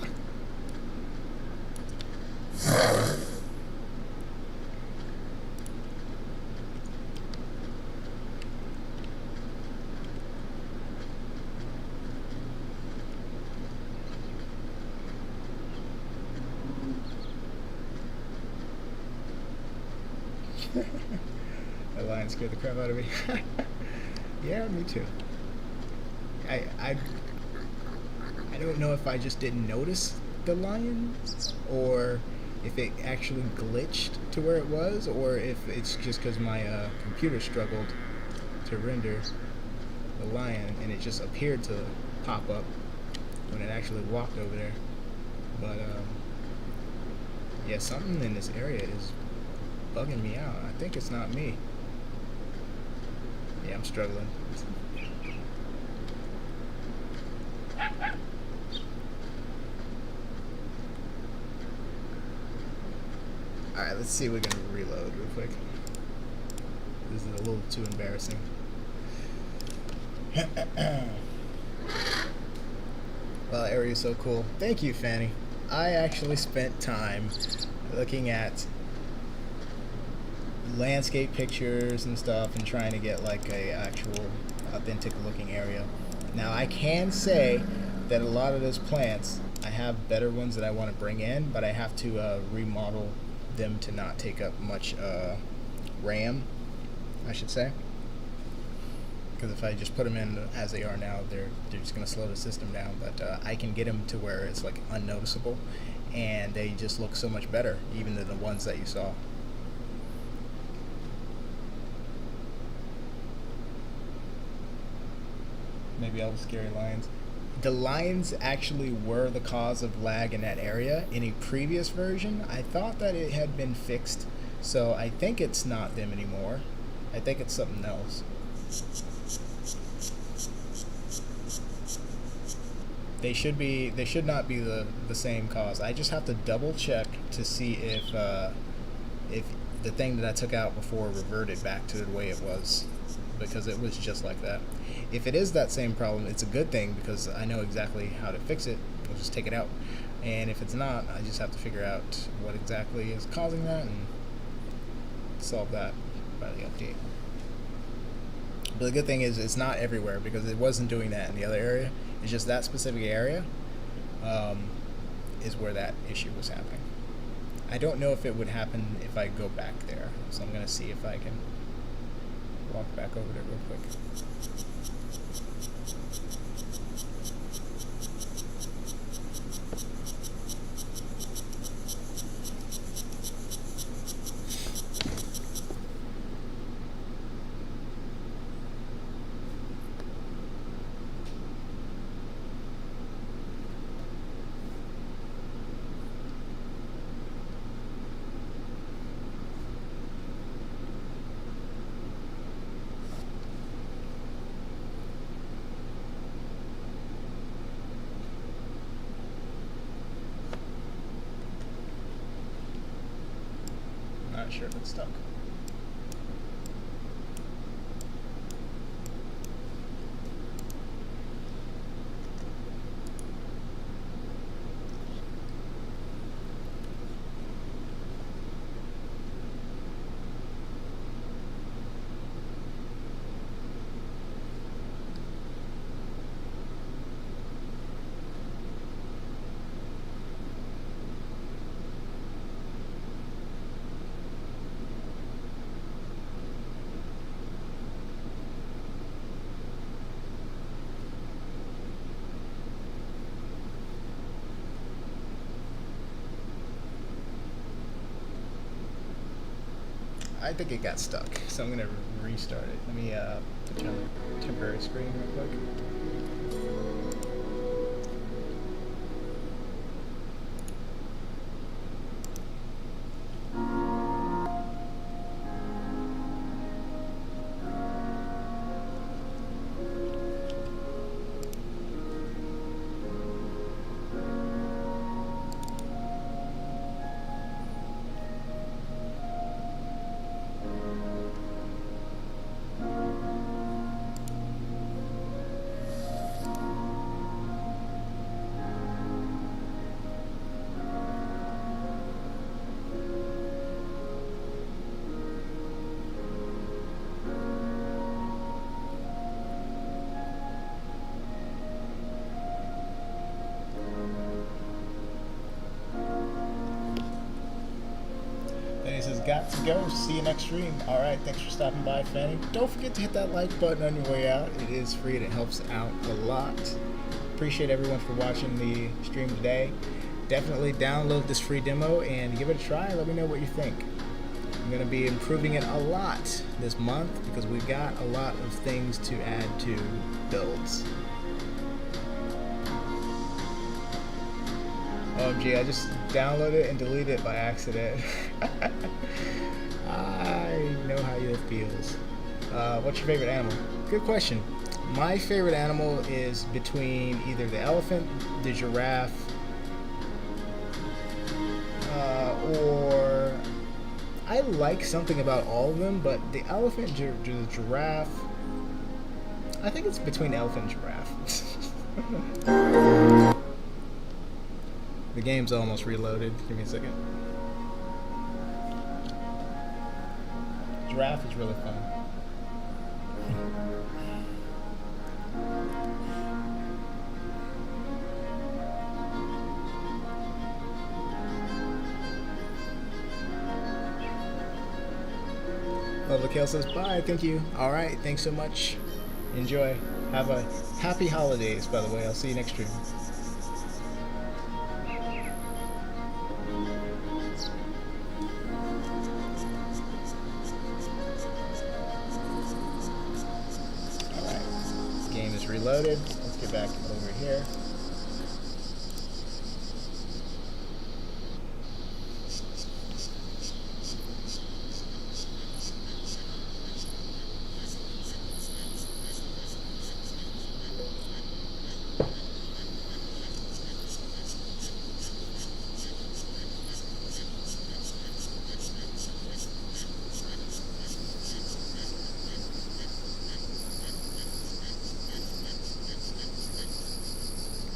That lion scared the crap out of me. Yeah, me too. I don't know if I just didn't notice the lion, or if it actually glitched to where it was, or if it's just because my computer struggled to render the lion and it just appeared to pop up when it actually walked over there. But yeah, something in this area is bugging me out. I think it's not me. Yeah, I'm struggling. Alright, let's see if we can reload real quick. This is a little too embarrassing. Well, the area is so cool. Thank you, Fanny. I actually spent time looking at landscape pictures and stuff and trying to get like a actual authentic looking area. Now I can say that a lot of those plants, I have better ones that I want to bring in, but I have to remodel them to not take up much RAM, I should say. Because if I just put them in as they are now, they're just going to slow the system down. But I can get them to where it's like unnoticeable, and they just look so much better, even than the ones that you saw. Maybe all the scary lions. The lions actually were the cause of lag in that area in a previous version. I thought that it had been fixed, so I think it's not them anymore. I think it's something else. They should not be the same cause. I just have to double check to see if the thing that I took out before reverted back to the way it was, because it was just like that. If it is that same problem, it's a good thing because I know exactly how to fix it. I'll just take it out. And if it's not, I just have to figure out what exactly is causing that and solve that by the update. But the good thing is it's not everywhere, because it wasn't doing that in the other area. It's just that specific area is where that issue was happening. I don't know if it would happen if I go back there, so I'm going to see if I can walk back over there real quick. Not sure if it's stuck. I think it got stuck, so I'm going to restart it. Let me put you on the temporary screen real quick. Got to go. See you next stream. Alright, thanks for stopping by, Fanny. Don't forget to hit that like button on your way out. It is free and it helps out a lot. Appreciate everyone for watching the stream today. definitely download this free demo and give it a try. Let me know what you think. I'm going to be improving it a lot this month because we've got a lot of things to add to builds. OMG, I just downloaded it and deleted it by accident. I know how it feels. What's your favorite animal? Good question. My favorite animal is between either the elephant, the giraffe, or I like something about all of them, but the elephant, the giraffe, I think it's between elephant and giraffe. The game's almost reloaded. Give me a second. Giraffe is really fun. Lovely Kale says bye. Thank you. All right. Thanks so much. Enjoy. Have a happy holidays, by the way. I'll see you next stream. Reloaded. Let's get back over here.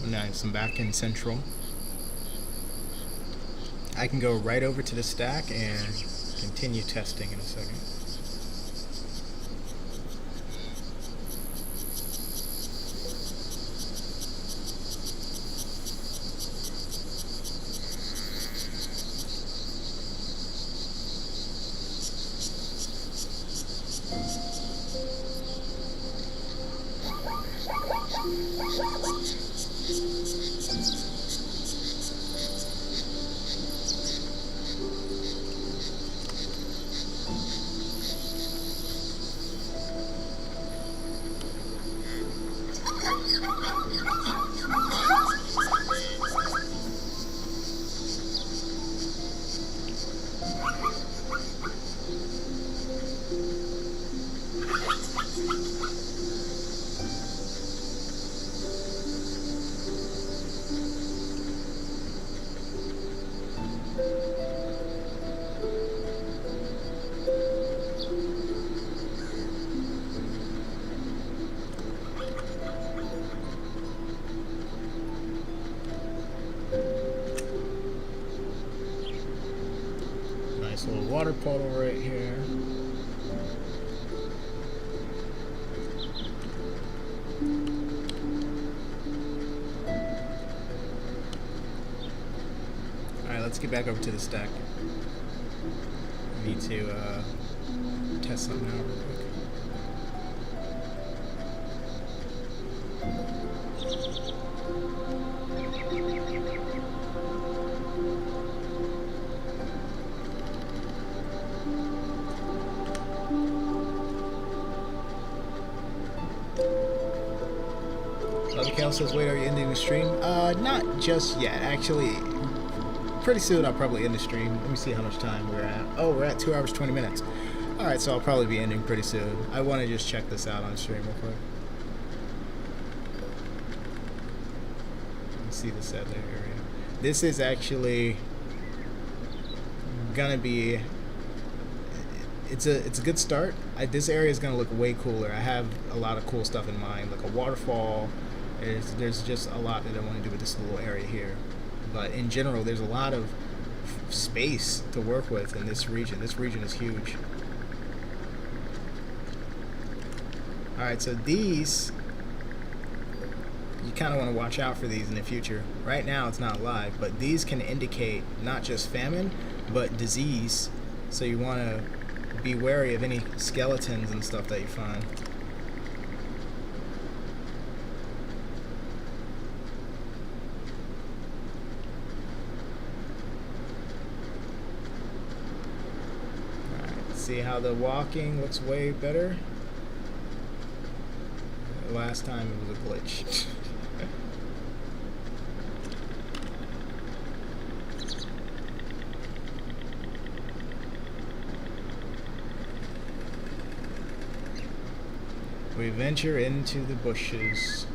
Nice, I'm back in Central. I can go right over to the stack and continue testing in a second. Nice little water puddle right here. Alright, let's get back over to the stack. I need to test something out real quick. Cal says, wait, are you ending the stream? Not just yet. Actually, pretty soon I'll probably end the stream. Let me see how much time we're at. Oh, we're at 2 hours, 20 minutes. Alright, so I'll probably be ending pretty soon. I want to just check this out on stream real quick. Let's see the settler area. This is actually gonna be... It's a good start. This area is gonna look way cooler. I have a lot of cool stuff in mind, like a waterfall. There's just a lot that I want to do with this little area here. But in general, there's a lot of space to work with in this region. This region is huge. Alright, so these, you kind of want to watch out for these in the future. Right now it's not live, but these can indicate not just famine, but disease. So you want to be wary of any skeletons and stuff that you find. See how the walking looks way better? Last time it was a glitch. We venture into the bushes.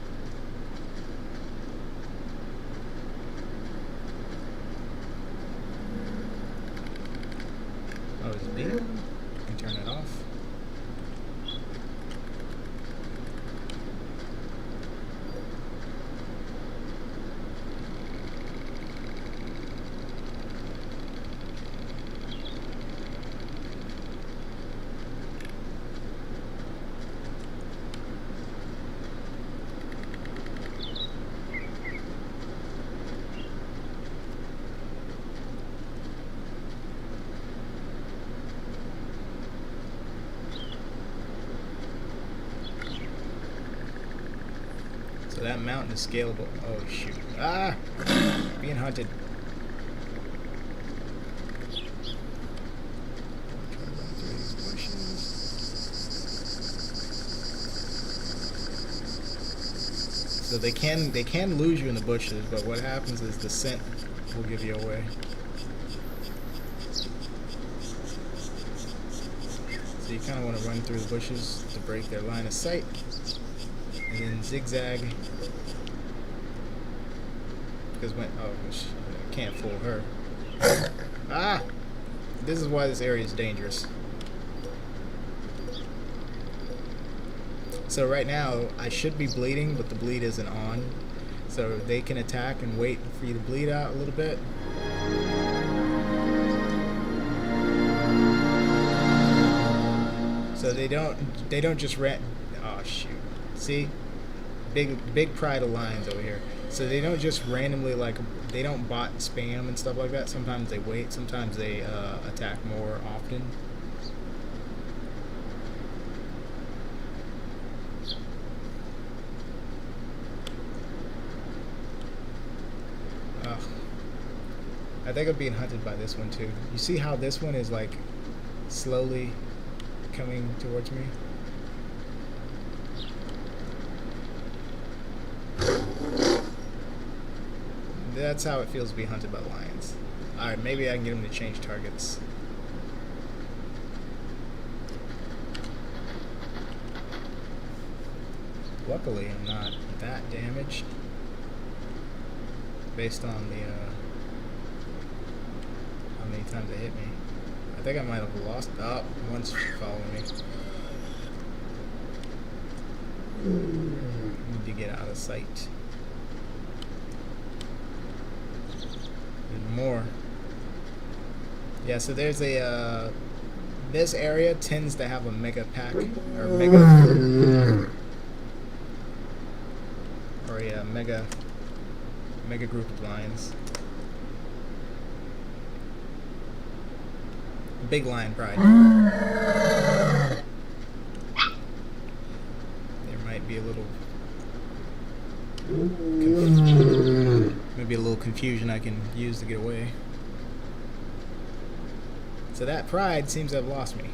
Oh, it's big. You can turn it off. So that mountain is scalable. Oh shoot. Ah! Being hunted. So they can lose you in the bushes, but what happens is the scent will give you away. So you kind of want to run through the bushes to break their line of sight. And then zigzag, because when I can't fool her. Ah, this is why this area is dangerous. So right now I should be bleeding, but the bleed isn't on, so they can attack and wait for you to bleed out a little bit. So they don't just oh shoot. See? Big pride of lions over here. So they don't just randomly, like, they don't bot spam and stuff like that. Sometimes they wait, sometimes they attack more often. I think I'm being hunted by this one too. You see how this one is like slowly coming towards me? That's how it feels to be hunted by lions. Alright, maybe I can get them to change targets. Luckily, I'm not that damaged based on the how many times it hit me. I think I might have lost. Oh, one's following me. Need to get out of sight. More. Yeah, so there's a this area tends to have a mega pack or mega group of lions. Big lion pride. There might be a little maybe a little confusion I can use to get away. So that pride seems to have lost me.